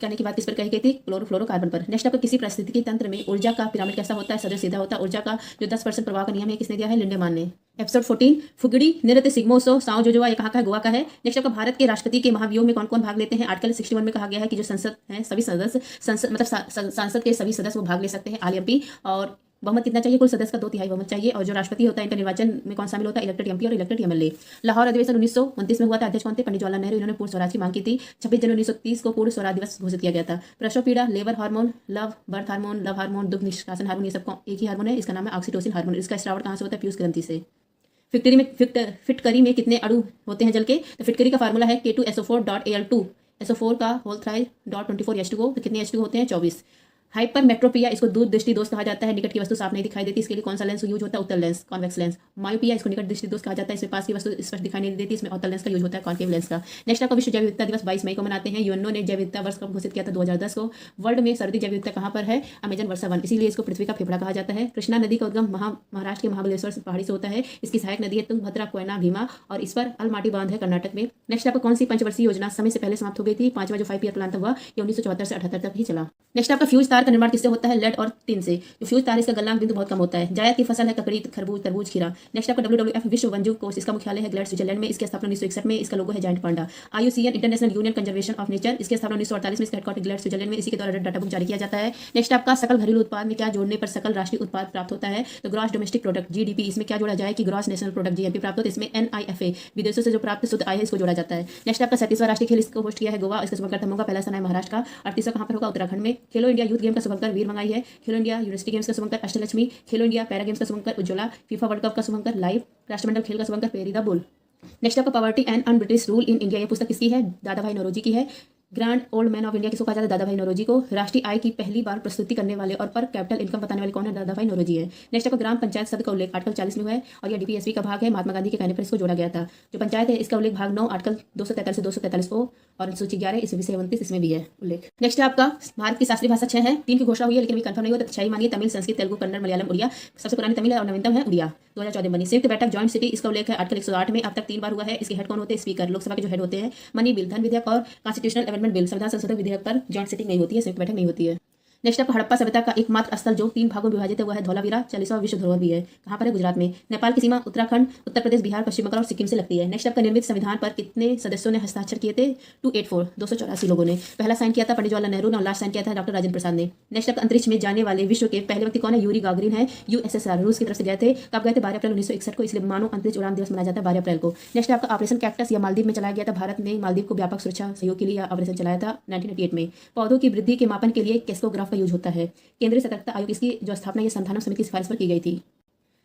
करने की बात किस पर कही गई थी? क्लोरोफ्लोरोकार्बन पर। नेक्स्ट आपको किसी पारिस्थितिकी तंत्र में ऊर्जा का पिरामिड कैसा होता है? सदैव सीधा होता है। ऊर्जा का जो 10% प्रवाह का नियम है किसने दिया है? लिंडेमान ने। एपिसोड 14 फुगड़ी नृत्य सिग्मोत्सव साओ जोजोवा, ये कहाँ का है? गोवा का है। नेक्स्ट आपका भारत के राष्ट्रपति के महाभियोग में कौन कौन भाग लेते हैं? आर्टिकल 61 में कहा गया है कि जो संसद है सभी सदस्य, संसद मतलब सांसद के सभी सदस्य वो भाग ले सकते हैं, आल एमपी। और बहुमत कितना चाहिए? कुल सदस्य का 2/3 बहुमत चाहिए। और जो राष्ट्रपति होता है इनका निर्वाचन में कौन शामिल होता है? इलेक्टेड एमपी और इलेक्टेड एमएलए। लाहौर अधिवेशन 1929 में हुआ था। अध्यक्ष कौन थे? पंडित जवाहरलाल नेहरू। इन्होंने पूर्ण स्वराज की मांग की थी। 26 जनवरी 1930 को पूर्ण स्वराज दिवस घोषित किया गया था। प्रसव पीड़ा, लेबर हार्मोन, बर्थ हार्मोन, दुग्ध निष्कासन हार्मोन, ये सब एक ही हार्मोन है, इसका नाम है ऑक्सीटोसिन हार्मोन। इसका स्राव कहाँ से होता है? पीयूष ग्रंथि से। फिटकरी में कितने अणु होते हैं जल के? तो फिटकरी का फार्मूला है K2SO4.Al2, SO4 का होल थ्राइड .24 H2O। तो कितने H2O होते हैं? 24। हाइपरमेट्रोपिया, इसको दूर दृष्टि दोष कहा जाता है। निकट की वस्तु साफ नहीं दिखाई देती, इसके लिए कौन सा लेंस यूज होता है? उत्तल लेंस, कॉन्वेक्स लेंस। मायोपिया, इसको निकट दृष्टि दोष कहा जाता है, इसमें पास की वस्तु स्पष्ट दिखाई नहीं देती, इसमें अवतल लेंस का यूज होता है, कॉन्केव लेंस का। नेक्स्ट आपका विश्व जैव विविधता दिवस 22 मई को मनाते हैं। यूएनओ ने जैव विविधता वर्ष कब घोषित किया था? 2010 को। वर्ल्ड में सर्दी जैव विविधता कहाँ पर है? अमेजन वर्षा वन, इसीलिए इसको पृथ्वी का फेफड़ा कहा जाता है। कृष्णा नदी का उद्गम महाराष्ट्र के महाबलेश्वर पहाड़ी से होता है। इसकी सहायक नदी है तुंगभद्रा, कोयना, भीमा, और इस पर अलमाटी बांध है कर्नाटक में। नेक्स्ट आपका कौन सी पंचवर्षीय योजना समय से पहले समाप्त हो गई थी? 5वां जो 5 ईयर प्लान था हुआ, ये 1974 से 78 तक ही चला। नेक्स्ट आपका फ्यूज तार का निर्माण किससे होता है? लेड और टिन से। जो फ्यूज तार है इसका गलनांक बिंदु बहुत कम होता है। जायद की फसल है ककड़ी, खरबूज, तरबूज, खीरा। नेक्स्ट आपका WWF विश्व वन्यजीव कोष, इसका मुख्यालय है ग्लैड, स्विट्जरलैंड में। इसकी स्थापना 1961 में। इसका लोगो है giant Panda. IUCN international union conservation of nature, इसकी स्थापना 1948 में। इसका हेडक्वार्टर ग्लैड, स्विट्जरलैंड में। इसी के द्वारा डाटा बुक जारी किया जाता है। नेक्स्ट आपका सकल घरेलू उत्पाद में क्या जोड़ने पर सकल राष्ट्रीय उत्पाद प्राप्त होता है? तो ग्रॉस डोमेस्टिक प्रोडक्ट GDP, इसमें क्या जोड़ा जाए कि ग्रॉस नेशनल प्रोडक्ट GNP प्राप्त होता है। इसमें NIFA विदेशों से जो प्राप्त शुद्ध आय है इसको जोड़ा जाता है। नेक्स्ट आपका 37वां राष्ट्रीय खेल इसको होस्ट किया है गोवा, इसका शुभंकर तमंगा। पहला स्थान है महाराष्ट्र का। 38वां कहाँ पर होगा? उत्तराखंड में। खेलो इंडिया यूथ गेम का शुभंकर वीर मंगाई है। खेलो इंडिया यूनिवर्सिटी गेम्स का शुभंकर अष्टलक्ष्मी। खेलो इंडिया पैरा गेम्स का शुभंकर उज्ज्वला। फीफा वर्ल्ड कप का शुभंकर लाइव। राष्ट्रमंडल खेल का शुभंकर पेरी द बुल। नेक्स्ट आपका poverty and un British rule in India, ये पुस्तक किसकी है? दादा भाई नौरोजी की है। Grand old man of India किसको कहा जाता है? दादा भाई नौरोजी को। राष्ट्रीय आय की पहली बार प्रस्तुति करने वाले और पर कैपिटल इनकम बताने वाले कौन है? दादा भाई नौरोजी है। नेक्स्ट आपका ग्राम पंचायत शब्द का उल्लेख आर्टिकल 40 में हुआ है और यह DPSP का भाग है। महात्मा गांधी के कहने पर इसको जोड़ा गया था। जो पंचायत है इसका उल्लेख भाग 9 आर्टिकल 243 से 243 O और सूची 11 इसमें 27 इसमें भी है उल्लेख। नेक्स्ट है आपका भारत की शास्त्रीय भाषा 6 है। 3 की घोषणा हुई है लेकिन अभी कंफर्म नहीं हुआ, तो 6 ही मानिए। तमिल, संस्कृत, तेलुगु, कन्नड़, मलयालम, उड़िया। सबसे पुरानी तमिल है और नवीनतम है उड़िया। 2014 बनी। संयुक्त बैठक जॉइंट सिटी, इसका उल्लेख है आर्टिकल 108 में। अब तक 3 बार हुआ है। इसके हेड कौन होते हैं? स्पीकर। लोकसभा के जो हेड होते हैं। मनी बिल, धन विधेयक और कॉन्स्टिट्यूशनल अमेंडमेंट बिल, संविधान संशोधन विधेयक पर जॉइंट सिटिंग नहीं होती है, संयुक्त बैठक नहीं होती है। नेक्स्ट आपका हड़प्पा सभ्यता का एकमात्र स्थल जो 3 भागों में विभाजित है वह है धौलावीरा। 40वां विश्व धरोहर भी है। कहाँ पर है? गुजरात में। नेपाल की सीमा उत्तराखंड, उत्तर प्रदेश, बिहार, पश्चिम बंगाल और सिक्किम से लगती है। नेक्स्ट आपका निर्मित संविधान पर कितने सदस्यों ने हस्ताक्षर किए थे? 284 लोगों ने। पहला साइन किया था पंडित जवाहरलाल नेहरू ने और लास्ट साइन किया था डॉक्टर राजेंद्र प्रसाद ने। नेक्स्ट आपका अंतरिक्ष में जाने वाले विश्व के पहले व्यक्ति कौन है? यूरी गागरिन है। USSR रूस की तरफ से गए थे। कब गए थे? 12 अप्रैल 1961 को, इसलिए मानव अंतरिक्ष उड़ान दिवस मनाया जाता है 12 अप्रैल को। नेक्स्ट आपका ऑपरेशन कैक्टस या मालदीव में चलाया गया था। भारत ने मालदीव को व्यापक सुरक्षा सहयोग के लिए ऑपरेशन चलाया था 1988 में। पौधों की वृद्धि के मापन के लिए किसकोग्राफ का यूज होता है? केंद्रीय सतर्कता आयोग, इसकी जो स्थापना ये संथानम समिति की सिफारिश पर की गई थी।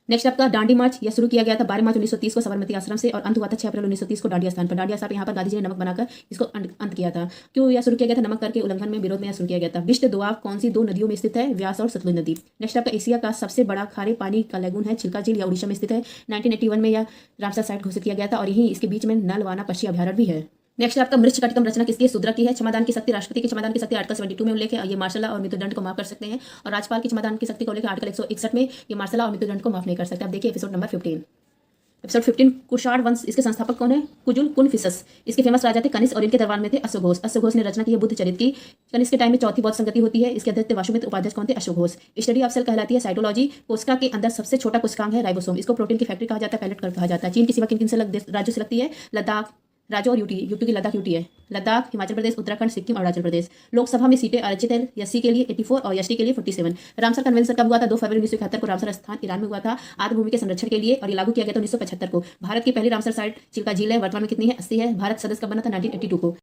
नेक्स्ट आपका दांडी मार्च यह शुरू किया गया था 12 मार्च 1930 को साबरमती आश्रम से और अंत हुआ था 6 अप्रैल 1930 को डांडिया स्थान पर। डांडिया स्थान यहाँ पर गांधी जी ने नमक बनाकर इसको अंत किया था। क्यों यह शुरू किया गया था? नमक करके उल्लंघन में विरोध में यह शुरू किया गया था। विश्व दोआब कौन सी 2 नदियों में स्थित है? व्यास और सतलुज नदी। नेक्स्ट आपका एशिया का सबसे बड़ा खारे पानी का लैगून है चिल्का झील, या उड़ीसा में स्थित है। 1981 में यह रामसर साइट घोषित किया गया था और यहीं इसके बीच में नलवाना पक्षी अभ्यारण्य भी है। नेक्स्ट आपका मृच्छकटिकम रचना किसकी है? शूद्रक की है। क्षमादान की शक्ति, राष्ट्रपति की क्षमादान की शक्ति आर्टिकल 72 में उल्लेख है। ये मार्शल और मृत्युदंड को माफ कर सकते हैं। और राज्यपाल की क्षमादान की शक्ति को उल्लेख आर्टिकल 161 में। ये मार्शल और मृत्युदंड को माफ नहीं कर सकते। आप देखिए एपिसोड नंबर 15। एपिसोड 15 कुषाण वंश, इसके संस्थापक कौन है? कुजुल कुनफिसस। इसके फेमस राजा थे कनिष्क और इनके दरबार में थे अश्वघोष। अश्वघोष ने रचना की है बुद्ध चरित्र की। कनिष्क के टाइम में चौथी बौद्ध संगति होती है। इसके अध्यक्ष वासुमित्र, उपाध्यक्ष कौन थे? अश्वघोष। स्टडी ऑफ सेल कहलाती है साइटोलॉजी। कोशिका के अंदर सबसे छोटा कोशिकांग है राइबोसोम। इसको प्रोटीन की फैक्ट्री कहा जाता है, पैलेट कहा जाता है। चीन की सीमा किन किन से राज्यों से लगती है? लद्दाख राज्य और यूटी की लद्दाख यूटी है। लद्दाख, हिमाचल प्रदेश, उत्तराखंड, सिक्किम और अरुणाचल प्रदेश। लोकसभा में सीटें आरक्षित है। SC के लिए 84 और ST के लिए 47। रामसर कन्वेंशन कब हुआ था? 2 फरवरी 1971 को रामसर स्थान ईरान में हुआ था आर्द्रभूमि के संरक्षण के लिए और ये लागू किया गया था 1975 को। भारत की पहली रामसर साइट चिल्का झील है। वर्तमान में कितनी है? 80 है। भारत सदस्य कब बना था? 1982 को।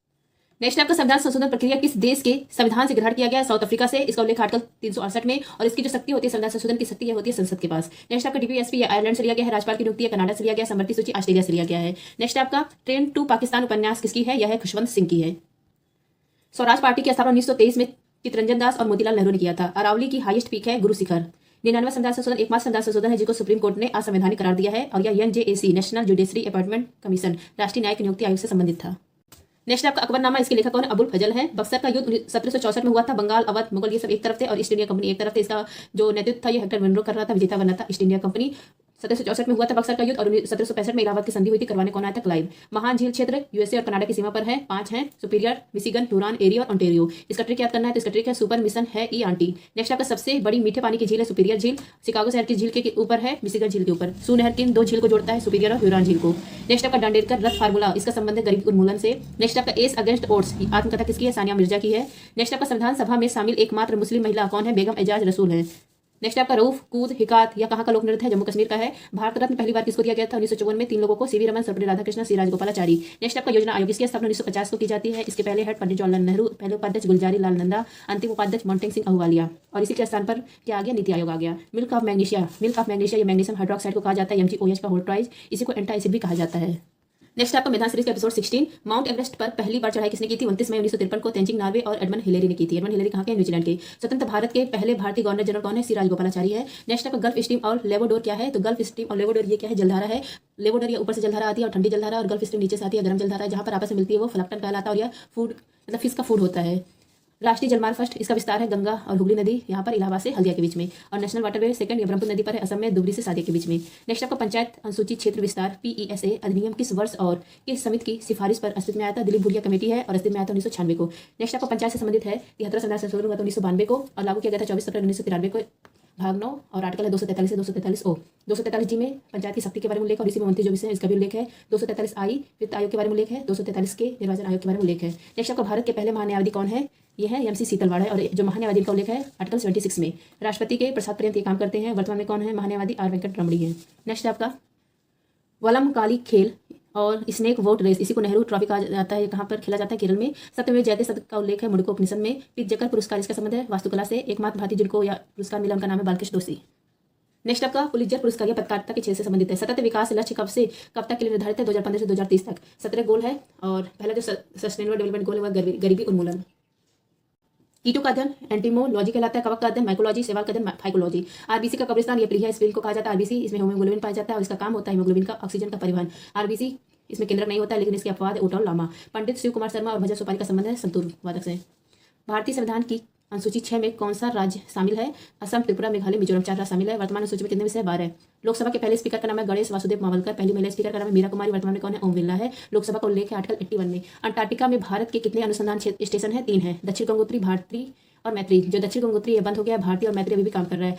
नेक्स्ट आपका संविधान संशोधन प्रक्रिया किस देश के संविधान से ग्रहण किया गया है? साउथ अफ्रीका से। इसका उल्लेख आर्टिकल 368 में और इसकी जो शक्ति होती है संविधान संशोधन की शक्ति यह होती है संसद के पास। नेक्स्ट आपका DPSP आयरलैंड से लिया गया है। राज्यपाल की नियुक्ति कनाडा से लिया गया है। समवर्ती सूची ऑस्ट्रेलिया से लिया गया है। नेक्स्ट आपका ट्रेन टू पाकिस्तान उपन्यास किसकी है? यह है खुशवंत सिंह की है। स्वराज पार्टी की स्थापना 1923 में चितरंजन दास और मोतीलाल नेहरू ने किया था। अरावली की हाईएस्ट पीक है गुरु शिखर। 99वां संविधान संशोधन एकमात्र संविधान संशोधन है जिसको सुप्रीम कोर्ट ने असंवैधानिक करार दिया है और यह NJAC national judiciary appointment commission राष्ट्रीय न्यायिक नियुक्ति आयोग से संबंधित था। नेक्स्ट आपका अकबरनामा, इसके लेखक कौन है? अबुल फजल है। बक्सर का युद्ध 1764 में हुआ था। बंगाल, अवध, मुगल ये सब एक तरफ थे और ईस्ट इंडिया कंपनी एक तरफ थे। इसका जो नेतृत्व था ये हेक्टर मनरो कर रहा था। विजेता बना था ईस्ट इंडिया कंपनी। 1764 में हुआ था बक्सर का युद्ध और 1765 में इलाहाबाद की संधि हुई थी। करवाने कौन आया था? क्लाइव। महान झील क्षेत्र USA और कनाडा की सीमा पर है। 5 हैं सुपीरियर, मिशिगन, हुरॉन, एरी और ओंटारियो। इसका ट्रिक याद करना है तो इसका ट्रिक है सुपर मिशन है ई आंटी। नेक्स्ट आपका सबसे बड़ी मीठे पानी की झील है सुपीरियर झील। शिकागो शहर की झील के ऊपर है, मिशिगन झील के ऊपर। सू नहर किन 2 झील को जोड़ता है? सुपीरियर और हुरॉन झील को। नेक्स्ट आपका डांडेरकर रथ फार्मूला, इसका संबंध है गरीबी उन्मूलन से। नेक्स्ट आपका एस अगेंस्ट ओड्स, आत्मकथा किसकी है? सानिया मिर्जा की है। नेक्स्ट आपका संविधान सभा में शामिल एकमात्र मुस्लिम महिला कौन है? बेगम एजाज रसूल है। नेक्स्ट आपका रऊफ, कूद, हिकात या कहाँ का लोक नृत्य है? जम्मू कश्मीर का है। भारत रत्न पहली बार किसको दिया गया था? 1954 में 3 लोगों को, CV रमन, सर्वपल्ली राधाकृष्णन, सी राजगोपालाचारी। नेक्स्ट आपका योजना आयोग, इसकी स्थापना 1950 को की जाती है। इसके पहले हेड पंडित जवाहरलाल नेहरू, पहले उपाध्यक्ष गुलजारी लाल नंदा, अंतिम उपाध्यक्ष मोंटेक सिंह अहलुवालिया और इसी के स्थान पर क्या आ गया? नीति आयोग आ गया। मिल्क ऑफ मैग्नीशिया, ये मैग्नीशियम हाइड्रोक्साइड को कहा जाता है MgOH का होल ट्वाइस। इसी को एंटा एसिड भी कहा जाता है। नेक्स्ट आपका मैदान सीरीज का एपिसोड 16। माउंट एवरेस्ट पर पहली बार चढ़ाई किसने की थी? 29 मई 1953 को तेंजिंग नार्वे और एडमंड हिलेरी ने की थी। एडमंड हिलेरी कहाँ के? न्यूजीलैंड के। स्वतंत्र भारत के पहले भारतीय गवर्नर जनरल कौन है? सी राजगोपालाचारी है। नेक्स्ट आपका गल्फ स्ट्रीम और लेवोडोर क्या है? तो गल्फ स्ट्रीम और लेवोडोर ये क्या है? जलधारा है। लेवोडोर ये ऊपर से जलधारा आती है और ठंडी जलधारा, और गल्फ स्ट्रीम नीचे से आती है गर्म जलधारा। जहाँ पर आपस में मिलती है वो फ्लक्टन कहलाता है और यह फूड मतलब फिश का फूड होता है। राष्ट्रीय जलमार्ग फर्स्ट, इसका विस्तार है गंगा और हुगली नदी यहाँ पर इलाहाबाद से हल्दिया के बीच में। और नेशनल वाटरवे सेकंड, ये ब्रह्मपुत्र नदी पर है, असम में धुबरी से सादिया के बीच में। नेक्स्ट आपका पंचायत अनुसूचित क्षेत्र विस्तार PESA अधिनियम किस वर्ष और किस समिति की सिफारिश पर अस्तित्व में आया था? दिलीप भुलिया कमेटी है और अस्तित्व में आया था 1996 को। नेक्स्ट आपका पंचायत से संबंधित है 73 संविधान संशोधन हुआ था 1992 को और लागू किया गया था 24 सितंबर 1993 को, भाग 9 और आर्टिकल है 243 से 243 ओ। 243 जी में पंचायत की शक्ति के बारे में उल्लेख है और इसी में मंत्री जो विषय है इसका भी उल्लेख है। 243 आई वित्त आयोग के बारे में उल्लेख है। 243 के निर्वाचन आयोग के बारे में उल्लेख है। नेक्स्ट आपका भारत के पहले महान्यायवादी कौन है? ये है MC सीतलवाड़ है और जो महान्यायवादी का उल्लेख है आर्टिकल 76 में। राष्ट्रपति के प्रसाद पर्यंत ये काम करते हैं। वर्तमान में कौन है महान्यायवादी? R वेंकट रमणी है। नेक्स्ट आपका वलमकाली खेल और स्नेक वोट रेस, इसी को नेहरू ट्रॉफी कहा जाता है। कहाँ पर खेला जाता है? केरल में। सत्यमेव जयते शतक का उल्लेख है मुंडको उपनिषद में। पित्जकर पुरस्कार, इसका संबंध है वास्तुकला से। एकमात्र भारतीय जिनको या पुरस्कार मिला उनका नाम है बालकृष्ण दोषी। नेक्स्ट आपका पुलित्जर पुरस्कार या पत्रकारिता के क्षेत्र से संबंधित है। सतत विकास लक्ष्य कब से कब तक के लिए निर्धारित है? 2015 से 2030 तक। 17 गोल है और पहला जो सस्टेनेबल डेवलपमेंट गोल है वह गरीबी उन्मूलन। कीटों का अध्ययन एंटीमोलॉजी कहलाता है। कवक का अध्ययन माइकोलॉजी। शैवाल का अध्ययन फाइकोलॉजी। RBC का कब्रिस्तान ये प्लीहा स्पिल को कहा जाता है। RBC इसमें हीमोग्लोबिन पाया जाता है और इसका काम होता है हीमोग्लोबिन का ऑक्सीजन का परिवहन। RBC इसमें केंद्रक नहीं होता है लेकिन इसके अपवाद है ऊँट और लामा। पंडित शिव कुमार शर्मा और भजन सोपारी का संबंध है संतूर वादक से। भारतीय संविधान की अनुसूची 6 में कौन सा राज्य शामिल है? असम, त्रिपुरा, मेघालय, मिजोरम 4 राज्य शामिल है। वर्तमान अनुसूची में कितने विषय? 12। लोकसभा के पहले स्पीकर का नाम है गणेश वासुदेव मावलकर। पहली महिला स्पीकर का नाम है मीरा कुमारी। वर्तमान में कौन है? ओम बिरला है। लोकसभा का उल्लेख है आर्टिकल 81 में। अंटार्कटिका में भारत के कितने अनुसंधान स्टेशन है? 3 है। दक्षिण गंगोत्री, भारती और मैत्री। जो दक्षिण गंगोत्री ये बंद हो गया, भारती और मैत्री अभी भी काम कर रहा है।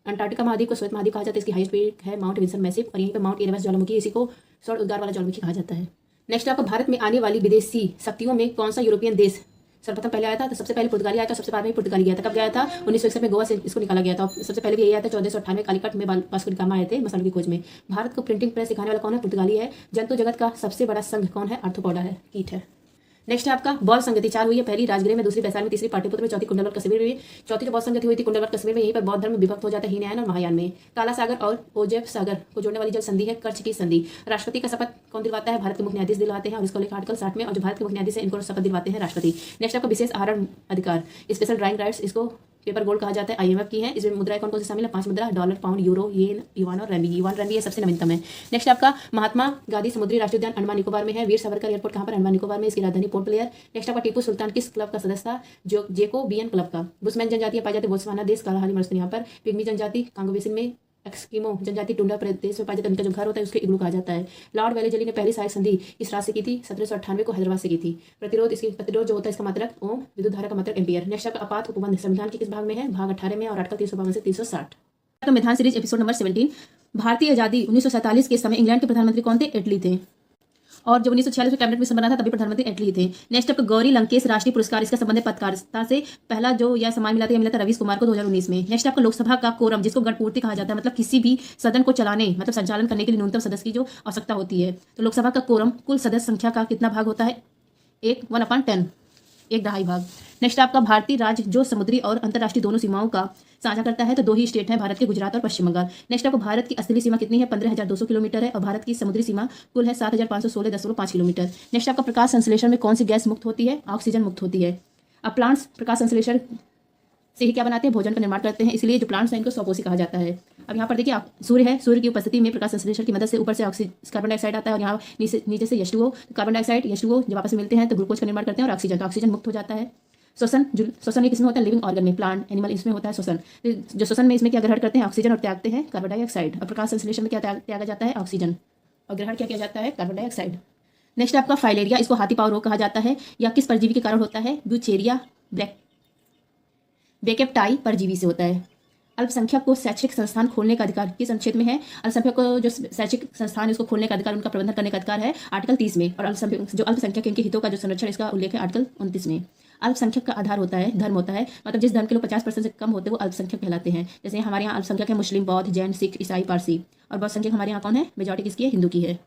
अंटार्कटिका महाद्वीप को श्वेत महाद्वीप कहा जाता है। इसकी हाईएस्ट पीक है माउंट विल्सन मैसिव और यहीं पर माउंट एरेबस ज्वालामुखी, इसी को सौर उद्गार वाला ज्वालामुखी कहा जाता है। नेक्स्ट आपको भारत में आने वाली विदेशी शक्तियों में कौन सा यूरोपियन देश सर्वप्रथम पहले आया था? तो सबसे पहले पुर्तगाली आया था। सबसे बाद में पुर्तगाली गया था। कब गया था? 1961 में गोवा से इसको निकाला गया था। सबसे पहले भी यही आया था 1498 कालीकट में वास्को डी गामा आए थे मसालों की खोज में। भारत को प्रिंटिंग प्रेस सिखाने वाला कौन है? पुर्तगाली है। जंतु जगत का सबसे बड़ा संघ कौन है? आर्थ्रोपोडा है, कीट है। नेक्स्ट है आपका बौद्ध संगति 4 हुई है। पहली राजगृह में, दूसरी वैशाली में, तीसरी पाटलिपुत्र में, चौथी कुंडलवत कश्मीर में। चौथी जो बौद्ध संगति हुई थी कुंडलवत कश्मीर में, यहीं पर बौद्ध धर्म विभक्त हो जाता है हीनयान और महायान में। काला सागर और ओजेव सागर को जोड़ने वाली जल संधि है कच्छ की संधि। राष्ट्रपति का शपथ कौन दिलवाता है? भारत के मुख्य न्यायाधीश दिलवाते हैं और इसको लेकर आर्टिकल 60 में। और जो भारत के मुख्य न्यायाधीश है इनको शपथ दिलवाते हैं राष्ट्रपति। नेक्स्ट आपका विशेष आहरण अधिकार, स्पेशल ड्राइंग राइट्स, इसको पेपर गोल्ड कहा जाता है। IMF की है। इसमें मुद्राएं कौन कौन सी शामिल है? 5 मुद्रा, डॉलर, पाउंड, यूरो, येन, युआन और रैनबी। युआन रैनबी ये सबसे नवीनतम है। नेक्स्ट आपका महात्मा गांधी समुद्री राष्ट्रीय उद्यान अंडमान निकोबार में है। वीर सावरकर एयरपोर्ट कहाँ पर? अंडमान निकोबार में। इसकी राजधानी पोर्ट ब्लेयर। नेक्स्ट आपका टीपू सुल्तान किस क्लब का सदस्य था? जो जेकोबियन क्लब का। बुशमैन जनजाति पाई जाती है बोत्सवाना देश, कालाहारी मरुस्थल यहाँ पर। पिग्मी जनजाति कांगो बेसिन में। एक्सकीमो जनजाति टुंडा प्रदेश में पाई जाती है। उनका जो घर होता है उसके इग्लू कहा जाता है। लॉर्ड वेलेजली ने पहली सहायक संधि किस राज्य से की थी? 1798 को हैदराबाद से की थी। प्रतिरोध, इसकी प्रतिरोध जो होता है इसका मात्रक ओम, विद्युत धारा का मात्रक एम्पियर। नेक्स्ट आपका आपात उपबंध संविधान के किस भाग में है? भाग 18 में और आर्टिकल 352 से 360। संविधान सीरीज एपिसोड नंबर 17। भारतीय आजादी 1947 के समय इंग्लैंड के प्रधानमंत्री कौन थे? एटली थे। और जब 1946 में कैबिनेट मिशन बना था तभी प्रधानमंत्री एटली थे। नेक्स्ट आपका गौरी लंकेश राष्ट्रीय पुरस्कार, इसका संबंध है पत्रकारिता से। पहला जो यह सम्मान मिला था, मिला था रवीश कुमार को 2019 में। नेक्स्ट आपका लोकसभा का कोरम, जिसको गणपूर्ति कहा जाता है, मतलब किसी भी सदन को चलाने मतलब संचालन करने के लिए न्यूनतम सदस्य की जो आवश्यकता होती है। तो लोकसभा का कोरम कुल सदस्य संख्या का कितना भाग होता है? 1/10, 1/2 भाग। नेक्स्ट आपका भारतीय राज्य जो समुद्री और अंतर्राष्ट्रीय दोनों सीमाओं का साझा करता है, तो 2 ही स्टेट हैं भारत के, गुजरात और पश्चिम बंगाल। नेक्स्ट आपको भारत की असली सीमा कितनी है? 15,200 किलोमीटर है और भारत की समुद्री सीमा कुल है 7,516.5 किलोमीटर। नेक्स्ट आपका प्रकाश संश्लेषण में कौन सी गैस मुक्त होती है? ऑक्सीजन मुक्त होती है। अब प्लांट्स प्रकाश संश्लेषण से ही क्या बनाते हैं? भोजन का निर्माण करते हैं, इसलिए जो प्लांट्स हैं इनको स्वपोषी कहा जाता है। अब यहाँ पर देखिए सूर्य है, सूर्य की उपस्थिति में प्रकाश संश्लेषण की मदद से ऊपर से कार्बन डाइऑक्साइड आता है और यहाँ नीचे से H2O, कार्बन डाइऑक्साइड H2O जब आपस में मिलते हैं तो ग्लूकोज का निर्माण करते हैं और ऑक्सीजन, तो ऑक्सीजन मुक्त हो जाता है। श्वसन ये किसमें होता है? लिविंग ऑर्गन में, प्लांट एनिमल, इसमें होता है श्वसन। जो श्वसन में इसमें क्या ग्रहण करते हैं? ऑक्सीजन और त्यागते हैं कार्बन डाइऑक्साइड। और प्रकाश संश्लेषण में क्या त्यागा जाता है? ऑक्सीजन और ग्रहण क्या किया जाता है? Carbon dioxide. नेक्स्ट आपका फाइलेरिया, इसको हाथी पांव रोग कहा जाता है। या किस परजीवी के कारण होता है? ब्यूचेरिया बेकेप्टाई परजीवी से होता है। अल्पसंख्यक को शैक्षिक संस्थान खोलने का अधिकार किस अनुच्छेद में है? अल्पसंख्यक को जो शैक्षिक संस्थान इसको खोलने का अधिकार, उनका प्रबंधन करने का अधिकार है आर्टिकल 30 में। और जो अल्पसंख्यक इनके हितों का जो संरक्षण, इसका उल्लेख है आर्टिकल 29 में। अल्पसंख्यक का आधार होता है धर्म होता है, मतलब जिस धर्म के लोग 50% से कम होते हैं वो अल्पसंख्यक कहलाते हैं। जैसे हमारे यहाँ अल्पसंख्यक है मुस्लिम, बौद्ध, जैन, सिख, ईसाई, पारसी। और बहुसंख्यक हमारे यहाँ कौन है? मेजॉरिटी किसकी है? हिंदू की है।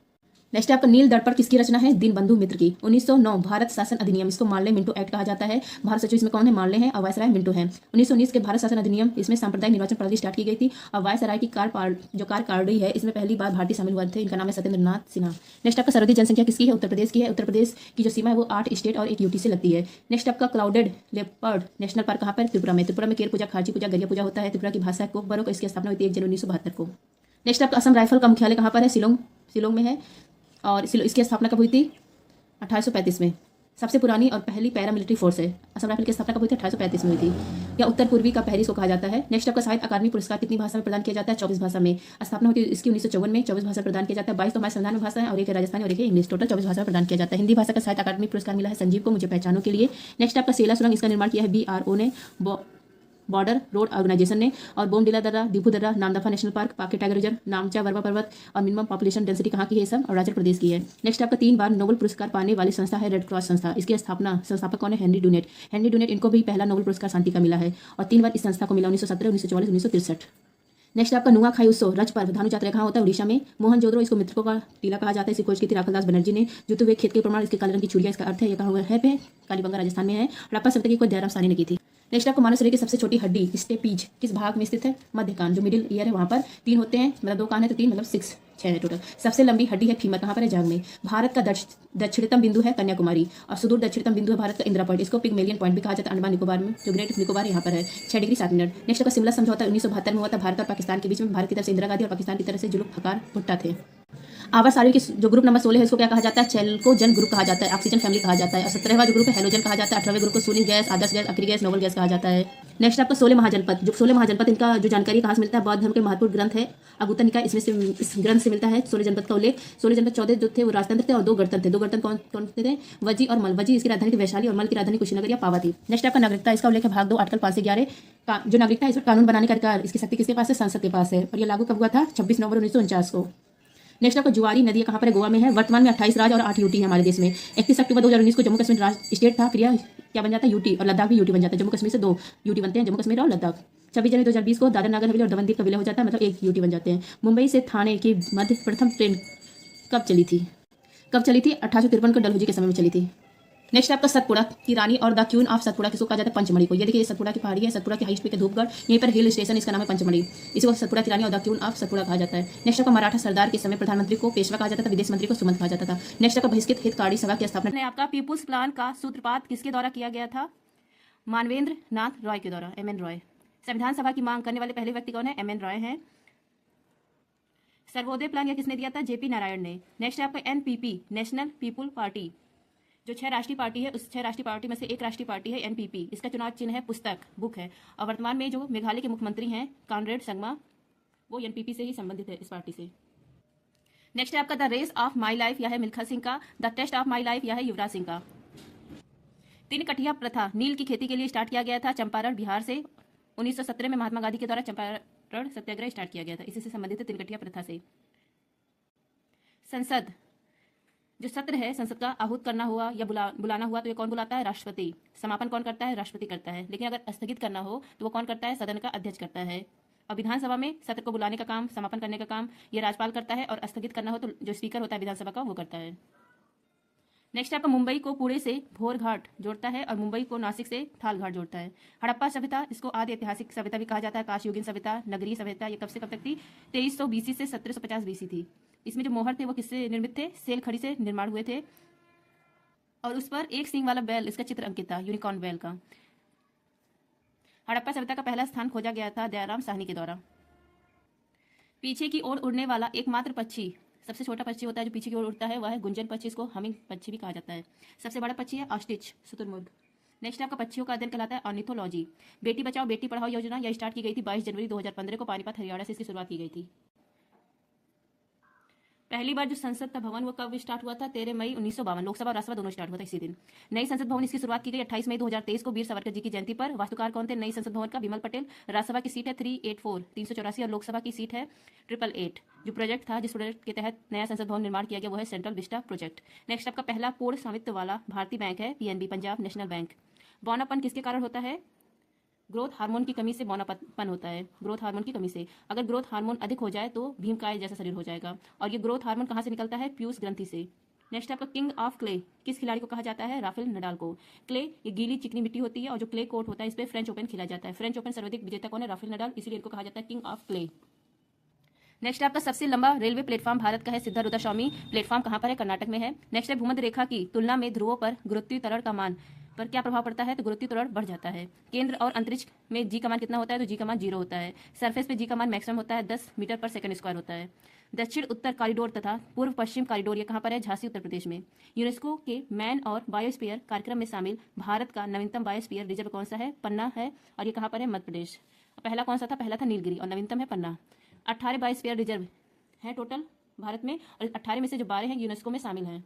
नेक्स्ट आपका नील दर्पण किसकी रचना है? दीनबंधु मित्र की। 1909 भारत शासन अधिनियम, इसको मार्ले मिंटो एक्ट कहा जाता है। भारत सचिव इसमें कौन है? मार्ले हैं और वायसराय मिंटो है। 1919 के भारत शासन अधिनियम, इसमें सांप्रदायिक निर्वाचन प्रणाली स्टार्ट की गई थी और वायसराय की कार्यकारिणी है, इसमें पहली बार भारतीय शामिल हुए थे। इनका नाम है सत्येंद्र नाथ सिन्हा। नेक्स्ट आपका सर्वाधिक जनसंख्या किसकी है? उत्तर प्रदेश की है। उत्तर प्रदेश की जो सीमा है वो 8 स्टेट और 1 यूटी से लगती है। नेक्स्ट आपका क्लाउडेड लेपर्ड नेशनल पार्क कहाँ पर? त्रिपुरा में। त्रिपुरा में केर पूजा, खारजी पूजा, गरिया पूजा होता है। त्रिपुरा की भाषा है कोकबरो, को इसकी स्थापना हुई थी 1 जनवरी 1972 को। नेक्स्ट आपका असम राइफल का मुख्यालय कहाँ पर है? शिलोंग में है। और इसकी स्थापना कब हुई थी? 1835 में। सबसे पुरानी और पहली पैरा मिलिट्री फोर्स है। असम राइफल की स्थापना कब हुई थी? 1835 में हुई थी। या उत्तर पूर्वी का पहरी इसको कहा जाता है। नेक्स्ट आपका साहित्य अकादमी पुरस्कार कितनी भाषा में प्रदान किया जाता है? 24 भाषा में। स्थापना हुई थी इसकी 1954 में। 24 भाषा प्रदान किया जाता है। 22 तो हमारे संविधान में भाषा है और एक है राजस्थानी और एक है इंग्लिश। टोटल 24 भाषा में प्रदान किया जाता है। हिंदी भाषा का साहित्य अकादमी पुरस्कार मिला है संजीव को, मुझे पहचानों के लिए। नेक्स्ट आपका सेला सुरंग, इसका निर्माण किया है BRO ने, बॉर्डर रोड ऑर्गेनाइजेशन ने। और बोमडिला दर्रा, दीपू दर्रा, नामदफा नेशनल पार्क, पाके टाइगर रिजर्व, नामचा वर्मा पर्वत और मिनिमम पॉपुलेशन डेंसिटी कहाँ की है? सब अरुणाचल प्रदेश की है। नेक्स्ट आपका 3 बार नोबेल पुरस्कार पाने वाली संस्था है रेड क्रॉस संस्था। इसकी संस्थापक कौन है? Henry Dunant. हेनरी डुनेट, इनको भी पहला नोबेल पुरस्कार शांति का मिला है और 3 बार इस संस्था को मिला, 1917, 1944, 1963। नेक्स्ट आपका नुआखाई उत्सव, रज पर्व, धानु जात्रा कहाँ होता है? उड़ीसा में। मोहनजोदड़ो, इसको मृतकों का टीला कहा जाता है। इसकी खोज की थी राखलदास बनर्जी ने। जुते हुए खेत के प्रमाण, इसके काले रंग की चूड़ियां, इसका अर्थ है ये कहाँ हुआ है? पे कालीबंगा राजस्थान में है। हड़प्पा सभ्यता की खोज दयाराम साहनी ने की थी। नेक्स्ट आपको मानव शरीर की सबसे छोटी हड्डी स्टेपीज किस भाग में स्थित है? मध्य कान, जो मिडिल ईयर है वहाँ पर। 3 होते हैं, मतलब 2 कान है तो 3 मतलब 6 है टोटल। सबसे लंबी हड्डी है फीमर, कहाँ पर है? जांघ में। भारत का दक्षिणतम बिंदु है कन्याकुमारी और सुदूर दक्षिणतम बिंदु है भारत का इंदिरा पॉइंट। इसको पिगमेलियन पॉइंट भी कहा जाता है अंडमान निकोबार में, जो ग्रेट निकोबार यहाँ पर है। 6 डिग्री 7 मिनट। नेक्स्ट आपका शिमला समझौता 1972 में हुआ था भारत और पाकिस्तान के बीच में। भारत की तरफ से इंदिरा गांधी और पाकिस्तान की तरफ से जुल्फकार भुट्टो थे। आवर्त सारणी की जो ग्रुप नंबर 16 है इसको क्या कहा जाता है? चेल्कोजन ग्रुप कहा जाता है। ऑक्सीजन फैमिली कहा जाता है। और 17वां जो ग्रुप है हेलोजन कहा जाता है। 18वें ग्रुप को सूनी गैस, आदर्श गैस, आखिरी गैस, नोबल गैस कहा जाता है। नेक्स्ट आपका 16 महाजनपद, जो 16 महाजनपद इनका जो जानकारी कहाँ से मिलता है? बौद्ध धर्म के महत्वपूर्ण ग्रंथ है अगुत्ता निकाय, इसमें से इस ग्रंथ से मिलता है 16 जनपद का उल्लेख। 16 जनपद 14 जो थे वो राजतंत्र थे और 2 गणतंत्र थे। 2 गणतंत्र कौन थे? वजी और मल। वजी इसकी राजधानी थी वैशाली और मल की राजधानी कुशीनगर या पावा थी। नेक्स्ट आपका नागरिकता, इसका उल्लेख है भाग 2 आर्टिकल 5 से 11। जो नागरिकता है इस पर कानून बनाने का अधिकार इसकी शक्ति किसके पास है? संसद के पास है। और ये लागू कब हुआ था? 26 नवंबर 1949 को। नेक्स्ट आपका जुआरी नदी कहाँ पर है? गोवा में है। वर्तमान में 28 राज्य और 8 यूटी है हमारे देश में। 31 अक्टूबर 2019 को जम्मू कश्मीर राज्य स्टेट था, फिर यह क्या बन जाता है? यूटी। और लद्दाख भी यूटी बन जाता है। जम्मू कश्मीर से 2 यूटी बनते हैं, जम्मू कश्मीर और लद्दाख। 26 जनवरी 2020 को दादर नागर हवेली और दमन दीव का विलय हो जाता है, मतलब 1 यूटी बन जाते हैं। मुंबई से थाने की मध्य प्रथम ट्रेन कब चली थी? 1853 को डलहौजी के समय में चली थी। नेक्स्ट आपका सतपुड़ा की रानी और द क्वीन ऑफ सतपुड़ा किसको कहा जाता है? पंचमढ़ी को। ये देखिए सतपुड़ा की पहाड़ी है, सतपुड़ा की हाइस्ट पीक है धूपगढ़, यहीं पर हिल स्टेशन, इसका नाम है पंचमढ़ी। इसको सतपुड़ा की रानी और द क्वीन ऑफ सतपुड़ा कहा जाता है। नेक्स्ट आपका मराठा सरदार के समय प्रधानमंत्री को पेशवा कहा जाता था, विदेश मंत्री को सुमंत कहा जाता था। नेक्स्ट आपका बहिष्कृत हितकारी सभा की स्थापना आपका पीपुल्स प्लान का सूत्रपात किसके द्वारा किया गया था? मानवेंद्र नाथ रॉय के द्वारा, MN रॉय। संविधान सभा की मांग करने वाले पहले व्यक्ति कौन है? MN रॉय है। सर्वोदय प्लान यह किसने दिया था? JP नारायण ने। नेक्स्ट है आपका NPP, नेशनल पीपुल पार्टी, जो 6 राष्ट्रीय पार्टी है उस 6 राष्ट्रीय पार्टी में से एक राष्ट्रीय पार्टी है NPP। इसका चुनाव चिन्ह है पुस्तक, बुक है। और वर्तमान में जो मेघालय के मुख्यमंत्री हैं कॉनरेड संगमा, वो NPP से ही संबंधित है, इस पार्टी से। नेक्स्ट है आपका the race of my life, यह है मिल्खा सिंह का। The test of my life, यह है युवराज सिंह का। 3 कठिया प्रथा नील की खेती के लिए स्टार्ट किया गया था चंपारण, बिहार से। 1917 में महात्मा गांधी के द्वारा चंपारण सत्याग्रह स्टार्ट किया गया था, इसी से संबंधित है 3 कठिया प्रथा से। संसद, जो सत्र है संसद का आहूत करना हुआ या बुलाना हुआ तो ये कौन बुलाता है? राष्ट्रपति। समापन कौन करता है? राष्ट्रपति करता है। लेकिन अगर स्थगित करना हो तो वो कौन करता है? सदन का अध्यक्ष करता है। और विधानसभा में सत्र को बुलाने का काम, समापन करने का काम ये राज्यपाल करता है, और स्थगित करना हो तो जो स्पीकर होता है विधानसभा का वो करता है। नेक्स्ट आपका मुंबई को पुणे से भोर घाट जोड़ता है और मुंबई को नासिक से थाल घाट जोड़ता है। हड़प्पा सभ्यता, इसको आदि ऐतिहासिक सभ्यता भी कहा जाता है। काशयुगीन सभ्यता, नगरीय सभ्यता, ये कब से कब तक थी? 2300 BC से 1750 BC थी। इसमें जो मोहर थे वो किससे निर्मित थे? सेल खड़ी से निर्माण हुए थे, और उस पर एक सींग वाला बैल, इसका चित्र अंकित था, यूनिकॉर्न बैल का। हड़प्पा सभ्यता का पहला स्थान खोजा गया था दयाराम साहनी के द्वारा। पीछे की ओर उड़ने वाला एकमात्र पक्षी, सबसे छोटा पक्षी होता है जो पीछे की ओर उड़ता है, वह है गुंजन पक्षी, इसको हमिंग पक्षी भी कहा जाता है। सबसे बड़ा पक्षी है ऑस्ट्रिच, शुतुरमुर्ग। नेक्स्ट आपका पक्षियों का अध्ययन कहलाता है ऑर्निथोलॉजी। बेटी बचाओ बेटी पढ़ाओ योजना यह स्टार्ट की गई थी 22 जनवरी 2015 को पानीपत हरियाणा से इसकी शुरुआत की गई थी। पहली बार जो संसद का भवन वो कब स्टार्ट हुआ था? 13 मई 1952। लोकसभा और राज्यसभा दोनों स्टार्ट हुआ था इसी दिन। नई संसद भवन इसकी शुरुआत की गई 28 मई 2023 को वीर सावरकर जी की जयंती पर। वास्तुकार कौन थे नई संसद भवन का? विमल पटेल। राज्यसभा की सीट है 384 और लोकसभा की सीट है 888। जो प्रोजेक्ट था जिस प्रोजेक्ट के तहत नया संसद भवन निर्माण किया गया वो है सेंट्रल विस्टा प्रोजेक्ट। नेक्स्ट आपका पहला पूर्ण स्वामित्व वाला भारतीय बैंक है PNB, पंजाब नेशनल बैंक। बौनापन किसके कारण होता है? ग्रोथ हार्मोन की कमी से बौनापन होता है। ग्रोथ हार्मोन की कमी से, अगर ग्रोथ हार्मोन अधिक हो जाए तो भीमकाय जैसा शरीर हो जाएगा। और ये ग्रोथ हार्मोन कहाँ से निकलता है? पीयूष ग्रंथि से। नेक्स्ट आपका किंग ऑफ क्ले किस खिलाड़ी को कहा जाता है? राफेल नडाल को। क्ले ये गीली चिकनी मिट्टी होती है और जो क्ले कोट होता है इस पर फ्रेंच ओपन खेला जाता है। फ्रेंच ओपन सर्वाधिक विजेता कौन है? राफेल नडाल, इसीलिए इनको कहा जाता है किंग ऑफ क्ले। नेक्स्ट आपका सबसे लंबा रेलवे प्लेटफॉर्म भारत का है सिद्धारूढ़ स्वामी प्लेटफॉर्म, कहाँ पर है? कर्नाटक में है। नेक्स्ट है भूमध्य रेखा की तुलना में ध्रुवों पर गुरुत्वीय त्वरण का मान पर क्या प्रभाव पड़ता है, तो गुरुत्वीय त्वरण बढ़ जाता है। केंद्र और अंतरिक्ष में जी का मान कितना होता है, तो जी का मान 0 होता है। सरफेस पे जी का मान मैक्सिमम होता है 10 मीटर पर सेकंड स्क्वायर होता है। दक्षिण उत्तर कॉरिडोर तथा पूर्व पश्चिम कॉरिडोर ये कहाँ पर है, झांसी उत्तर प्रदेश में। यूनेस्को के मैन और बायोस्फीयर कार्यक्रम में शामिल भारत का नवीनतम बायोस्फीयर रिजर्व कौन सा है, पन्ना है, और ये कहाँ पर है, मध्य प्रदेश। पहला कौन सा था, पहला था नीलगिरी, और नवीनतम है पन्ना। 18 बायोस्फीयर रिजर्व है टोटल भारत में, और 18 में से जो 12 हैं यूनेस्को में शामिल हैं।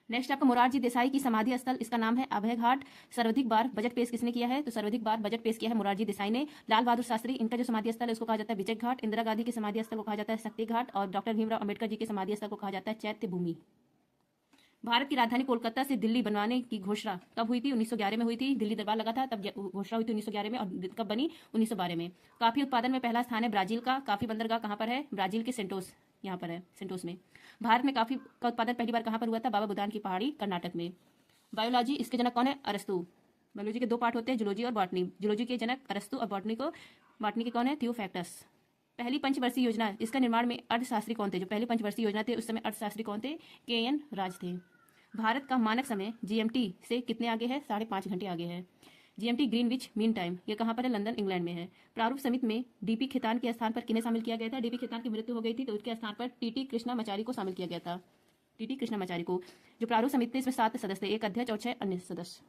नेक्स्ट आपका मोरारजी देसाई की समाधि स्थल, इसका नाम है अभय घाट। सर्वाधिक बार बजट पेश किसने किया है, तो सर्वाधिक बार बजट पेश किया है मोरारजी देसाई ने। लाल बहादुर शास्त्री, इनका जो समाधि स्थल है उसको कहा जाता है विजय घाट। इंदिरा गांधी के समाधि स्थल को कहा जाता है शक्ति घाट, और डॉक्टर भीमराव अंबेडकर जी के समाधि स्थल को कहा जाता है चैत्य भूमि। भारत की राजधानी कोलकाता से दिल्ली बनवाने की घोषणा कब हुई थी, 1911 में हुई थी। दिल्ली दरबार लगा था तब घोषणा हुई थी 1911 में, और कब बनी, 1912 में। काफी उत्पादन में पहला स्थान है ब्राजील का। काफी बंदरगाह कहाँ पर है, ब्राजील के सेंटोस, यहाँ पर है सेंटोस में। भारत में काफी का उत्पादन पहली बार कहाँ पर हुआ था, बाबा बुदान की पहाड़ी, कर्नाटक में। बायोलॉजी, इसके जनक कौन है, अरस्तु। बायोलॉजी के 2 पार्ट होते हैं, जूलॉजी और बॉटनी। जूलॉजी के जनक अरस्तु, और बॉटनी के कौन है, थियोफैक्टस। पहली पंचवर्षीय योजना, इसका निर्माण में अर्थशास्त्री कौन थे, जो पहली पंचवर्षीय योजना थे उस समय अर्थशास्त्री कौन थे, KN राज थे। भारत का मानक समय GMT से कितने आगे है, 5.5 घंटे आगे है। GMT ग्रीनविच मीन टाइम, ये कहाँ पर है, लंदन इंग्लैंड में है। प्रारूप समिति में DP खेतान के स्थान पर किन्हें शामिल किया गया था, DP खेतान की मृत्यु हो गई थी तो उसके स्थान पर TT कृष्णामाचारी को शामिल किया गया था। TT कृष्णामाचारी को। जो प्रारूप समिति इसमें 7 सदस्य थे, 1 अध्यक्ष और 6 अन्य सदस्य।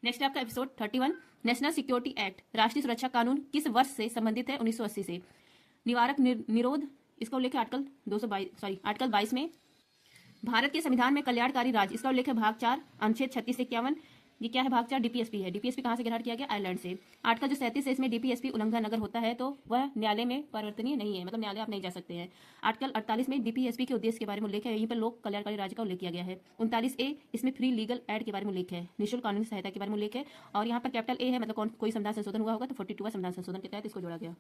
नेक्स्ट आपका एपिसोड 31, नेशनल सिक्योरिटी एक्ट, राष्ट्रीय सुरक्षा कानून किस वर्ष से संबंधित है, 1980 से। निवारक निरोध, इसका उल्लेख है आर्टिकल 22 में। भारत के संविधान में कल्याणकारी राज्य, इसका उल्लेख है भाग 4 अनुच्छेद 36 से 51। ये क्या है, भाग 4 DPSP है। DPSP कहाँ से ग्रहण किया गया, आयरलैंड से। आर्टिकल जो 37 है इसमें DPSP उल्लंघन अगर होता है तो वह न्यायालय में परिवर्तनीय नहीं है, मतलब न्यायालय आप नहीं जा सकते हैं। आर्टिकल 48 में DPSP के उद्देश्य के बारे में उल्लेख है, यहीं पर लोक कल्याणकारी राज्य का उल्लेख किया गया है। 39A इसमें फ्री लीगल एड के बारे में उल्लेख है, निःशुल्क कानूनी सहायता के बारे में उल्लेख है। और यहाँ पर कैपिटल A है, मतलब कोई संविधान संशोधन हुआ होगा तो 42वां संविधान संशोधन के तहत इसको जोड़ा गया।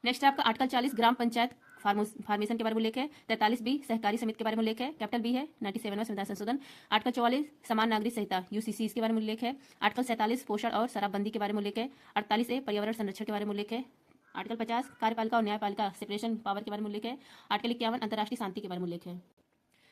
नेक्स्ट आपका आर्टिकल 40 ग्राम पंचायत फार्मेशन के बारे में उल्लेख है। 43B सहकारी समिति के बारे में उल्लेख है, कैपिटल B है, 97वां संविधान संशोधन। आर्टिकल 44 समान नागरिक संहिता UCC, इसके बारे में उल्लेख है। आर्टिकल 47 पोषण और शराबबंदी के बारे में उल्लेख है। 48A पर्यावरण संरक्षण के बारे में उल्लेख है। आर्टिकल 50 कार्यपालिका और न्यायपालिका सेपरेशन पावर के बारे में उल्लेख है। आर्टिकल 51 अंतर्राष्ट्रीय शांति के बारे में उल्लेख है।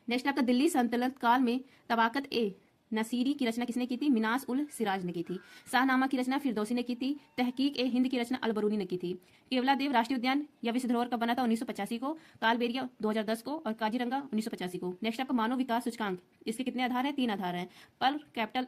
नेक्स्ट आपका दिल्ली सल्तनत काल में तबाकत ए नसीरी की रचना किसने की थी, मिनास उल सिराज ने की थी। शाहनामा की रचना फिरदौसी ने की थी। तहकीक ए हिंद की रचना अलबरूनी ने की थी। केवलादेव राष्ट्रीय उद्यान या विश्व धरोहर कब बना था, 1985 को। कालबेरिया 2010 को, और काजीरंगा 1985 को। नेक्स्ट आपका मानव विकास सूचकांक, इसके कितने आधार हैं, 3 आधार हैं। पर कैपिटल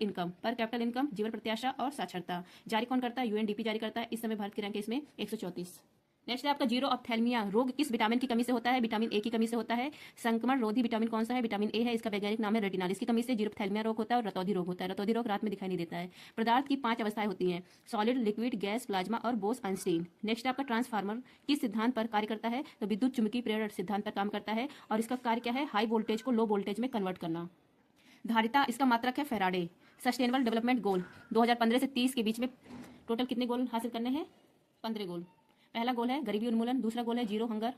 इनकम, जीवन प्रत्याशा और साक्षरता। जारी कौन करता है, UNDP जारी करता है। इस समय भारत की रैंक है इसमें 134। नेक्स्ट है आपका जीरो ऑप्थेल्मिया रोग किस विटामिन की कमी से होता है, विटामिन ए की कमी से होता है। संक्रमण रोधी विटामिन कौन सा है, विटामिन ए है, इसका वैज्ञानिक नाम है रेटिनॉल। इसकी कमी से जीरो ऑप्थेल्मिया रोग होता है और रतौंधी रोग होता है। रतौंधी रोग रात में दिखाई नहीं देता है। पदार्थ की 5 अवस्थाएं होती हैं, सॉलिड, लिक्विड, गैस, प्लाज्मा और बोस आइंस्टीन। नेक्स्ट आपका ट्रांसफार्मर किस सिद्धांत पर कार्य करता है, तो विद्युत चुम्बकीय प्रेरण सिद्धांत पर काम करता है, और इसका कार्य क्या है, हाई वोल्टेज को लो वोल्टेज में कन्वर्ट करना। धारिता, इसका मात्रक है फैराडे। सस्टेनेबल डेवलपमेंट गोल 2015 से 30 के बीच में टोटल कितने गोल हासिल करने हैं, 15 गोल। पहला गोल है गरीबी उन्मूलन, दूसरा गोल है जीरो हंगर।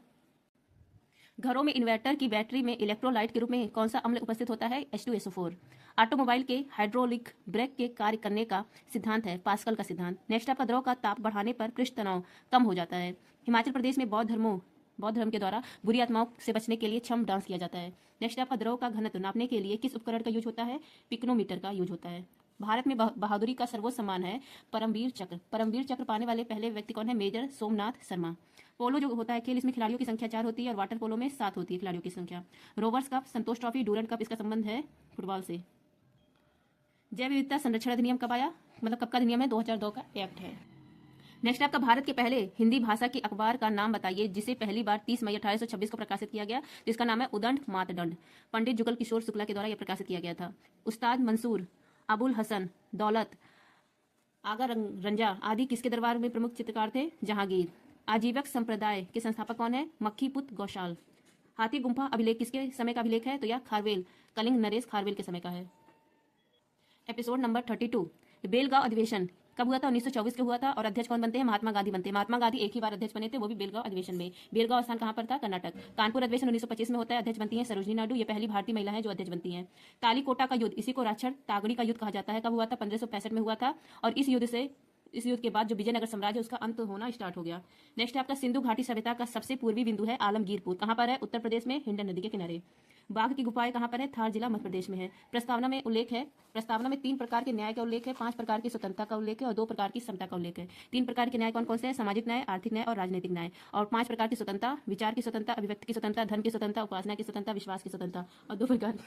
घरों में इन्वर्टर की बैटरी में इलेक्ट्रोलाइट के रूप में कौन सा अम्ल उपस्थित होता है, H2SO4। ऑटोमोबाइल के हाइड्रोलिक ब्रेक के कार्य करने का सिद्धांत है पास्कल का सिद्धांत। नेक्स्ट आपका द्रव का ताप बढ़ाने पर पृष्ठ तनाव कम हो जाता है। हिमाचल प्रदेश में बौद्ध धर्म के द्वारा बुरी आत्माओं से बचने के लिए छम डांस किया जाता है। नेक्स्ट आपका द्रव का घनत्व नापने के लिए किस उपकरण का यूज होता है, पिक्नोमीटर का यूज होता है। भारत में बहादुरी का सर्वोच्च सम्मान है परमवीर चक्र। परमवीर चक्र पाने वाले पहले व्यक्ति कौन है, मेजर सोमनाथ शर्मा। पोलो जो होता है खेल, इसमें खिलाड़ियों की संख्या 4 होती है और वाटर पोलो में 7 होती है खिलाड़ियों की संख्या। रोवर्स कप, संतोष ट्रॉफी, डूरंड कप, इसका संबंध है फुटबॉल से। जैव विविधता संरक्षण अधिनियम कब आया, मतलब कब का अधिनियम है, 2002 का एक्ट है। नेक्स्ट आपका भारत के पहले हिंदी भाषा के अखबार का नाम बताइए जिसे पहली बार 30 मई 1826 को प्रकाशित किया गया। तो इसका नाम है उदंड मातदंड। पंडित जुगल किशोर शुक्ला के द्वारा यह प्रकाशित किया गया था। उस्ताद मंसूर, अबुल हसन, दौलत, आगा रंजा आदि किसके दरबार में प्रमुख चित्रकार थे, जहांगीर। आजीवक संप्रदाय के संस्थापक कौन है, मक्खीपुत गौशाल। हाथी गुम्फा अभिलेख किसके समय का अभिलेख है, तो यह खारवेल, कलिंग नरेश खारवेल के समय का है। एपिसोड नंबर 32, बेलगांव अधिवेशन कब हुआ था, 1924 के हुआ था, और अध्यक्ष कौन बनते हैं, महात्मा गांधी बनते हैं। महात्मा गांधी एक ही बार अध्यक्ष बने थे, वो भी बेलगांव अधिवेशन में। बेलगांव स्थान कहाँ पर था, कर्नाटक। कानपुर अधिवेशन 1925 में होता है, अध्यक्ष बनती है सरोजनी नायडू, ये पहली भारतीय महिला है जो अध्यक्ष बनती हैं। तालीकोटा का युद्ध, इसी को राक्षर तागड़ी का युद्ध कहा जाता है, कब हुआ था, 1565 में हुआ था, और इस युद्ध से इस युद्ध के बाद जो विजयनगर साम्राज्य उसका अंत होना स्टार्ट हो गया। नेक्स्ट है आपका सिंधु घाटी सभ्यता का सबसे पूर्वी बिंदु है आलमगीरपुर। कहाँ पर है? उत्तर प्रदेश में, हिंडन नदी के किनारे। बाघ की गुफाएं कहाँ पर है? थार जिला मध्य प्रदेश में है। प्रस्तावना में उल्लेख है, प्रस्तावना में 3 प्रकार के न्याय का उल्लेख है, 5 प्रकार की स्वतंत्रता का उल्लेख है और 2 प्रकार की समता का उल्लेख है। 3 प्रकार के न्याय कौन कौन से हैं? सामाजिक न्याय, आर्थिक न्याय और राजनीतिक न्याय। और 5 प्रकार की स्वतंत्रता, विचार की स्वतंत्रता, अभिव्यक्ति की स्वतंत्रता, धर्म की स्वतंत्रता, उपासना की स्वतंत्रता, विश्वास की स्वतंत्रता। और 2 प्रकार।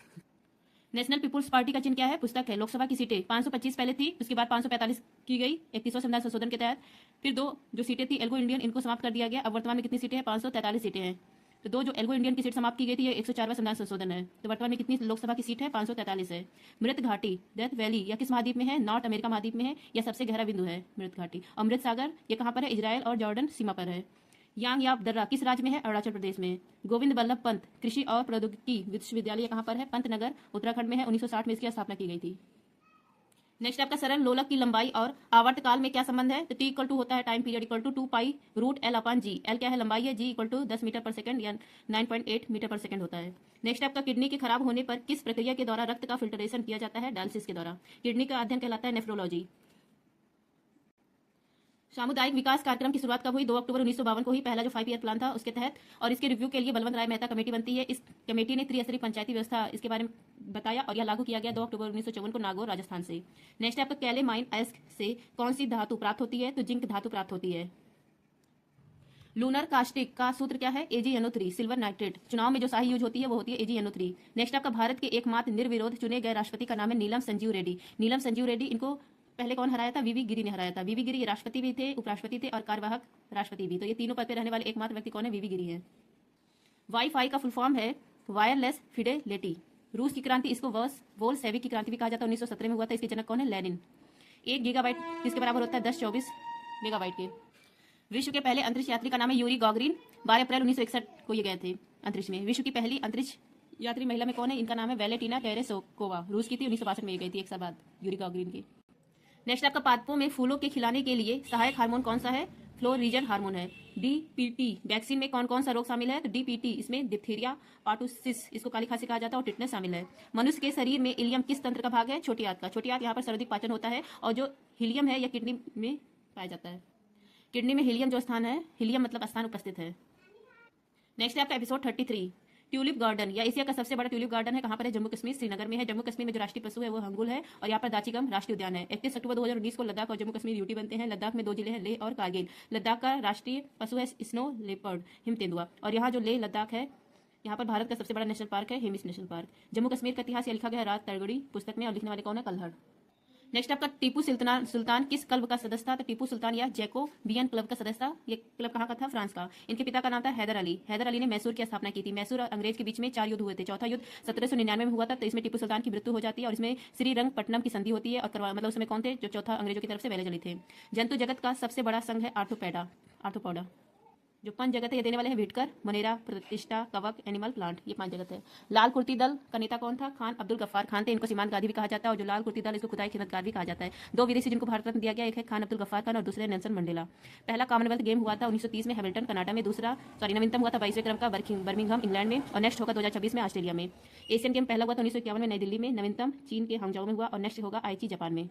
नेशनल पीपुल्स पार्टी का चिन्ह क्या है? पुस्तक है। लोकसभा की सीटें 525 पहले थी, उसके बाद 545 की गई 31वां संविधान संशोधन के तहत। फिर 2 जो सीटें थी एल्गो इंडियन, इनको समाप्त कर दिया गया। अब वर्तमान में कितनी सीटें हैं? 543 सीटें हैं। तो 2 जो एल्गो इंडियन की सीट समाप्त की गई थी, ये 104वां संविधान संशोधन है। तो वर्तमान में कितनी लोकसभा की सीट है? 543 है। मृत घाटी, डेथ वैली, यह किस महाद्वीप में है? नॉर्थ अमेरिका महाद्वीप में है। यह सबसे गहरा बिंदु है मृत घाटी। और मृत सागर ये कहाँ पर है? इजराइल और जॉर्डन सीमा पर है। यांग याप दर्रा किस राज्य में है? अरुणाचल प्रदेश में। गोविंद बल्लभ पंत कृषि और प्रौद्योगिकी विश्वविद्यालय कहाँ पर है? पंतनगर उत्तराखंड में है। 1960 में इसकी स्थापना की गई थी। नेक्स्ट आपका सरल लोलक की लंबाई और आवर्तकाल में क्या संबंध है? तो टी इक्वल टू होता है time period equal to 2 pi root L upon g. L क्या है? लंबाई है। जी इक्वल टू 10 मीटर पर सेकंड या 9.8 मीटर पर सेकंड होता है। नेक्स्ट आपका किडनी के खराब होने पर किस प्रक्रिया के द्वारा रक्त का फिल्ट्रेशन किया जाता है? डायलिसिस के द्वारा। किडनी का अध्ययन कहलाता है नेफ्रोलॉजी। सामुदायिक विकास कार्यक्रम की शुरुआत कब हुई? 2 अक्टूबर 1952 को ही। पहला जो 5 ईयर प्लान था उसके तहत। और इसके रिव्यू के लिए बलवंत राय मेहता कमेटी बनती है। इस कमेटी ने त्रिस्तरीय पंचायती व्यवस्था इसके बारे में बताया और यह लागू किया गया 2 अक्टूबर 1954 को नागौर राजस्थान से। नेक्स्ट आपका कैले माइन एस्क से कौन सी धातु प्राप्त होती है? तो जिंक धातु प्राप्त होती है। लूनर कास्टिक का सूत्र क्या है? AgNO3 silver nitrate. चुनाव में जो शाही यूज होती है वो होती है AgNO3। नेक्स्ट आपका भारत के एकमात्र निर्विरोध चुने गए राष्ट्रपति का नाम है नीलम संजीव रेड्डी। नीलम संजीव रेड्डी, इनको पहले कौन हराया था? वीवी गिरी ने हराया था। वीवी गिरी ये राष्ट्रपति भी थे, उपराष्ट्रपति थे और कार्यवाहक राष्ट्रपति भी। तो ये तीनों पद पे रहने वाले एकमात्र व्यक्ति कौन है? वीवी गिरी है। वाईफाई का फुल फॉर्म है वायरलेस फिडेलिटी। रूस की क्रांति इसको वोल्शेविक की क्रांति भी कहा जाता है। 1917 में हुआ था। इसके जनक कौन है? लेनिन। 1 गीगाबाइट किसके बराबर होता है? 1024 मेगाबाइट के। विश्व के पहले अंतरिक्ष यात्री का नाम है यूरी गॉगरिन। 12 अप्रैल 1961 को ये गए थे अंतरिक्ष में। विश्व की पहली अंतरिक्ष यात्री महिला में कौन है? इनका नाम है वैलेंटीना टेरेसोकोवा। रूस की थी। 1962 में ये गई थी, 1 साल बाद यूरी गॉगरिन की। नेक्स्ट आपका पादपों में फूलों के खिलाने के लिए सहायक हार्मोन कौन सा है? फ्लोरिजन हार्मोन है। DPT वैक्सीन में कौन कौन सा रोग शामिल है? तो DPT इसमें डिप्थीरिया, पार्टुसिस इसको काली खांसी कहा जाता है और टिटनेस शामिल है। मनुष्य के शरीर में इलियम किस तंत्र का भाग है? छोटी आंत का। छोटी आंत यहाँ पर सर्वाधिक पाचन होता है और जो हीलियम है यह किडनी में पाया जाता है। किडनी में हीलियम जो स्थान है, हीलियम मतलब स्थान उपस्थित है। नेक्स्ट है आपका एपिसोड 33 ट्यूलिप गार्डन। यह एशिया का सबसे बड़ा ट्यूलिप गार्डन है। कहाँ पर है? जम्मू कश्मीर, श्रीनगर में है। जम्मू कश्मीर में जो राष्ट्रीय पशु है वो हंगुल है और यहाँ पर दाचिगम राष्ट्रीय उद्यान है। 31 अक्टूबर 2019 को लद्दाख और जम्मू कश्मीर यूटी बनते हैं। लद्दाख में 2 जिले हैं, लेह और कारगिल। लद्दाख का राष्ट्रीय पशु है स्नो लेपर्ड, हिम तेंदुआ। और यहाँ जो लेह लद्दाख है, यहाँ पर भारत का सबसे बड़ा नेशनल पार्क है हेमिस नेशनल पार्क। जम्मू कश्मीर का इतिहास यह लिखा गया रात तड़गड़ी पुस्तक में और लिखने वाले कौन है? कल्हड़। नेक्स्ट आपका टीपू सुल्तान किस क्लब का सदस्य था? तो टीपू सुल्तान या जैकोबियन क्लब का सदस्य था। ये क्लब कहाँ का था? फ्रांस का। इनके पिता का नाम था हैदर अली। हैदर अली ने मैसूर की स्थापना की थी। मैसूर और अंग्रेज के बीच में 4 युद्ध हुए थे। चौथा युद्ध 1799 में हुआ था। तो इसमें टीपू सुल्तान की मृत्यु हो जाती है और इसमें श्रीरंगपट्टनम की संधि होती है। और मतलब उसमें कौन थे जो चौथा अंग्रेजों की तरफ से वेले चले थे? जंतु जगत का सबसे बड़ा संघ है आर्थोपोडा। जो 5 जगत है ये देने वाले हैं विटकर, मनेरा, प्रतिष्ठा, कवक, एनिमल, प्लांट। ये 5 जगत है। लाल कुर्ती दल का नेता कौन था? खान अब्दुल गफ्फार खान थे। इनको सीमांत गांधी भी कहा जाता है और जो लाल कुर्ती दल इसको खुदाई खिदमतगार भी कहा जाता है। 2 विदेशी जिनको भारत रत्न दिया गया, एक है खान अब्दुल गफ्फार खान और दूसरे नेल्सन मंडेला। पहला कॉमनवेल्थ गेम हुआ था 1930 में हैमिल्टन कनाडा में। नवीनतम हुआ था 22वें क्रम का बर्मिंघम इंग्लैंड में। और नेक्स्ट होगा 2026 में ऑस्ट्रेलिया में। एशियन गेम पहला हुआ था 1951 में नई दिल्ली में। नवीनतम चीन के हांगझाओ में हुआ और नेक्स्ट होगा आईची जापान में।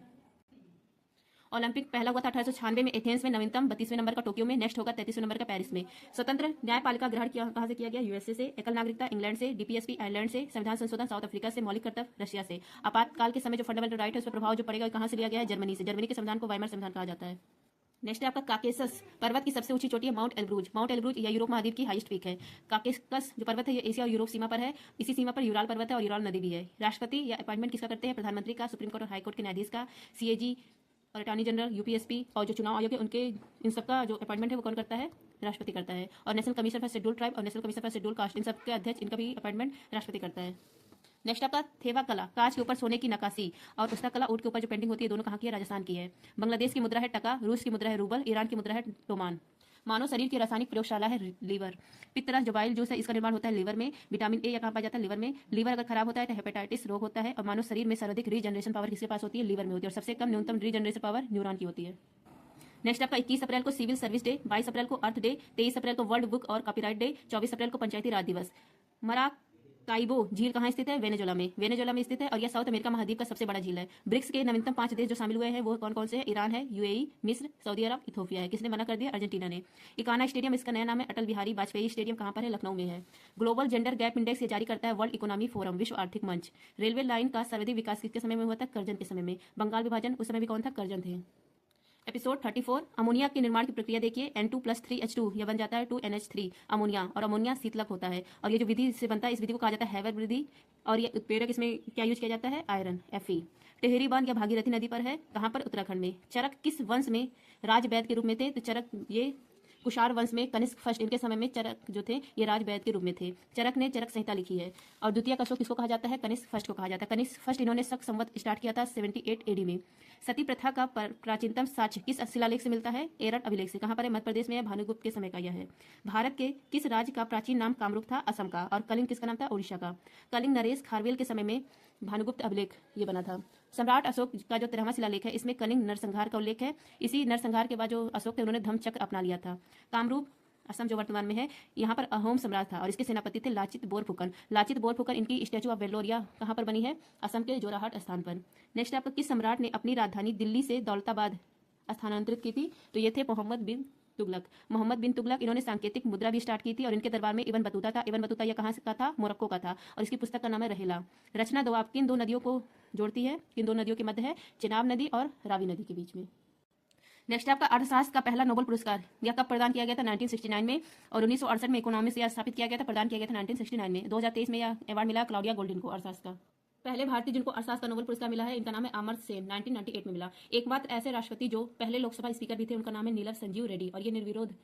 ओलंपिक पहला हुआ था 1896 में एथेंस में। नवीनतम 32वें नंबर का टोक्यो में। नेक्स्ट होगा 33वें नंबर का पेरिस में। स्वतंत्र न्यायपालिका ग्रहण कहाँ से किया गया? यूएसए से। एकल नागरिकता इंग्लैंड से। DPSP आयरलैंड से। संविधान संशोधन साउथ अफ्रीका से। मौलिक कर्तव्य रशिया से। आपातकाल के समय जो फंडामेंटल राइट है उस पर प्रभाव जो पड़ेगा कहाँ से लिया गया है? जर्मनी से। जर्मनी के संविधान को वाइमर संविधान कहा जाता है। नेक्स्ट है आपका काकेसस पर्वत की सबसे ऊंची चोटी है माउंट एल्ब्रूज। माउंट एल्ब्रूज यह यूरोप महाद्वीप की हाईएस्ट पीक है। काकेसस जो पर्वत है ये एशिया और यूरोप सीमा पर है। इसी सीमा पर यूराल पर्वत है और यूराल नदी भी है। राष्ट्रपति या अपॉइंटमेंट किसका करते हैं? प्रधानमंत्री का, सुप्रीम कोर्ट और हाई कोर्ट के न्यायाधीश का, CAG और अटॉर्नी जनरल, UPSP और जो चुनाव आयोग है उनके इन सबका जो अपॉइंटमेंट है वो कौन करता है? राष्ट्रपति करता है। और national commission for scheduled tribe और national commission for scheduled caste इन सबके अध्यक्ष इनका भी अपॉइंटमेंट राष्ट्रपति करता है। नेक्स्ट आपका थेवा कला, कांच के ऊपर सोने की नक्काशी और उसका कला ऊँट के ऊपर जो पेंटिंग होती है दोनों कहाँ की है? राजस्थान की है। बांग्लादेश की मुद्रा है टका, रूस की मुद्रा है रूबल, ईरान की मुद्रा है टोमान। मानव शरीर की रासायनिक प्रयोगशाला है लीवर। पित्तरस जो बाइल जूस है इसका निर्माण होता है लीवर में। विटामिन ए कहाँ पाया जाता है? लीवर में। लीवर अगर खराब होता है तो हेपेटाइटिस रोग होता है। और मानव शरीर में सर्वाधिक रीजनरेशन पावर किसके पास होती है? लीवर में होती है। और सबसे कम न्यूनतम रीजनरेशन पावर न्यूरॉन की होती है। नेक्स्ट आपका 21 अप्रैल को सिविल सर्विस डे, 22 अप्रैल को अर्थ डे, 23 अप्रैल को वर्ल्ड बुक और कॉपीराइट डे, 24 अप्रैल को पंचायती राज दिवस। काइबो झील कहाँ स्थित है? वेनेजुएला में। वेनेजुएला में स्थित है और यह साउथ अमेरिका महाद्वीप का सबसे बड़ा झील है। ब्रिक्स के नवीनतम 5 देश जो शामिल हुए हैं वो कौन कौन से हैं? ईरान है, यूएई, मिस्र, सऊदी अरब, इथोपिया है। किसने मना कर दिया? अर्जेंटीना ने। इकाना स्टेडियम, इसका नया नाम है अटल बिहारी वाजपेयी स्टेडियम, कहाँ पर है? लखनऊ में है। ग्लोबल जेंडर गैप इंडेक्स ये जारी करता है वर्ल्ड इकोनॉमी फोरम, विश्व आर्थिक मंच। रेलवे लाइन का सर्वाधिक विकास किसके समय में हुआ था? करजन के समय में। बंगाल विभाजन उस समय भी कौन था? करजन थे। एपिसोड 34 अमोनिया के निर्माण की प्रक्रिया देखिए। N2+3H2 यह बन जाता है 2NH3 अमोनिया, और अमोनिया शीतलक होता है। और ये जो विधि से बनता है इस विधि को कहा जाता है हैवर विधि। और ये उत्प्रेरक इसमें क्या यूज किया जाता है? Iron, Fe। टेहरी बांध या भागीरथी नदी पर है, कहाँ पर? उत्तराखंड में। चरक किस वंश में राजवैद्य के रूप में थे? तो चरक ये कुषाण वंश में कनिष्क फर्स्ट, इनके समय में चरक जो थे ये राजवैद्य के रूप में थे। चरक ने चरक संहिता लिखी है। और द्वितीय अशोक किसको कहा जाता है? कनिष्क फर्स्ट को कहा जाता है। कनिष्क फर्स्ट इन्होंने शक संवत स्टार्ट किया था 78 AD में। सती प्रथा का प्राचीनतम साक्ष्य किस शिलालेख से मिलता है? एरन अभिलेख से। कहाँ पर है? मध्य प्रदेश में है, भानुगुप्त के समय का यह है। भारत के किस राज्य का प्राचीन नाम कामरूप था? असम का। और कलिंग किसका नाम था? उड़ीसा का। कलिंग नरेश खारवेल के समय में भानुगुप्त अभिलेख ये बना था। सम्राट अशोक का जो 13वां शिलालेख है इसमें कलिंग नरसंहार का उल्लेख है। इसी नरसंहार के बाद जो अशोक थे उन्होंने धम्मचक्र अपना लिया था। कामरूप असम जो वर्तमान में है, यहाँ पर अहोम सम्राट था और इसके सेनापति थे लाचित बोरफुकन। लाचित बोरफुकन इनकी स्टैचू ऑफ वेल्लोरिया कहाँ पर बनी है? असम के जोराहाट स्थान पर। नेक्स्ट आपका किस सम्राट ने अपनी राजधानी दिल्ली से दौलताबाद स्थानांतरित की थी? तो ये थे मोहम्मद बिन तुगलक। मोहम्मद बिन तुगलक इन्होंने सांकेतिक मुद्रा भी स्टार्ट की थी और इनके दरबार में इब्न बतूता था। इब्न बतूता यह कहाँ का था? मोरक्को का था और इसकी पुस्तक का नाम है रहेला। रचना दो आप किन दो नदियों को जोड़ती है? किन दो नदियों के मध्य है? चिनाब नदी और रावी नदी के बीच में। नेक्स्ट आपका अर्थशास्त्र का पहला नोबेल पुरस्कार यह कब प्रदान किया गया था? 1969 में। और 1968 में इकोनॉमिक्स यह स्थापित किया गया था, प्रदान किया गया था 1969 में। 2023 में यह अवार्ड मिला क्लाउडिया गोल्डिन को अर्थशास्त्र का। पहले भारतीय जिनको अर्थशास्त्र का नोबेल पुरस्कार मिला है इनका नाम है अमर्त्य सेन, 1998 में मिला। एक बात ऐसे राष्ट्रपति जो पहले लोकसभा स्पीकर भी थे उनका नाम है नीलम संजीव रेड्डी और ये निर्विरोध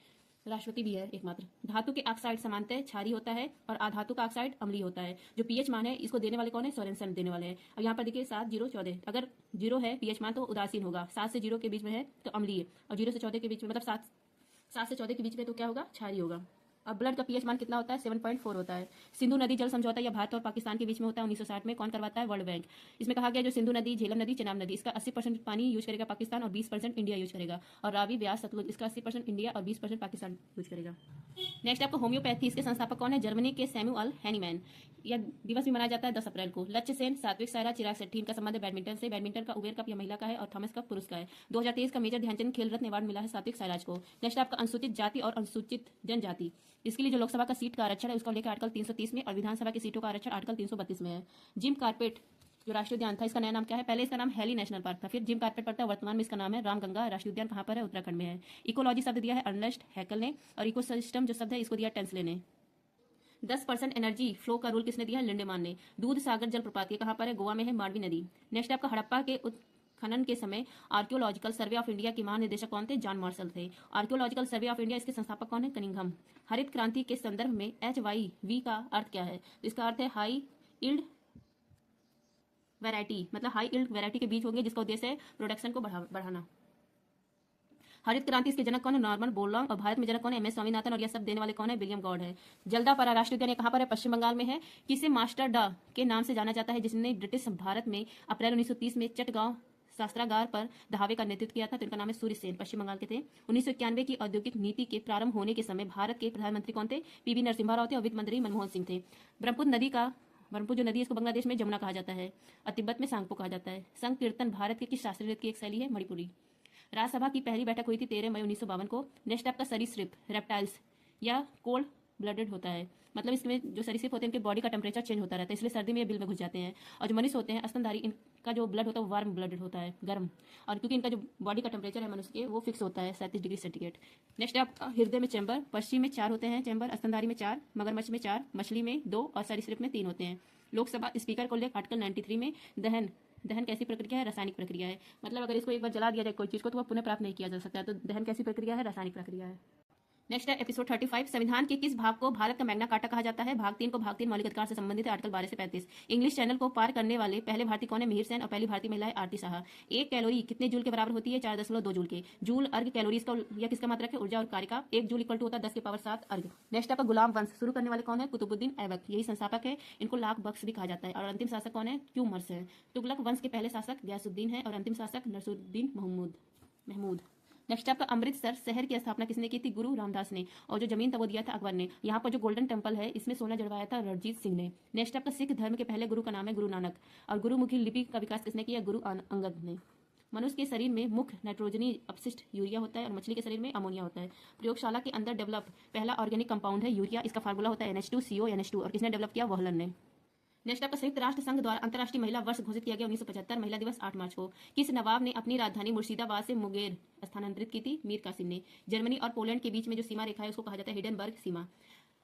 राष्ट्रपति भी है एकमात्र। धातु के ऑक्साइड समानतः क्षारीय होता है और अधातु का ऑक्साइड अम्लीय होता है। जो पीएच मान है इसको देने वाले कौन है? सोरेनसन देने वाले हैं। अब यहाँ पर देखिए 7, 0, 14 अगर 0 है पीएच मान तो उदासीन होगा, 7 से 0 के बीच में है तो अम्लीय, और 0 से 14 के बीच में मतलब 7 से 14 के बीच में तो क्या होगा? क्षारीय होगा। अब ब्लड का पीएच मान कितना होता है? 7.4 होता है। सिंधु नदी जल समझौता या भारत और पाकिस्तान के बीच में होता है 1960 में, कौन करवाता है? World bank. इसमें कहा गया जो सिंधु नदी, झेलम नदी, चिनाब नदी इसका 80% पानी यूज करेगा पाकिस्तान और 20% इंडिया यूज करेगा। और रावी, ब्यास, सतलुज इसका 80% इंडिया और 20% पाकिस्तान यूज करेगा। नेक्स्ट आपको होम्योपैथी, इसके संस्थापक कौन है? जर्मनी के सैमुअल हैनीमैन। यह दिवस भी मनाया जाता है 10 अप्रैल को। लक्ष्य सेन, सात्विक सायरा, चिराग शेट्टी इनका संबंध है बैडमिंटन से। बैडमिंटन का उबेर कप यह महिला का है और थॉमस कप पुरुष का है। 2023 का मेजर ध्यानचंद खेल रत्न अवार्ड मिला है सात्विक सायराज को। नेक्स्ट आपका अनुसूचित जाति और अनुसूचित जनजाति, इसके लिए जो लोकसभा का सीट का आरक्षण है उसका उल्लेख आर्टिकल 330 में और विधानसभा की सीटों का आरक्षण आर्टिकल 332 में है। जिम कार्पेट जो राष्ट्रीय उद्यान था इसका नया नाम क्या है? पहले इसका नाम हेली नेशनल पार्क था, फिर जिम कार्पेट पड़ता है, वर्तमान में इसका नाम है रामगंगा राष्ट्रीय उद्यान। कहाँ पर है? उत्तराखंड में है। इकोलॉजी शब्द दिया है अर्नेस्ट हैकल ने और इकोसिस्टम जो शब्द है इसको दिया टेंसले ने। 10% एनर्जी फ्लो का रूल किसने दिया है? लिंडेमान ने। दूध सागर जलप्रपात ये कहाँ पर है? गोवा में है, मांडवी नदी। नेक्स्ट आपका हड़प्पा के खनन के समय आर्कियोलॉजिकल सर्वे ऑफ इंडिया के महानिदेशक कौन थे? जॉन मार्शल थे। आर्कियोलॉजिकल सर्वे ऑफ इंडिया इसके संस्थापक कौन है? कनिंघम। हरित क्रांति के संदर्भ में HYV का अर्थ क्या है? तो इसका अर्थ है हाई इल्ड वैरायटी, मतलब हाई इल्ड वैरायटी के बीज होंगे जिसका उद्देश्य है प्रोडक्शन को बढ़ाना। हरित क्रांति इसके जनक कौन है? नॉर्मन बोरलॉन्ग। और भारत में जनक कौन है? MS स्वामीनाथन। और यह सब देने वाले कौन है? विलियम गॉड है। जल्दापारा राष्ट्रीय उद्यान कहाँ पर है? पश्चिम बंगाल में है। किसे मास्टर डा के नाम से जाना जाता है जिसने ब्रिटिश भारत में अप्रैल 1930 में चटगांव शास्त्रागार पर दहावे का नेतृत्व किया था? तो इनका नाम है सूर्य सेन, पश्चिम बंगाल के थे। 1991 की औद्योगिक नीति के प्रारंभ होने के समय भारत के प्रधानमंत्री कौन थे? PV नरसिम्हा राव थे और वित्त मंत्री मनमोहन सिंह थे। ब्रह्मपुत्र जो नदी है इसको बांग्लादेश में जमुना कहा जाता है और तिब्बत में सांगपो कहा जाता है। संकीर्तन भारत के किस शास्त्रीय नृत्य की एक शैली है? मणिपुरी। राज्यसभा की पहली बैठक हुई थी 13 मई 1952 को। नेक्स्ट आपका सरीसृप रेप्टाइल्स या कोल्ड ब्लडेड होता है, मतलब इसमें जो सरीसृप होते हैं इनके बॉडी का टेम्परेचर चेंज होता रहता है, इसलिए सर्दी में ये बिल में घुस जाते हैं। और जो मनुष्य होते हैं स्तनधारी, इनका जो ब्लड होता है वो वार्म ब्लडेड होता है, गर्म। और क्योंकि इनका जो बॉडी का टेम्परेचर है मनुष्य के वो फिक्स होता है 37 डिग्री सेंटीग्रेड। नेक्स्ट आपका हृदय में चैम्बर, पक्षी में 4 होते हैं चैम्बर, स्तनधारी में 4, मगरमच्छ में 4, मछली में 2 और सरीसृप में 3 होते हैं। लोकसभा स्पीकर को लेकर आर्टिकल 93 में दहन कैसी प्रक्रिया है? रासायनिक प्रक्रिया है। मतलब अगर इसको एक बार जला दिया जाए कोई चीज़ को तो वह पुनः प्राप्त नहीं किया जा सकता है, तो दहन कैसी प्रक्रिया है? रासायनिक प्रक्रिया है। नेक्स्ट है एपिसोड 35। संविधान के किस भाग को भारत का मैग्ना कार्टा कहा जाता है? भाग 3 को भाग 3 मौलिक अधिकार से संबंधित है, आर्टिकल 12 से 35। इंग्लिश चैनल को पार करने वाले पहले भारतीय कौन है? मिहिर सेन। और पहली भारतीय महिला है आरती साहा। 1 कैलोरी कितने जूल के बराबर होती है? 4.2 जूल के। जूल अर्घ कैलोरीज का या किसका मात्रक है? ऊर्जा और कार्य का। 1 जूल इक्वल टू होता है 10 की पावर 7 अर्घ। नेक्स्ट आपका गुलाम वंश शुरू करने वाले कौन है? कुतुबुद्दीन ऐबक, यही संस्थापक है। इनको लाख बख्श भी कहा जाता है। और अंतिम शासक कौन है? क्यूमर्स है। तुगलक वंश के पहले शासक गयासुद्दीन है और अंतिम शासक नसरुद्दीन महमूद। नेक्स्ट आपका अमृतसर शहर की स्थापना किसने की थी? गुरु रामदास ने। और जो जमीन था वो दिया था अकबर ने। यहाँ पर जो गोल्डन टेम्पल है इसमें सोना जड़वाया था रणजीत सिंह ने। नेक्स्ट आपका सिख धर्म के पहले गुरु का नाम है गुरु नानक। और गुरुमुखी लिपि का विकास किसने किया? गुरु अंगद ने। मनुष्य के शरीर में मुख्य नाइट्रोजनी अपशिष्ट यूरिया होता है और मछली के शरीर में अमोनिया होता है। प्रयोगशाला के अंदर डेवलप पहला ऑर्गेनिक कंपाउंड है यूरिया। इसका फार्मूला होता है NH2CO NH2 और किसने डेवलप किया? वॉहलन ने। नेक्स्ट आपका संयुक्त राष्ट्र संघ द्वारा अंतर्राष्ट्रीय महिला वर्ष घोषित किया गया 1975 महिला दिवस 8 मार्च को। किस नवाब ने अपनी राजधानी मुर्शिदाबाद से मुंगेर स्थानांतरित की थी? मीर कासिम ने। जर्मनी और पोलैंड के बीच में जो सीमा रेखा है उसको कहा जाता है हिडनबर्ग सीमा।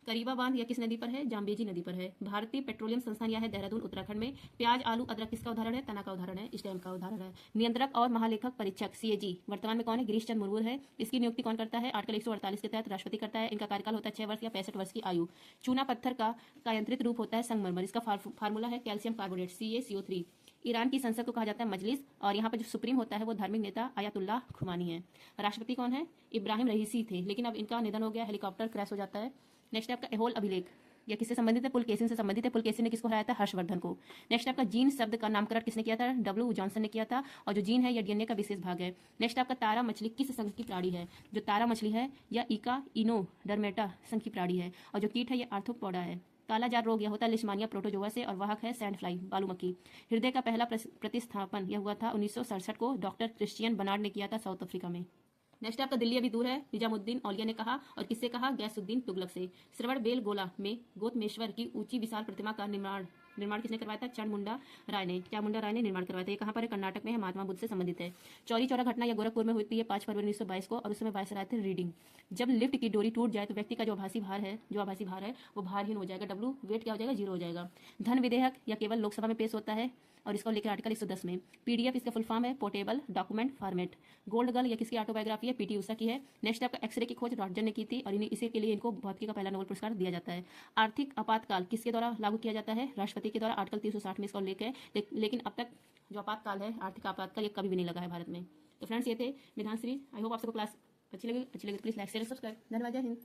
करीबा बांध यह किस नदी पर है? जाम्बेजी नदी पर है। भारतीय पेट्रोलियम संस्थान यह है देहरादून उत्तराखंड में। प्याज आलू अदरक किसका उदाहरण है? तना का उदाहरण है, स्टैम्प का उदाहरण है। नियंत्रक और महालेखक परीक्षक CAG वर्तमान में कौन है? गिरीश चंद्र मुर्मू है। इसकी नियुक्ति कौन करता है? आर्टिकल 148 के तहत राष्ट्रपति करता है। इनका कार्यकाल होता है 6 वर्ष या 65 वर्ष की आयु। चूना पत्थर का यंत्रित रूप होता है संगमरमर। इसका फार्मूला है कैल्शियम कार्बोनेट CaCO3। ईरान की संसद को कहा जाता है मजलिस और यहाँ पर जो सुप्रीम होता है वो धार्मिक नेता आयतुल्लाह खुमानी है। राष्ट्रपति कौन है? इब्राहिम रईसी थे, लेकिन अब इनका निधन हो गया, हेलीकॉप्टर क्रैश हो जाता है। नेक्स्ट आपका एहोल अभिलेख यह किससे संबंधित है? पुलकेसिन से संबंधित है। पुलकेसिन ने किसको हराया था? हर्षवर्धन को। नेक्स्ट आपका जीन शब्द का नामकरण किसने किया था? W जॉनसन ने किया था। और जो जीन है यह DNA का विशेष भाग है। नेक्स्ट आपका तारा मछली किस संघ की प्राणी है? जो तारा मछली है यह इका इनोडर्मेटा संघ की प्राणी है। और जो कीट है यह आर्थ्रोपोडा है। काला जार रोग यह होता है लिशमानिया प्रोटोजोआ से और वाहक है सैंड फ्लाई बालू मक्खी। हृदय का पहला प्रतिस्थापन यह हुआ था 1967 को डॉक्टर क्रिश्चियन बर्नार्ड ने किया था साउथ अफ्रीका में। नेक्स्ट आपका दिल्ली अभी दूर है निजामुद्दीन औलिया ने कहा और किससे कहा? गैसुद्दीन तुगलक से। श्रवण बेलगोला में गौतमेश्वर की ऊंची विशाल प्रतिमा का निर्माण किसने करवाया था? चामुंडा राय ने निर्माण करवाया था। ये कहाँ पर है? कर्नाटक में है, महात्मा बुद्ध से संबंधित है। चौरी चौरा घटना यह गोरखपुर में हुई है 5 फरवरी 1922 को और उस समय वायसराय थे रीडिंग। जब लिफ्ट की डोरी टूट जाए तो व्यक्ति का जो आभासी भार है वो भारहीन हो जाएगा। W वेट क्या हो जाएगा? 0 हो जाएगा। धन विधेयक या केवल लोकसभा में पेश होता है और इसको लेकर आर्टिकल 110 में। PDF इसका फुल फॉर्म है portable document format. Gold girl यह किसकी ऑटोबायोग्राफी है? PT उषा की है। नेक्स्ट आपका एक्सरे की खोज रॉन्टजन ने की थी और इसी के लिए इनको भौतिकी का पहला नोबेल पुरस्कार दिया जाता है। आर्थिक आपातकाल किसके द्वारा लागू किया जाता है? राष्ट्रपति के द्वारा आर्टिकल 360 में इसका उल्लेख है। लेकिन अब तक जो आपातकाल है आर्थिक आपातकाल ये कभी भी नहीं लगा है भारत में। तो फ्रेंड्स ये थे विधान सीरीज। आई होप आप सबको क्लास अच्छी लगी तो प्लीज लाइक शेयर सब्सक्राइब। धन्यवाद। जय हिंद।